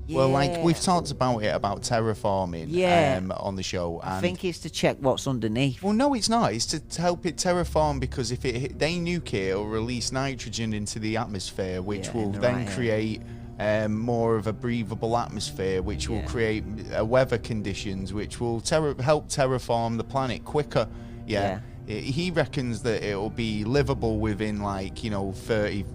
Yeah. Well, we've talked about terraforming on the show. And I think it's to check what's underneath. Well, no, it's not. It's to help it terraform because if they nuke it, it'll release nitrogen into the atmosphere, which will then create more of a breathable atmosphere, which will create weather conditions, which will help terraform the planet quicker. Yeah. He reckons that it'll be livable within 30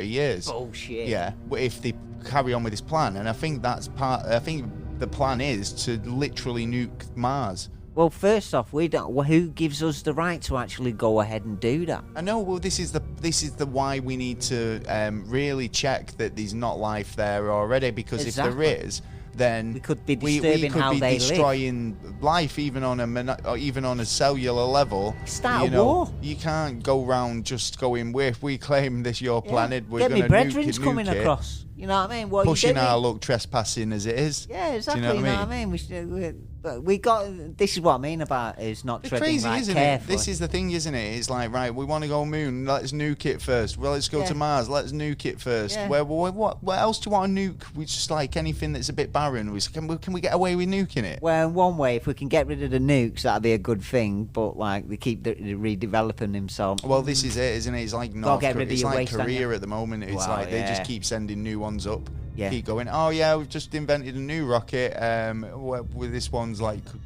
years. Bullshit. Yeah, if they carry on with this plan, and I think I think the plan is to literally nuke Mars. Well, first off, we don't. Who gives us the right to actually go ahead and do that? I know. Well, this is the why we need to really check that there's not life there already, because if there is, then we could be disturbing how they live. Destroying life, even on a cellular level. Start a war. You can't go around just going, we claim this your planet. We're going to brethren's coming across. You know what I mean? Pushing our luck, trespassing as it is. Yeah, exactly. You know what I mean? We got. This is what I mean about is not treading crazy, right isn't carefully. It? This is the thing, isn't it? It's like, right, we want to go moon. Let's nuke it first. Well, let's go to Mars. Let's nuke it first. Yeah. What else do you want to nuke? We just like anything that's a bit barren. Can we get away with nuking it? Well, in one way, if we can get rid of the nukes, that'd be a good thing. But they keep redeveloping themselves. Well, this is it, isn't it? It's like Korea at the moment. It's they just keep sending new ones up. Yeah. Keep going. Oh yeah, we've just invented a new rocket. With this one's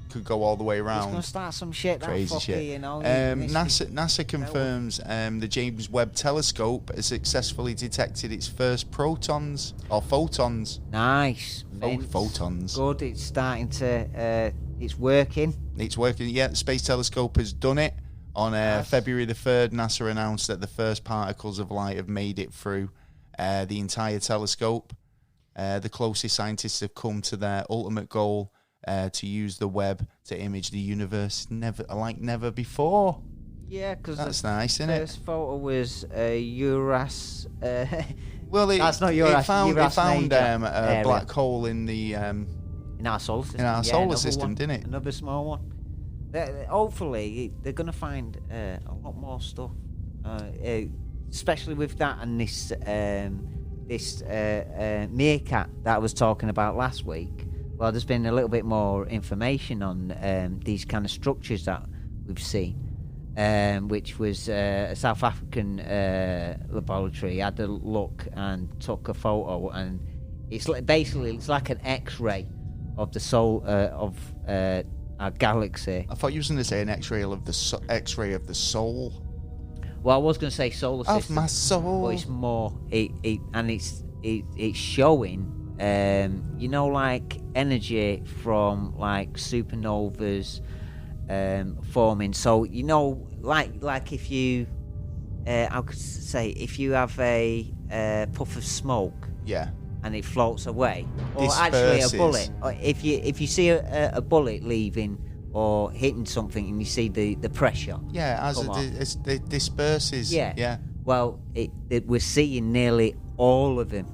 could go all the way around. It's gonna start some shit. Crazy shit. NASA confirms the James Webb Telescope has successfully detected its first protons or photons. Nice. Photons. Good. It's starting to. It's working. It's working. Yeah, the Space Telescope has done it. On February the 3rd, NASA announced that the first particles of light have made it through the entire telescope. The closest scientists have come to their ultimate goal to use the web to image the universe never before. Yeah, because that's nice, isn't it? First photo was Uranus. Well, that's not Uranus. It found a black hole in the in our solar system. In our solar system, didn't it? Another small one. Hopefully, they're going to find a lot more stuff, especially with that and this meerkat that I was talking about last week. Well, there's been a little bit more information on these kind of structures that we've seen, which was a South African laboratory had a look and took a photo, and it's like an X-ray of the soul of our galaxy. I thought you were going to say an X-ray of the X-ray of the soul. Well, I was going to say solar system of my soul, but it's more it's showing. Like energy from like supernovas forming. So like if you, I could say if you have a puff of smoke, and it floats away, or actually a bullet. Or if you see a bullet leaving or hitting something, and you see the pressure, as it disperses. Yeah. Well, we're seeing nearly all of them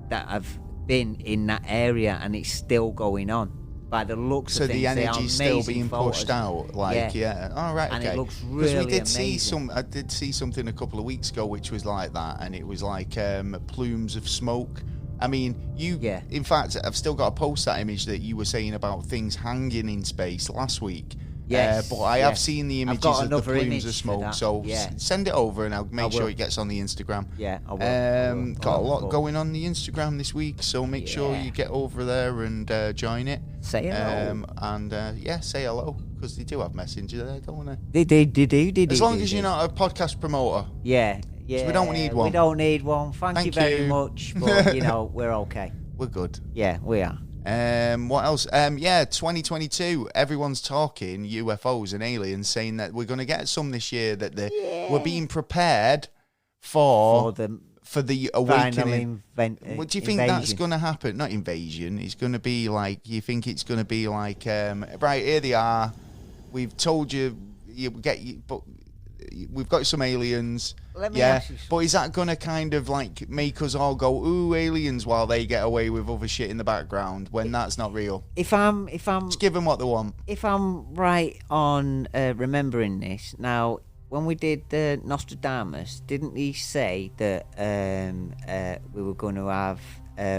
that have been in that area, and it's still going on by the looks of things. So the energy's still being pushed out, all right, and it looks really because we did amazing. I did see something a couple of weeks ago which was like that, and it was like plumes of smoke. I mean, in fact, I've still got to post that image that you were saying about things hanging in space last week. Yes, but I have seen the images of the plumes of smoke, so send it over and I'll make sure it gets on the Instagram. Yeah, I will. Got a lot going on the Instagram this week, so make sure you get over there and join it. Say hello. Say hello, because they do have Messenger there, don't they? They do. As long as you're not a podcast promoter. Yeah. So we don't need one. We don't need one. Thank you very much, but we're okay. We're good. Yeah, we are. What else? 2022. Everyone's talking UFOs and aliens, saying that we're going to get some this year. That we're being prepared for the awakening. What do you think that's going to happen? Not invasion. It's going to be like, you think it's going to be like, right, here they are. We've told you, but we've got some aliens. Let me ask you. But is that going to kind of like make us all go, ooh, aliens, while they get away with other shit in the background when that's not real? If I'm just give them what they want. If I'm right on remembering this now, when we did Nostradamus, didn't he say that we were going to have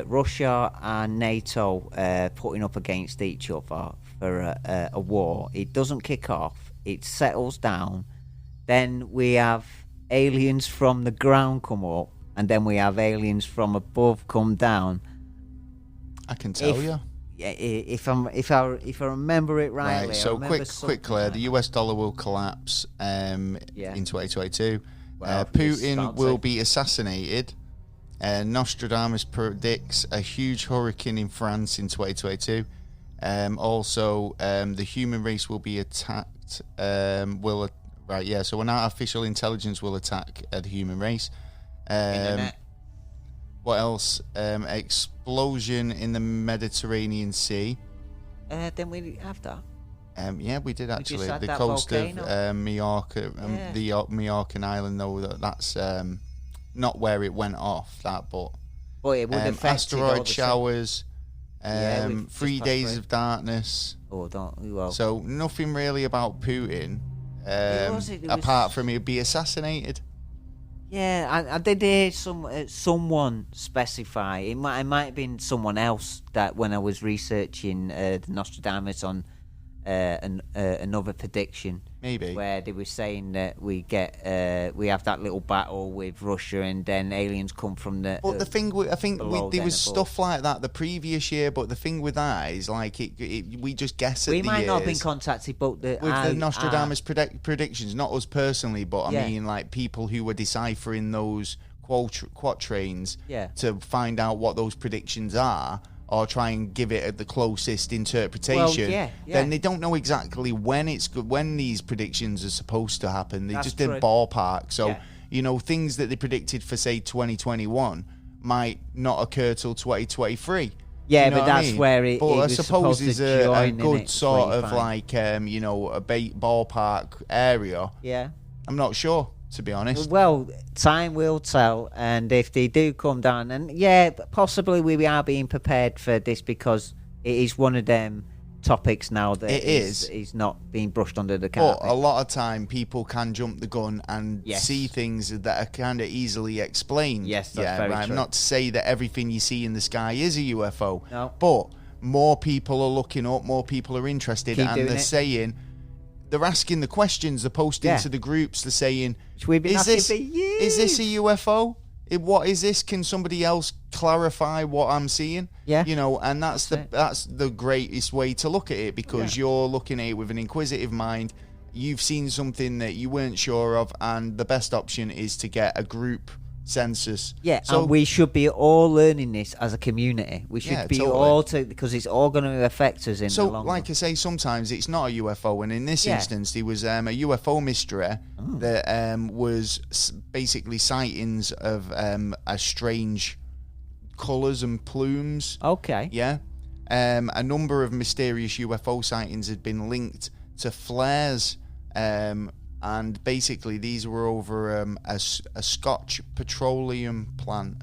Russia and NATO putting up against each other for a war? It doesn't kick off. It settles down. Then we have aliens from the ground come up, and then we have aliens from above come down. I can tell you. Yeah, if I remember it rightly. Right. So quickly, the US dollar will collapse in 2022. Putin will be assassinated. Nostradamus predicts a huge hurricane in France in 2022. Also, the human race will be attacked. So an artificial intelligence will attack the human race. What else? Explosion in the Mediterranean Sea. Didn't we have that? We did actually. The coast volcano. of Mallorca, the Mallorcan island, though, that's not where it went off. But it would affect asteroid showers. 3 days of darkness. So nothing really about Putin. Apart from he'd be assassinated. Yeah, I did hear someone specify. It might have been someone else that when I was researching the Nostradamus on another prediction. Maybe. Where they were saying that we have that little battle with Russia, and then aliens come from the. But the thing, there was stuff like that the previous year. But the thing with that is, like, we just guess at the years. We might not have been contacted, but the Nostradamus predictions, not us personally, but I mean, like, people who were deciphering those quatrains to find out what those predictions are, or try and give it the closest interpretation, then they don't know exactly when these predictions are supposed to happen. They just did ballpark. So, things that they predicted for, say, 2021 might not occur till 2023. Yeah, you know but what I that's mean? where it. But it I was suppose supposed to there's a join, good innit? sort Where you of find- like a ballpark area. Yeah. I'm not sure, to be honest. Well, time will tell, and if they do come down, and yeah, possibly we are being prepared for this because it is one of them topics now that It is not being brushed under the But carpet. a lot of time, people can jump the gun and Yes. see things that are kind of easily explained. Yes, that's very true. Not to say that everything you see in the sky is a UFO, No. but more people are looking up, more people are interested, Keep and doing they're it. saying, they're asking the questions, they're posting Yeah. to the groups, they're saying, Which we've been is asking this, for years. is this a UFO? What is this? Can somebody else clarify what I'm seeing? Yeah. You know, and that's That's the greatest way to look at it, because you're looking at it with an inquisitive mind. You've seen something that you weren't sure of, and the best option is to get a group census. Yeah, So and we should be all learning this as a community. We should Yeah, be totally. all because it's all going to affect us in the So, long like run. I say, sometimes it's not a UFO, and in this Yeah. instance, there was a UFO mystery that was basically sightings of a strange colours and plumes. Okay. Yeah, a number of mysterious UFO sightings had been linked to flares, and basically these were over a Scotch petroleum plant.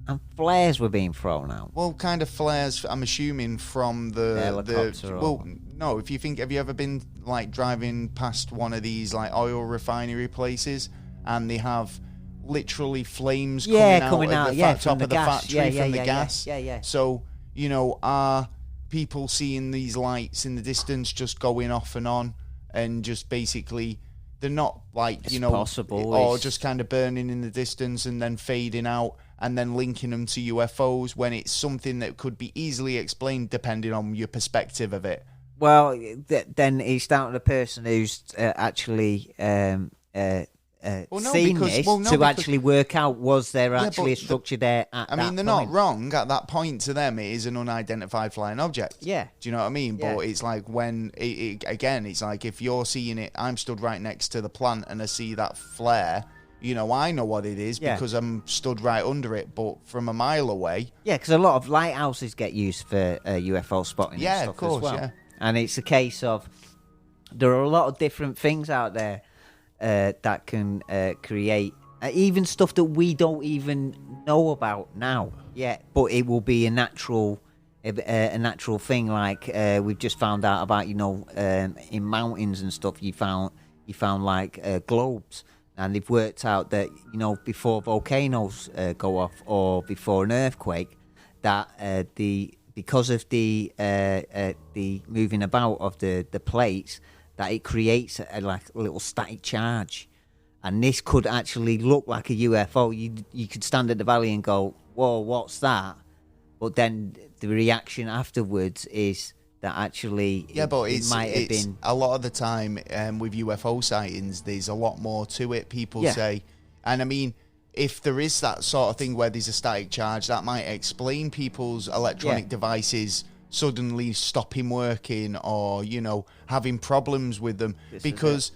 And flares were being thrown out. Well, kind of flares, I'm assuming, from the helicopter well, no, if you think, have you ever been like driving past one of these like oil refinery places, and they have literally flames coming out of the top from of the gas. factory from the gas? Yeah. So, you know, are people seeing these lights in the distance just going off and on, and just basically they're not like, It's you know, possible. or It's- just kind of burning in the distance and then fading out, and then linking them to UFOs when it's something that could be easily explained depending on your perspective of it. Well, then it's down to the person who's actually seen this to actually work out, was there actually a structure there at I mean, they're that not point? wrong. At that point, to them, it is an unidentified flying object. Yeah. Do you know what I mean? Yeah. But it's like when, again, it's like if you're seeing it, I'm stood right next to the plant and I see that flare, you know, I know what it is Yeah. because I'm stood right under it, but from a mile away. Yeah, because a lot of lighthouses get used for UFO spotting Yeah, and stuff of course, as well. yeah. And it's a case of there are a lot of different things out there that can create even stuff that we don't even know about now. Yeah, but it will be a natural thing. Like we've just found out about, you know, in mountains and stuff, you found like globes. And they've worked out that, you know, before volcanoes go off or before an earthquake, that because of the moving about of the plates, that it creates like a little static charge, and this could actually look like a UFO. You could stand at the valley and go, "Whoa, what's that?" But then the reaction afterwards is that actually it might have been a lot of the time with UFO sightings, there's a lot more to it, people say. And I mean, if there is that sort of thing where there's a static charge, that might explain people's electronic devices suddenly stopping working, or, you know, having problems with them, because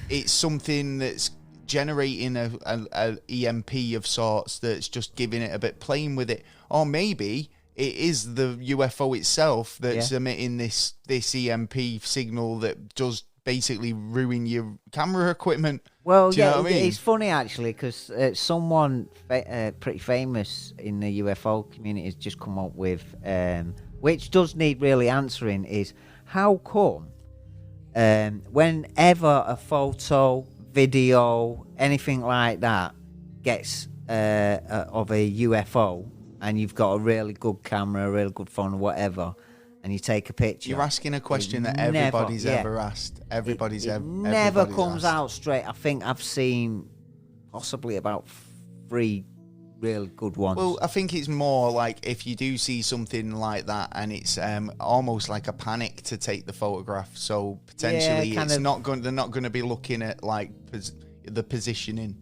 it's something that's generating a EMP of sorts that's just giving it a bit, playing with it. Or maybe it is the UFO itself that's emitting this EMP signal that does basically ruin your camera equipment. Well, Do you know what I mean? It's funny actually, because someone pretty famous in the UFO community has just come up with, which does need really answering, is how come whenever a photo, video, anything like that gets of a UFO, and you've got a really good camera, a really good phone or whatever, and you take a picture. You're asking a question that everybody's ever asked. Everybody's never comes out straight. I think I've seen possibly about 3 real good ones. Well, I think it's more like if you do see something like that, and it's almost like a panic to take the photograph. So potentially, they're not going to be looking at like the positioning.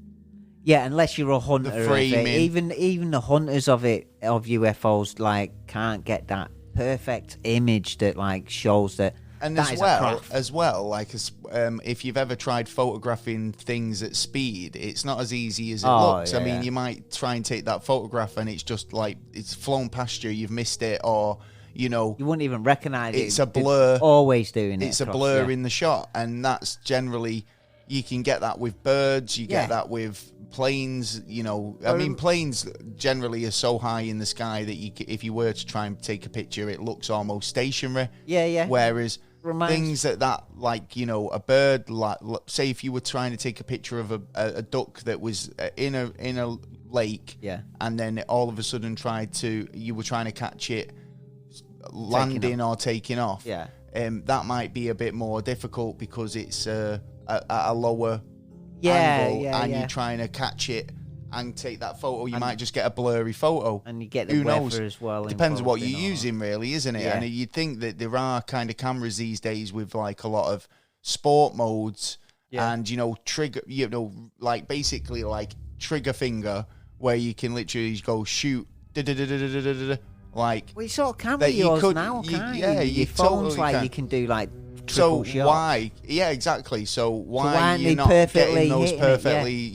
Yeah, unless you're a hunter of it. Even the hunters of UFOs like can't get that perfect image that like shows that. And That is a craft. as well, like if you've ever tried photographing things at speed, it's not as easy as it looks. I yeah. mean, you might try and take that photograph and it's just like it's flown past you, you've missed it, or you wouldn't even recognise it. it's a blur. Always doing it. It's a blur in the shot, and that's generally you can get that with birds. You get that with planes. I mean, planes generally are so high in the sky that if you were to try and take a picture, it looks almost stationary. Yeah. Whereas things that like a bird, like say if you were trying to take a picture of a duck that was in a lake, and then all of a sudden you were trying to catch it landing or taking off, that might be a bit more difficult because it's at a lower angle, and you're trying to catch it and take that photo. You might just get a blurry photo, and you get the weather as well. Depends what you're using, really, isn't it? And you'd think that there are kind of cameras these days with like a lot of sport modes, and trigger, like basically like trigger finger, where you can literally go shoot. Like, well, you sort of can with yours now, can't you? Your phone's totally you can do like so shots. Why? Yeah, exactly. So why aren't you're they not perfectly getting those hitting perfectly,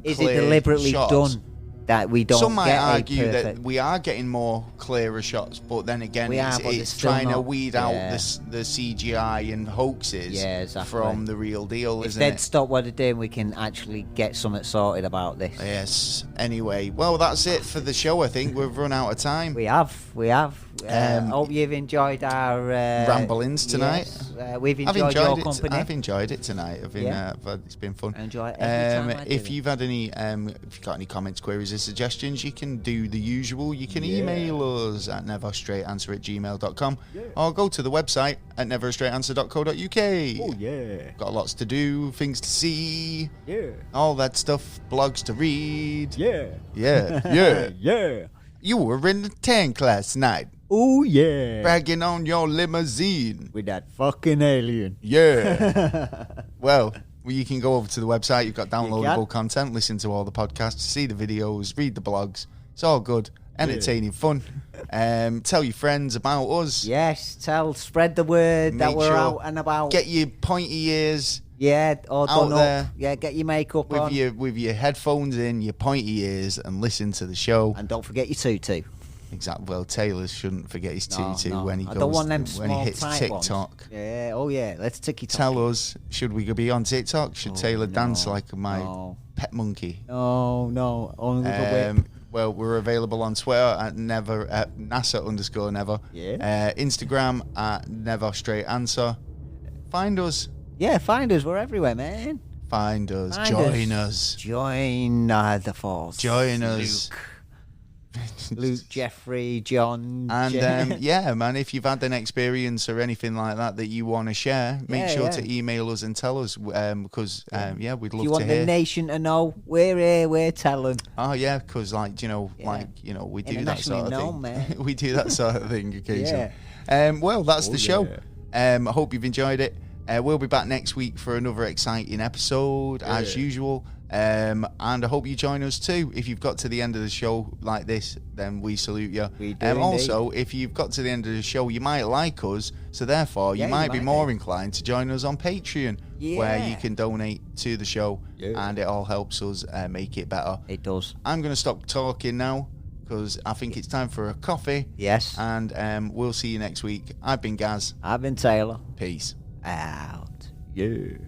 Is clear it deliberately shots? done that we don't Some might get argue a that perfect... we are getting more clearer shots, but then again, but it's still trying to not. weed out the CGI and hoaxes from the real deal, if isn't they'd it? stop what they're doing, we can actually get something sorted about this. Yes. Anyway, well, that's it for the show. I think we've run out of time. We have. Hope you've enjoyed our ramblings tonight. Yes, we've enjoyed your company. I've enjoyed it tonight. It's been fun. I enjoy it every time. If you've had any, if you've got any comments, queries, or suggestions, you can do the usual. You can email us at neverstraightanswer@gmail.com or go to the website at neverstraightanswer.co.uk. Oh yeah, got lots to do, things to see, all that stuff, blogs to read. Yeah. You were in the tank last night. Oh yeah, bragging on your limousine with that fucking alien. Yeah. Well, you can go over to the website. You've got downloadable content, listen to all the podcasts, see the videos, read the blogs. It's all good, entertaining, fun. Tell your friends about us. Yes, spread the word that we're out and about. Get your pointy ears. Yeah, all done out there. Up. Yeah, get your makeup with on. With your headphones in, your pointy ears, and listen to the show. And don't forget your tutu. Exactly. Well, Taylor shouldn't forget his tutu when he goes. I don't want them when he hits TikTok. Ones. Yeah. Oh yeah. Let's TikTok. Tell us, should we be on TikTok? Should Taylor dance like my pet monkey? No. Only with a whip. Well, we're available on Twitter at NASA_never. Yeah. Instagram at Never Straight Answer. Find us. Yeah, find us. We're everywhere, man. Find us. Join us. Join the force. Join us. Luke, Jeffrey, John. And yeah, man, if you've had an experience or anything like that you want to share, make sure to email us and tell us because we'd love to hear. If you want the nation to know, we're here, we're telling. Oh yeah, because we do that sort of thing. Man. We do that sort of thing occasionally. Well, that's the show. I hope you've enjoyed it. We'll be back next week for another exciting episode as usual. And I hope you join us too. If you've got to the end of the show like this, then we salute you. We do also, if you've got to the end of the show, you might like us, so therefore you might be more inclined to join us on Patreon, where you can donate to the show, and it all helps us make it better. It does. I'm going to stop talking now because I think it's time for a coffee. Yes. And we'll see you next week. I've been Gaz. I've been Taylor. Peace. Out. Yeah.